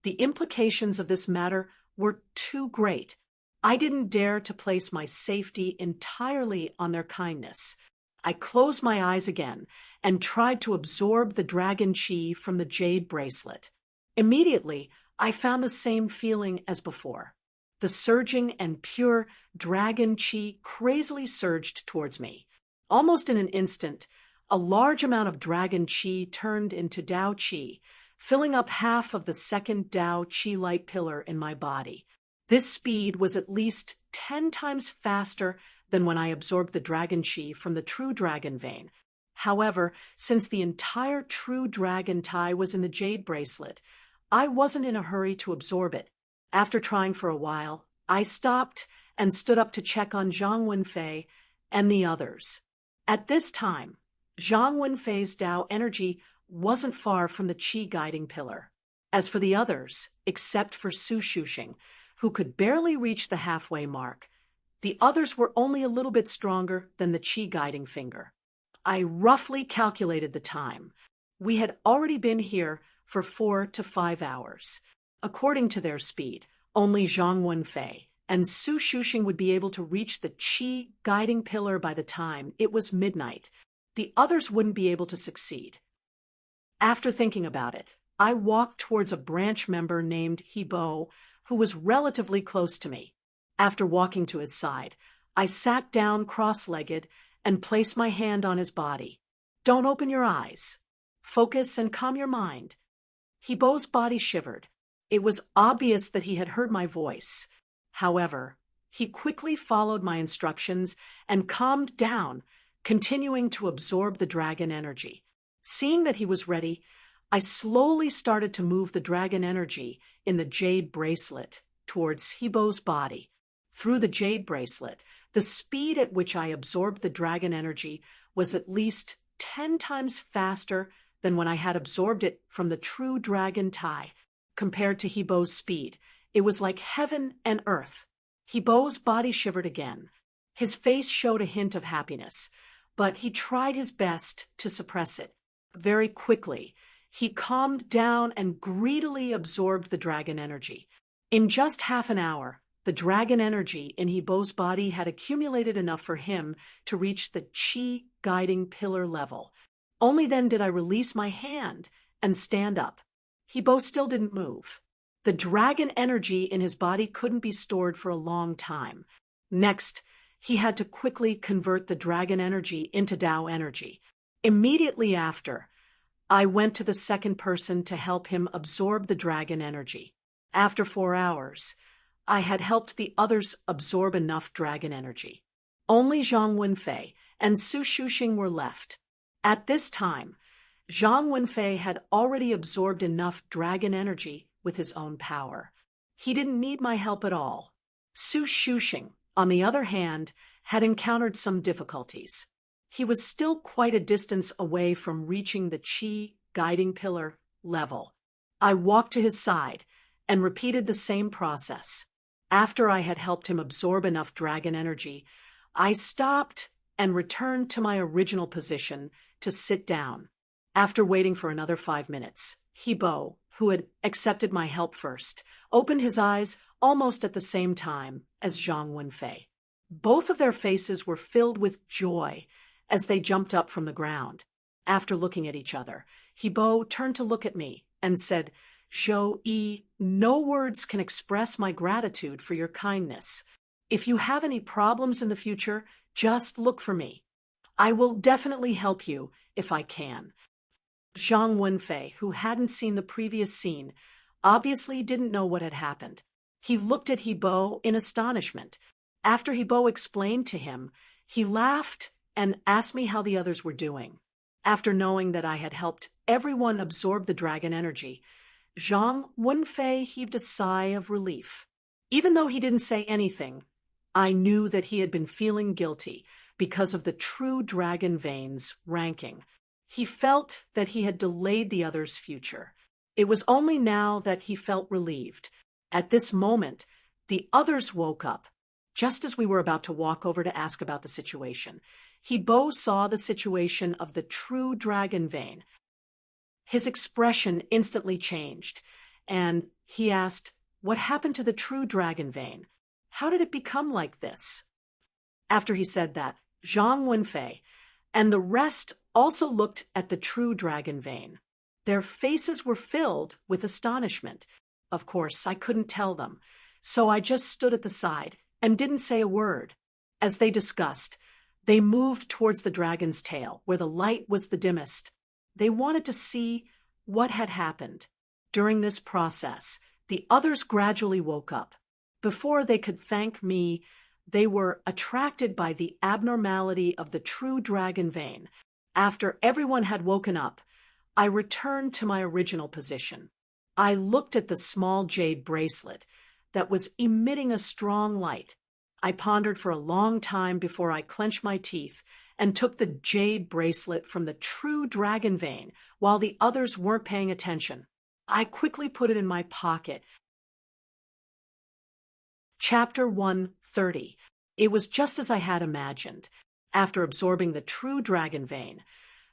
the implications of this matter were too great. I didn't dare to place my safety entirely on their kindness. I closed my eyes again and tried to absorb the dragon chi from the jade bracelet. Immediately, I found the same feeling as before. The surging and pure dragon chi crazily surged towards me. Almost in an instant, a large amount of dragon chi turned into Dao chi, filling up half of the second Dao chi light pillar in my body. This speed was at least 10 times faster than when I absorbed the dragon chi from the true dragon vein. However, since the entire true dragon tie was in the jade bracelet, I wasn't in a hurry to absorb it. After trying for a while, I stopped and stood up to check on Zhang Wenfei and the others. At this time, Zhang Wenfei's Dao energy wasn't far from the Qi guiding pillar. As for the others, except for Su Shuxing, who could barely reach the halfway mark, the others were only a little bit stronger than the Qi guiding finger. I roughly calculated the time. We had already been here for 4 to 5 hours. According to their speed, only Zhang Wenfei and Su Shuxing would be able to reach the Qi guiding pillar by the time it was midnight. The others wouldn't be able to succeed. After thinking about it, I walked towards a branch member named Hebo, who was relatively close to me. After walking to his side, I sat down cross-legged and placed my hand on his body. Don't open your eyes. Focus and calm your mind. Hebo's body shivered. It was obvious that he had heard my voice. However, he quickly followed my instructions and calmed down, continuing to absorb the dragon energy. Seeing that he was ready, I slowly started to move the dragon energy in the jade bracelet towards Hebo's body. Through the jade bracelet, the speed at which I absorbed the dragon energy was at least 10 times faster than when I had absorbed it from the true dragon tie. Compared to Hebo's speed, it was like heaven and earth. Hebo's body shivered again. His face showed a hint of happiness, but he tried his best to suppress it. Very quickly, he calmed down and greedily absorbed the dragon energy. In just half an hour, the dragon energy in Hebo's body had accumulated enough for him to reach the Qi guiding pillar level. Only then did I release my hand and stand up. Hebo still didn't move. The dragon energy in his body couldn't be stored for a long time. Next, he had to quickly convert the dragon energy into Dao energy. Immediately after, I went to the second person to help him absorb the dragon energy. After 4 hours, I had helped the others absorb enough dragon energy. Only Zhang Wenfei and Su Shuxing were left. At this time, Zhang Wenfei had already absorbed enough dragon energy with his own power. He didn't need my help at all. Su Shuxing, on the other hand, had encountered some difficulties. He was still quite a distance away from reaching the chi guiding pillar level. I walked to his side and repeated the same process. After I had helped him absorb enough dragon energy, I stopped and returned to my original position to sit down. After waiting for another 5 minutes, Hebo, who had accepted my help first, opened his eyes almost at the same time as Zhang Wenfei. Both of their faces were filled with joy as they jumped up from the ground. After looking at each other, Hebo turned to look at me and said, "Zhou-yi, no words can express my gratitude for your kindness. If you have any problems in the future, just look for me. I will definitely help you if I can." Zhang Wenfei, who hadn't seen the previous scene, obviously didn't know what had happened. He looked at Hebo in astonishment. After Hebo explained to him, he laughed and asked me how the others were doing. After knowing that I had helped everyone absorb the dragon energy, Zhang Wenfei heaved a sigh of relief. Even though he didn't say anything, I knew that he had been feeling guilty because of the true dragon vein's ranking. He felt that he had delayed the others' future. It was only now that he felt relieved. At this moment, the others woke up. Just as we were about to walk over to ask about the situation, Hebo saw the situation of the true dragon vein. His expression instantly changed, and he asked, "What happened to the true dragon vein? How did it become like this?" After he said that, Zhang Wenfei and the rest also looked at the true dragon vein. Their faces were filled with astonishment. Of course, I couldn't tell them, so I just stood at the side and didn't say a word. As they discussed, they moved towards the dragon's tail, where the light was the dimmest. They wanted to see what had happened. During this process, the others gradually woke up. Before they could thank me, they were attracted by the abnormality of the true dragon vein. After everyone had woken up, I returned to my original position. I looked at the small jade bracelet that was emitting a strong light. I pondered for a long time before I clenched my teeth and took the jade bracelet from the true dragon vein while the others weren't paying attention. I quickly put it in my pocket. Chapter 130. It was just as I had imagined. After absorbing the true dragon vein,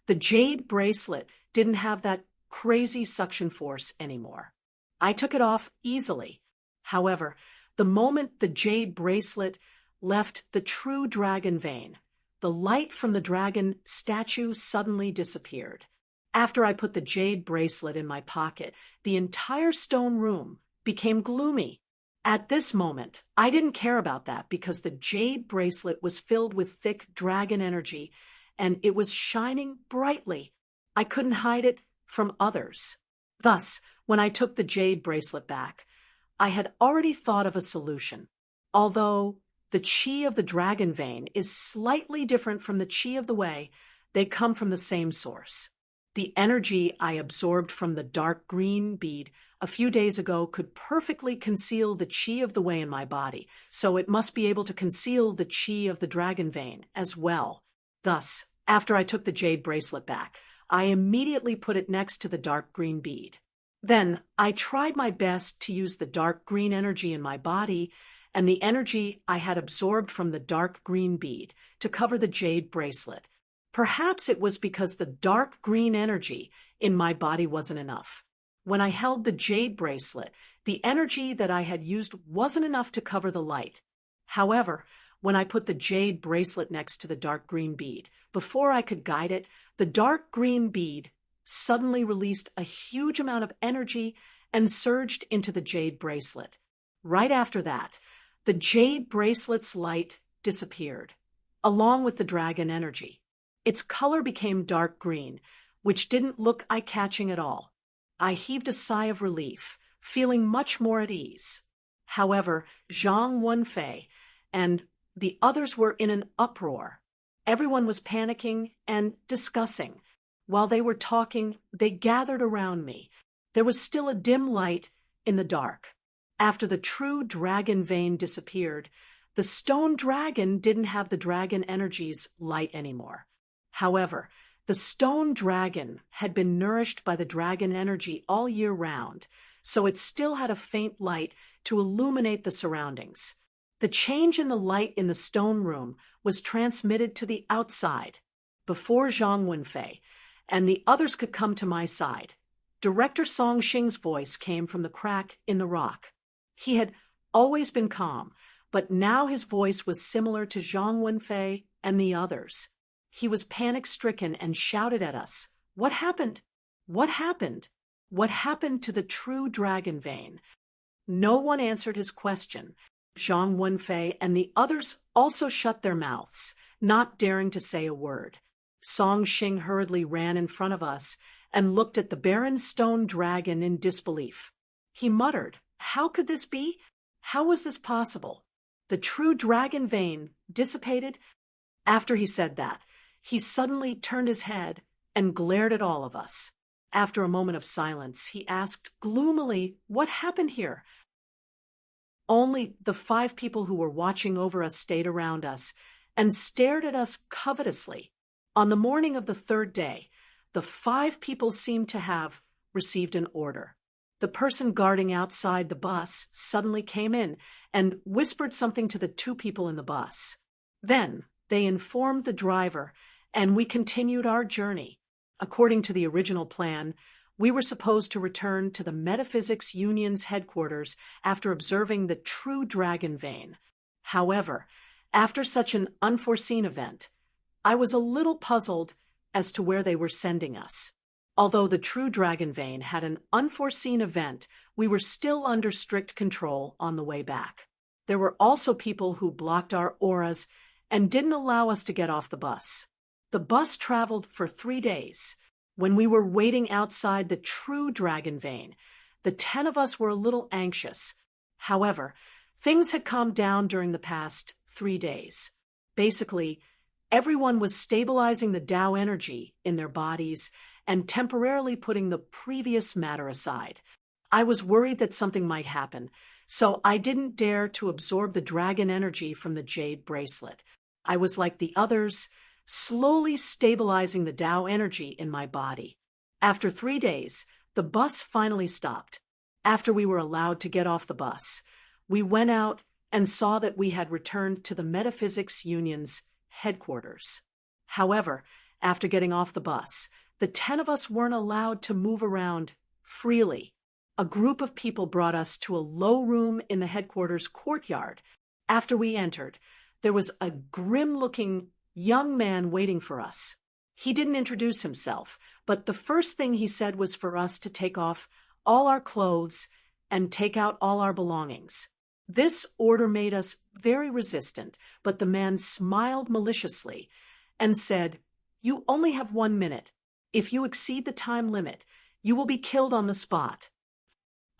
the jade bracelet didn't have that crazy suction force anymore. I took it off easily. However, the moment the jade bracelet left the true dragon vein, the light from the dragon statue suddenly disappeared. After I put the jade bracelet in my pocket, the entire stone room became gloomy. At this moment, I didn't care about that because the jade bracelet was filled with thick dragon energy, and it was shining brightly. I couldn't hide it from others. Thus, when I took the jade bracelet back, I had already thought of a solution. Although the chi of the dragon vein is slightly different from the chi of the way, they come from the same source. The energy I absorbed from the dark green bead a few days ago could perfectly conceal the chi of the way in my body, so it must be able to conceal the chi of the dragon vein as well. Thus, after I took the jade bracelet back, I immediately put it next to the dark green bead. Then I tried my best to use the dark green energy in my body and the energy I had absorbed from the dark green bead to cover the jade bracelet. Perhaps it was because the dark green energy in my body wasn't enough. When I held the jade bracelet, the energy that I had used wasn't enough to cover the light. However, when I put the jade bracelet next to the dark green bead, before I could guide it, the dark green bead suddenly released a huge amount of energy and surged into the jade bracelet. Right after that, the jade bracelet's light disappeared, along with the dragon energy. Its color became dark green, which didn't look eye-catching at all. I heaved a sigh of relief, feeling much more at ease. However, Zhang Wenfei and the others were in an uproar. Everyone was panicking and discussing. While they were talking, they gathered around me. There was still a dim light in the dark. After the true dragon vein disappeared, the stone dragon didn't have the dragon energy's light anymore. However, the stone dragon had been nourished by the dragon energy all year round, so it still had a faint light to illuminate the surroundings. The change in the light in the stone room was transmitted to the outside before Zhang Wenfei and the others could come to my side. Director Song Xing's voice came from the crack in the rock. He had always been calm, but now his voice was similar to Zhang Wenfei and the others. He was panic-stricken and shouted at us, "What happened? What happened? What happened to the true dragon vein?" No one answered his question. Zhang Wenfei and the others also shut their mouths, not daring to say a word. Song Xing hurriedly ran in front of us and looked at the barren stone dragon in disbelief. He muttered, "How could this be? How was this possible? The true dragon vein dissipated?" After he said that, he suddenly turned his head and glared at all of us. After a moment of silence, he asked gloomily, "What happened here?" Only the 5 people who were watching over us stayed around us and stared at us covetously. On the morning of the 3rd day, the 5 people seemed to have received an order. The person guarding outside the bus suddenly came in and whispered something to the 2 people in the bus. Then they informed the driver, and we continued our journey. According to the original plan, we were supposed to return to the Metaphysics Union's headquarters after observing the true dragon vein. However, after such an unforeseen event, I was a little puzzled as to where they were sending us. Although the true dragon vein had an unforeseen event, we were still under strict control on the way back. There were also people who blocked our auras and didn't allow us to get off the bus. The bus traveled for 3 days. When we were waiting outside the true dragon vein, the 10 of us were a little anxious. However, things had calmed down during the past 3 days. Basically, everyone was stabilizing the Tao energy in their bodies and temporarily putting the previous matter aside. I was worried that something might happen, so I didn't dare to absorb the dragon energy from the jade bracelet. I was like the others, slowly stabilizing the Tao energy in my body. After 3 days, the bus finally stopped. After we were allowed to get off the bus, we went out and saw that we had returned to the Metaphysics Union's headquarters. However, after getting off the bus, the 10 of us weren't allowed to move around freely. A group of people brought us to a low room in the headquarters courtyard. After we entered, there was a grim-looking young man waiting for us. He didn't introduce himself, but the first thing he said was for us to take off all our clothes and take out all our belongings. This order made us very resistant, but the man smiled maliciously and said, "You only have 1 minute. If you exceed the time limit, you will be killed on the spot."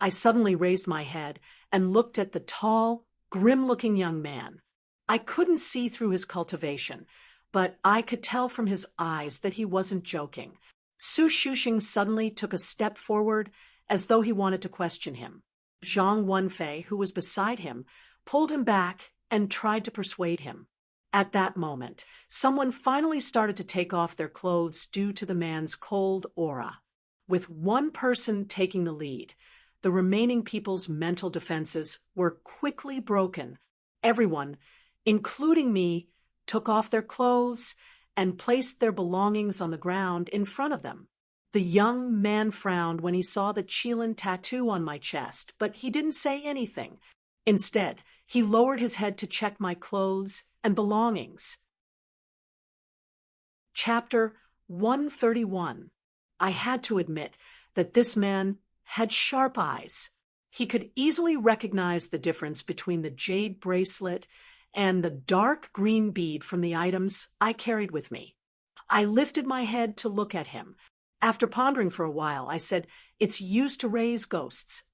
I suddenly raised my head and looked at the tall, grim-looking young man. I couldn't see through his cultivation, but I could tell from his eyes that he wasn't joking. Su Shuxing suddenly took a step forward as though he wanted to question him. Zhang Wenfei, who was beside him, pulled him back and tried to persuade him. At that moment, someone finally started to take off their clothes due to the man's cold aura. With one person taking the lead, the remaining people's mental defenses were quickly broken. Everyone, including me, took off their clothes and placed their belongings on the ground in front of them. The young man frowned when he saw the Qilin tattoo on my chest, but he didn't say anything. Instead, he lowered his head to check my clothes and belongings. Chapter 131. I had to admit that this man had sharp eyes. He could easily recognize the difference between the jade bracelet and the dark green bead from the items I carried with me. I lifted my head to look at him. After pondering for a while, I said, "It's used to raise ghosts."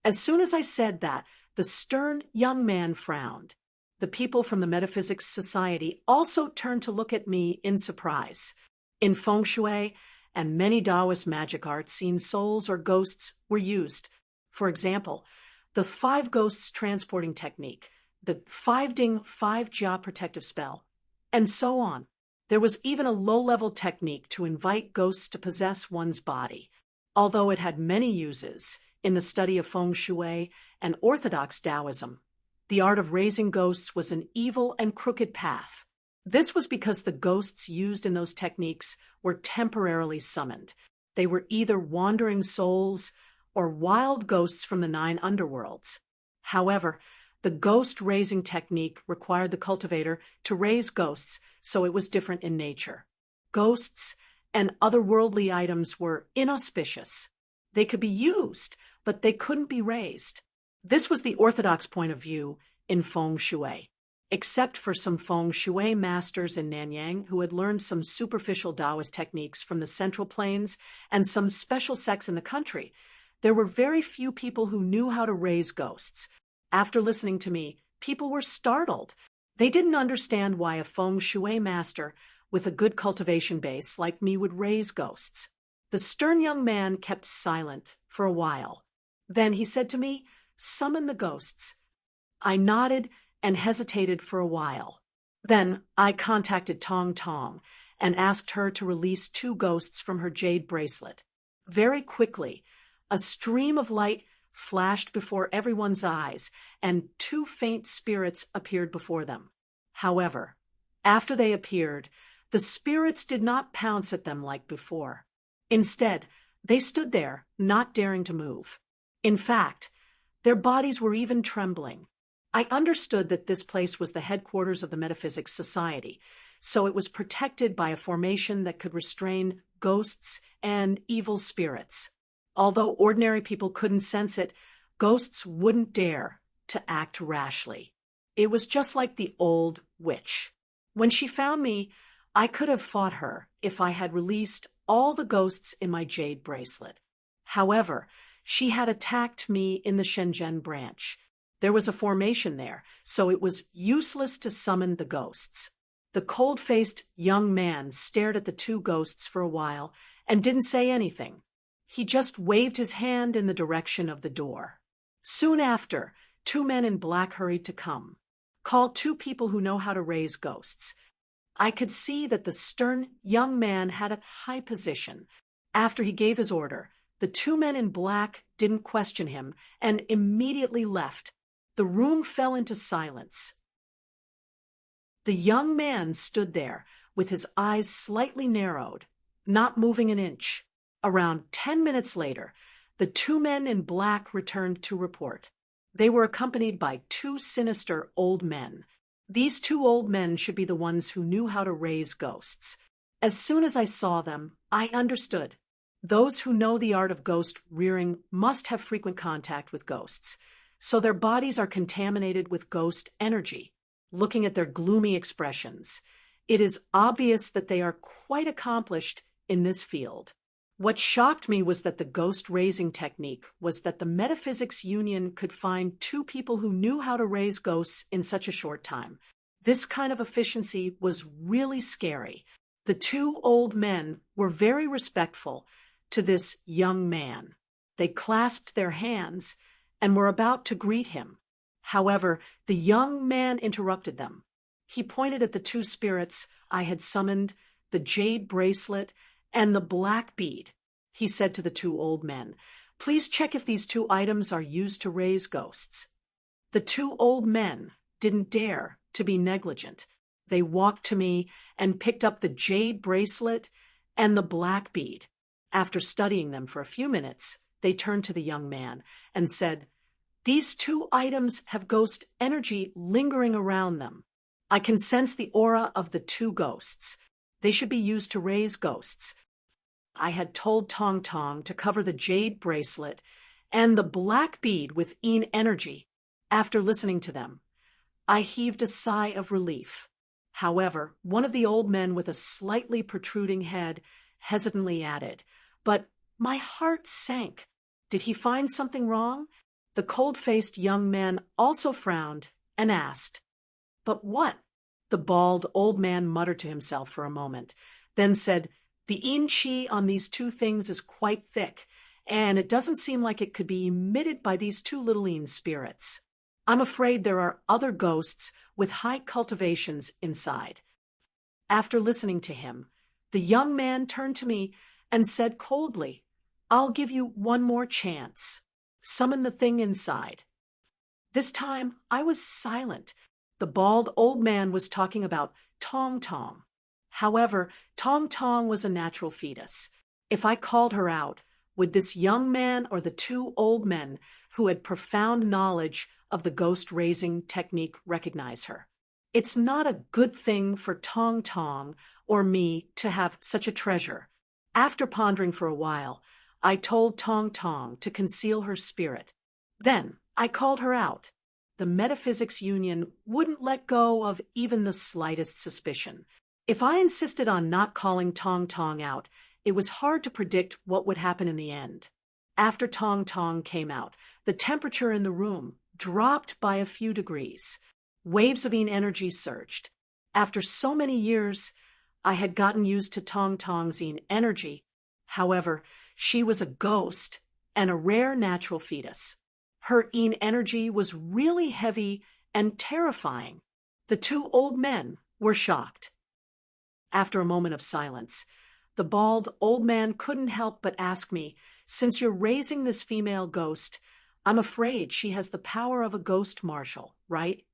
As soon as I said that, the stern young man frowned. The people from the Metaphysics Society also turned to look at me in surprise. In feng shui and many Taoist magic arts, seen souls or ghosts were used. For example, the 5 ghosts transporting technique, the 5 Ding 5 Jia protective spell, and so on. There was even a low-level technique to invite ghosts to possess one's body. Although it had many uses in the study of feng shui and orthodox Taoism, the art of raising ghosts was an evil and crooked path. This was because the ghosts used in those techniques were temporarily summoned. They were either wandering souls or wild ghosts from the 9 underworlds. However, the ghost-raising technique required the cultivator to raise ghosts, so it was different in nature. Ghosts and other worldly items were inauspicious. They could be used, but they couldn't be raised. This was the orthodox point of view in feng shui. Except for some feng shui masters in Nanyang who had learned some superficial Taoist techniques from the Central Plains and some special sects in the country, there were very few people who knew how to raise ghosts. After listening to me, people were startled. They didn't understand why a feng shui master with a good cultivation base like me would raise ghosts. The stern young man kept silent for a while. Then he said to me, "Summon the ghosts." I nodded and hesitated for a while. Then I contacted Tong Tong and asked her to release 2 ghosts from her jade bracelet. Very quickly, a stream of light flashed before everyone's eyes, and 2 faint spirits appeared before them. However, after they appeared, the spirits did not pounce at them like before. Instead, they stood there, not daring to move. In fact, their bodies were even trembling. I understood that this place was the headquarters of the Metaphysics Society, so it was protected by a formation that could restrain ghosts and evil spirits. Although ordinary people couldn't sense it, ghosts wouldn't dare to act rashly. It was just like the old witch. When she found me, I could have fought her if I had released all the ghosts in my jade bracelet. However, she had attacked me in the Shenzhen branch. There was a formation there, so it was useless to summon the ghosts. The cold-faced young man stared at the 2 ghosts for a while and didn't say anything. He just waved his hand in the direction of the door. Soon after, 2 men in black hurried to come. Call 2 people who know how to raise ghosts. I could see that the stern young man had a high position. After he gave his order, the 2 men in black didn't question him and immediately left. The room fell into silence. The young man stood there with his eyes slightly narrowed, not moving an inch. Around 10 minutes later, the 2 men in black returned to report. They were accompanied by 2 sinister old men. These 2 old men should be the ones who knew how to raise ghosts. As soon as I saw them, I understood. Those who know the art of ghost rearing must have frequent contact with ghosts, so their bodies are contaminated with ghost energy. Looking at their gloomy expressions, it is obvious that they are quite accomplished in this field. What shocked me was that the ghost-raising technique was that the Metaphysics Union could find 2 people who knew how to raise ghosts in such a short time. This kind of efficiency was really scary. The 2 old men were very respectful to this young man. They clasped their hands and were about to greet him. However, the young man interrupted them. He pointed at the 2 spirits I had summoned, the jade bracelet, and the black bead. He said to the 2 old men, "Please check if these 2 items are used to raise ghosts." The 2 old men didn't dare to be negligent. They walked to me and picked up the jade bracelet and the black bead. After studying them for a few minutes, they turned to the young man and said, "These 2 items have ghost energy lingering around them. I can sense the aura of the 2 ghosts. They should be used to raise ghosts." I had told Tong Tong to cover the jade bracelet and the black bead with Yin energy. After listening to them, I heaved a sigh of relief. However, one of the old men with a slightly protruding head hesitantly added, "But my heart sank. Did he find something wrong?" The cold-faced young man also frowned and asked, "But what?" The bald old man muttered to himself for a moment, then said, "The yin qi on these 2 things is quite thick, and it doesn't seem like it could be emitted by these 2 little yin spirits. I'm afraid there are other ghosts with high cultivations inside." After listening to him, the young man turned to me and said coldly, "I'll give you one more chance. Summon the thing inside." This time, I was silent. The bald old man was talking about Tong Tong. However, Tong Tong was a natural fetus. If I called her out, would this young man or the two old men who had profound knowledge of the ghost-raising technique recognize her? It's not a good thing for Tong Tong or me to have such a treasure. After pondering for a while, I told Tong Tong to conceal her spirit. Then I called her out. The Metaphysics Union wouldn't let go of even the slightest suspicion. If I insisted on not calling Tong Tong out, it was hard to predict what would happen in the end. After Tong Tong came out, the temperature in the room dropped by a few degrees. Waves of energy surged. After so many years, I had gotten used to Tong Tong's energy. However, she was a ghost and a rare natural fetus. Her energy was really heavy and terrifying. The two old men were shocked. After a moment of silence, the bald old man couldn't help but ask me, "Since you're raising this female ghost, I'm afraid she has the power of a ghost marshal, right?"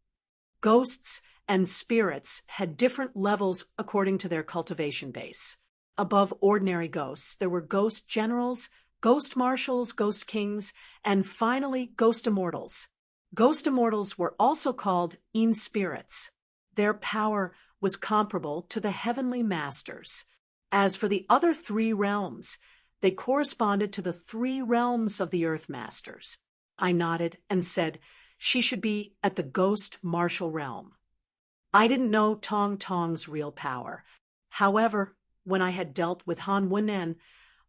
Ghosts and spirits had different levels according to their cultivation base. Above ordinary ghosts, there were ghost generals, ghost marshals, ghost kings, and finally ghost immortals. Ghost immortals were also called spirits. Their power was comparable to the heavenly masters. As for the other three realms, they corresponded to the three realms of the earth masters. I nodded and said she should be at the ghost martial realm. I didn't know Tong Tong's real power. However, when I had dealt with Han Wen'en,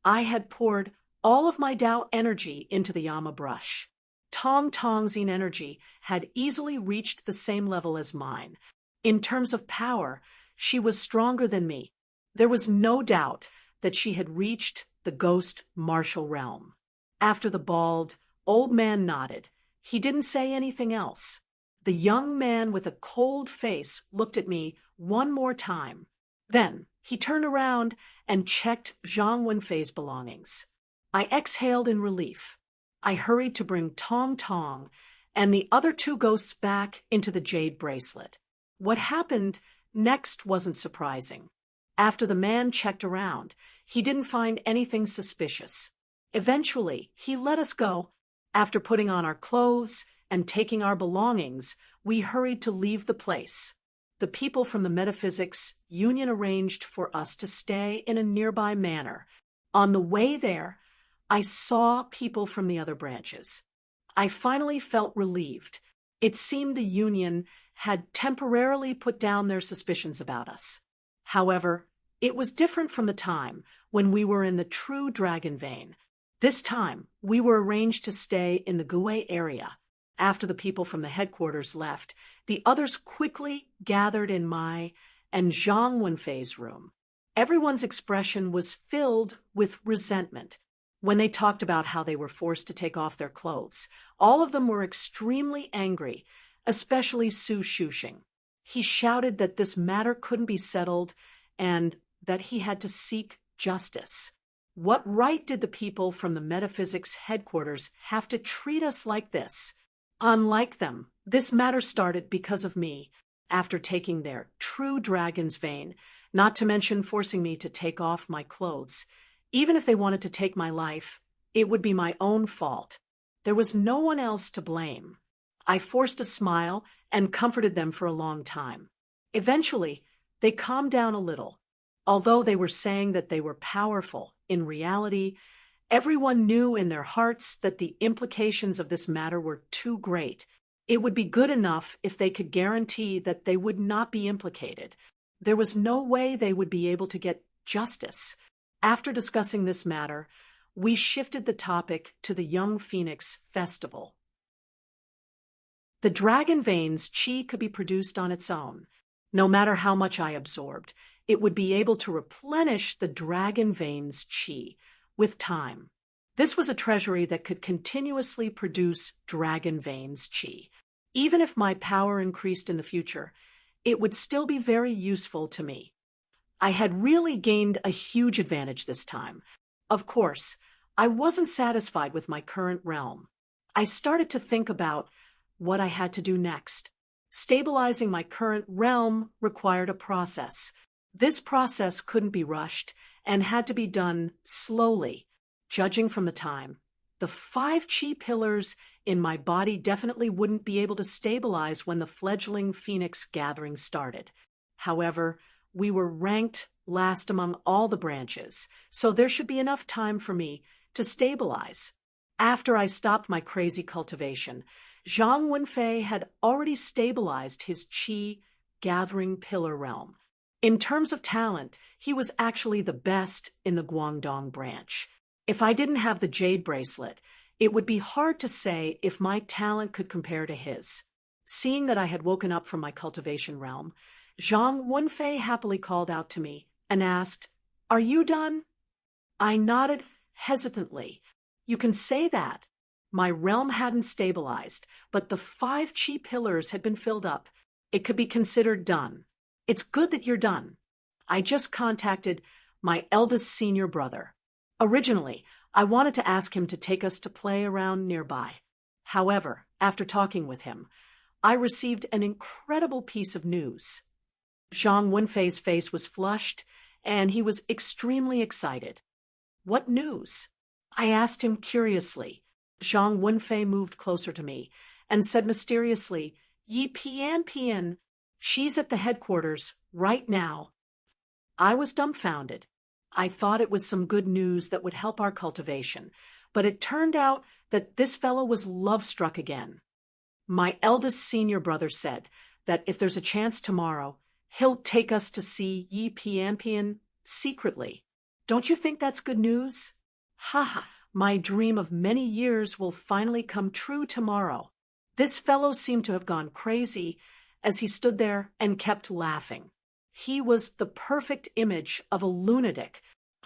I had poured all of my Tao energy into the Yama brush. Tong Tong's energy had easily reached the same level as mine. In terms of power, she was stronger than me. There was no doubt that she had reached the ghost martial realm. After the bald old man nodded, he didn't say anything else. The young man with a cold face looked at me one more time. Then he turned around and checked Zhang Wenfei's belongings. I exhaled in relief. I hurried to bring Tong Tong and the other two ghosts back into the jade bracelet. What happened next wasn't surprising. After the man checked around, he didn't find anything suspicious. Eventually, he let us go. After putting on our clothes and taking our belongings, we hurried to leave the place. The people from the Metaphysics Union arranged for us to stay in a nearby manor. On the way there, I saw people from the other branches. I finally felt relieved. It seemed the Union had temporarily put down their suspicions about us. However, it was different from the time when we were in the true dragon vein. This time, we were arranged to stay in the Gue area. After the people from the headquarters left, the others quickly gathered in my and Zhang Wenfei's room. Everyone's expression was filled with resentment. When they talked about how they were forced to take off their clothes, all of them were extremely angry, especially Su Shuxing. He shouted that this matter couldn't be settled and that he had to seek justice. What right did the people from the Metaphysics headquarters have to treat us like this? Unlike them, this matter started because of me, after taking their true dragon's vein, not to mention forcing me to take off my clothes. Even if they wanted to take my life, it would be my own fault. There was no one else to blame. I forced a smile and comforted them for a long time. Eventually, they calmed down a little. Although they were saying that they were powerful, in reality, everyone knew in their hearts that the implications of this matter were too great. It would be good enough if they could guarantee that they would not be implicated. There was no way they would be able to get justice. After discussing this matter, we shifted the topic to the Young Phoenix Festival. The dragon vein's chi could be produced on its own. No matter how much I absorbed, it would be able to replenish the dragon vein's chi with time. This was a treasury that could continuously produce dragon vein's chi. Even if my power increased in the future, it would still be very useful to me. I had really gained a huge advantage this time. Of course, I wasn't satisfied with my current realm. I started to think about what I had to do next. Stabilizing my current realm required a process. This process couldn't be rushed and had to be done slowly, judging from the time. The 5 chi pillars in my body definitely wouldn't be able to stabilize when the fledgling phoenix gathering started. However, we were ranked last among all the branches, so there should be enough time for me to stabilize. After I stopped my crazy cultivation, Zhang Wenfei had already stabilized his qi gathering pillar realm. In terms of talent, he was actually the best in the Guangdong branch. If I didn't have the jade bracelet, it would be hard to say if my talent could compare to his. Seeing that I had woken up from my cultivation realm, Zhang Wenfei happily called out to me and asked, "Are you done?" I nodded hesitantly. You can say that. My realm hadn't stabilized, but the 5 chi pillars had been filled up. It could be considered done. It's good that you're done. I just contacted my eldest senior brother. Originally, I wanted to ask him to take us to play around nearby. However, after talking with him, I received an incredible piece of news. Zhang Wenfei's face was flushed, and he was extremely excited. What news? I asked him curiously. Zhang Wenfei moved closer to me and said mysteriously, "Yi Pian Pian, she's at the headquarters right now." I was dumbfounded. I thought it was some good news that would help our cultivation, but it turned out that this fellow was love-struck again. My eldest senior brother said that if there's a chance tomorrow, he'll take us to see Yi Pian Pian secretly. Don't you think that's good news? Ha! My dream of many years will finally come true tomorrow. This fellow seemed to have gone crazy as he stood there and kept laughing. He was the perfect image of a lunatic.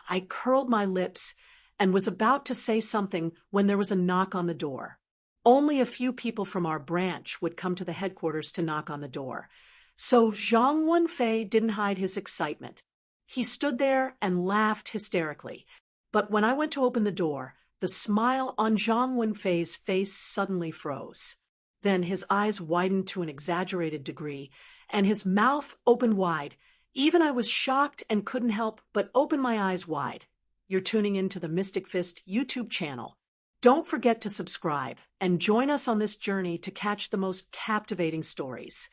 I curled my lips and was about to say something when there was a knock on the door. Only a few people from our branch would come to the headquarters to knock on the door. So Zhang Wenfei didn't hide his excitement. He stood there and laughed hysterically. But when I went to open the door, the smile on Zhang Wenfei's face suddenly froze. Then his eyes widened to an exaggerated degree, and his mouth opened wide. Even I was shocked and couldn't help but open my eyes wide. You're tuning into the Mystic Fist YouTube channel. Don't forget to subscribe and join us on this journey to catch the most captivating stories.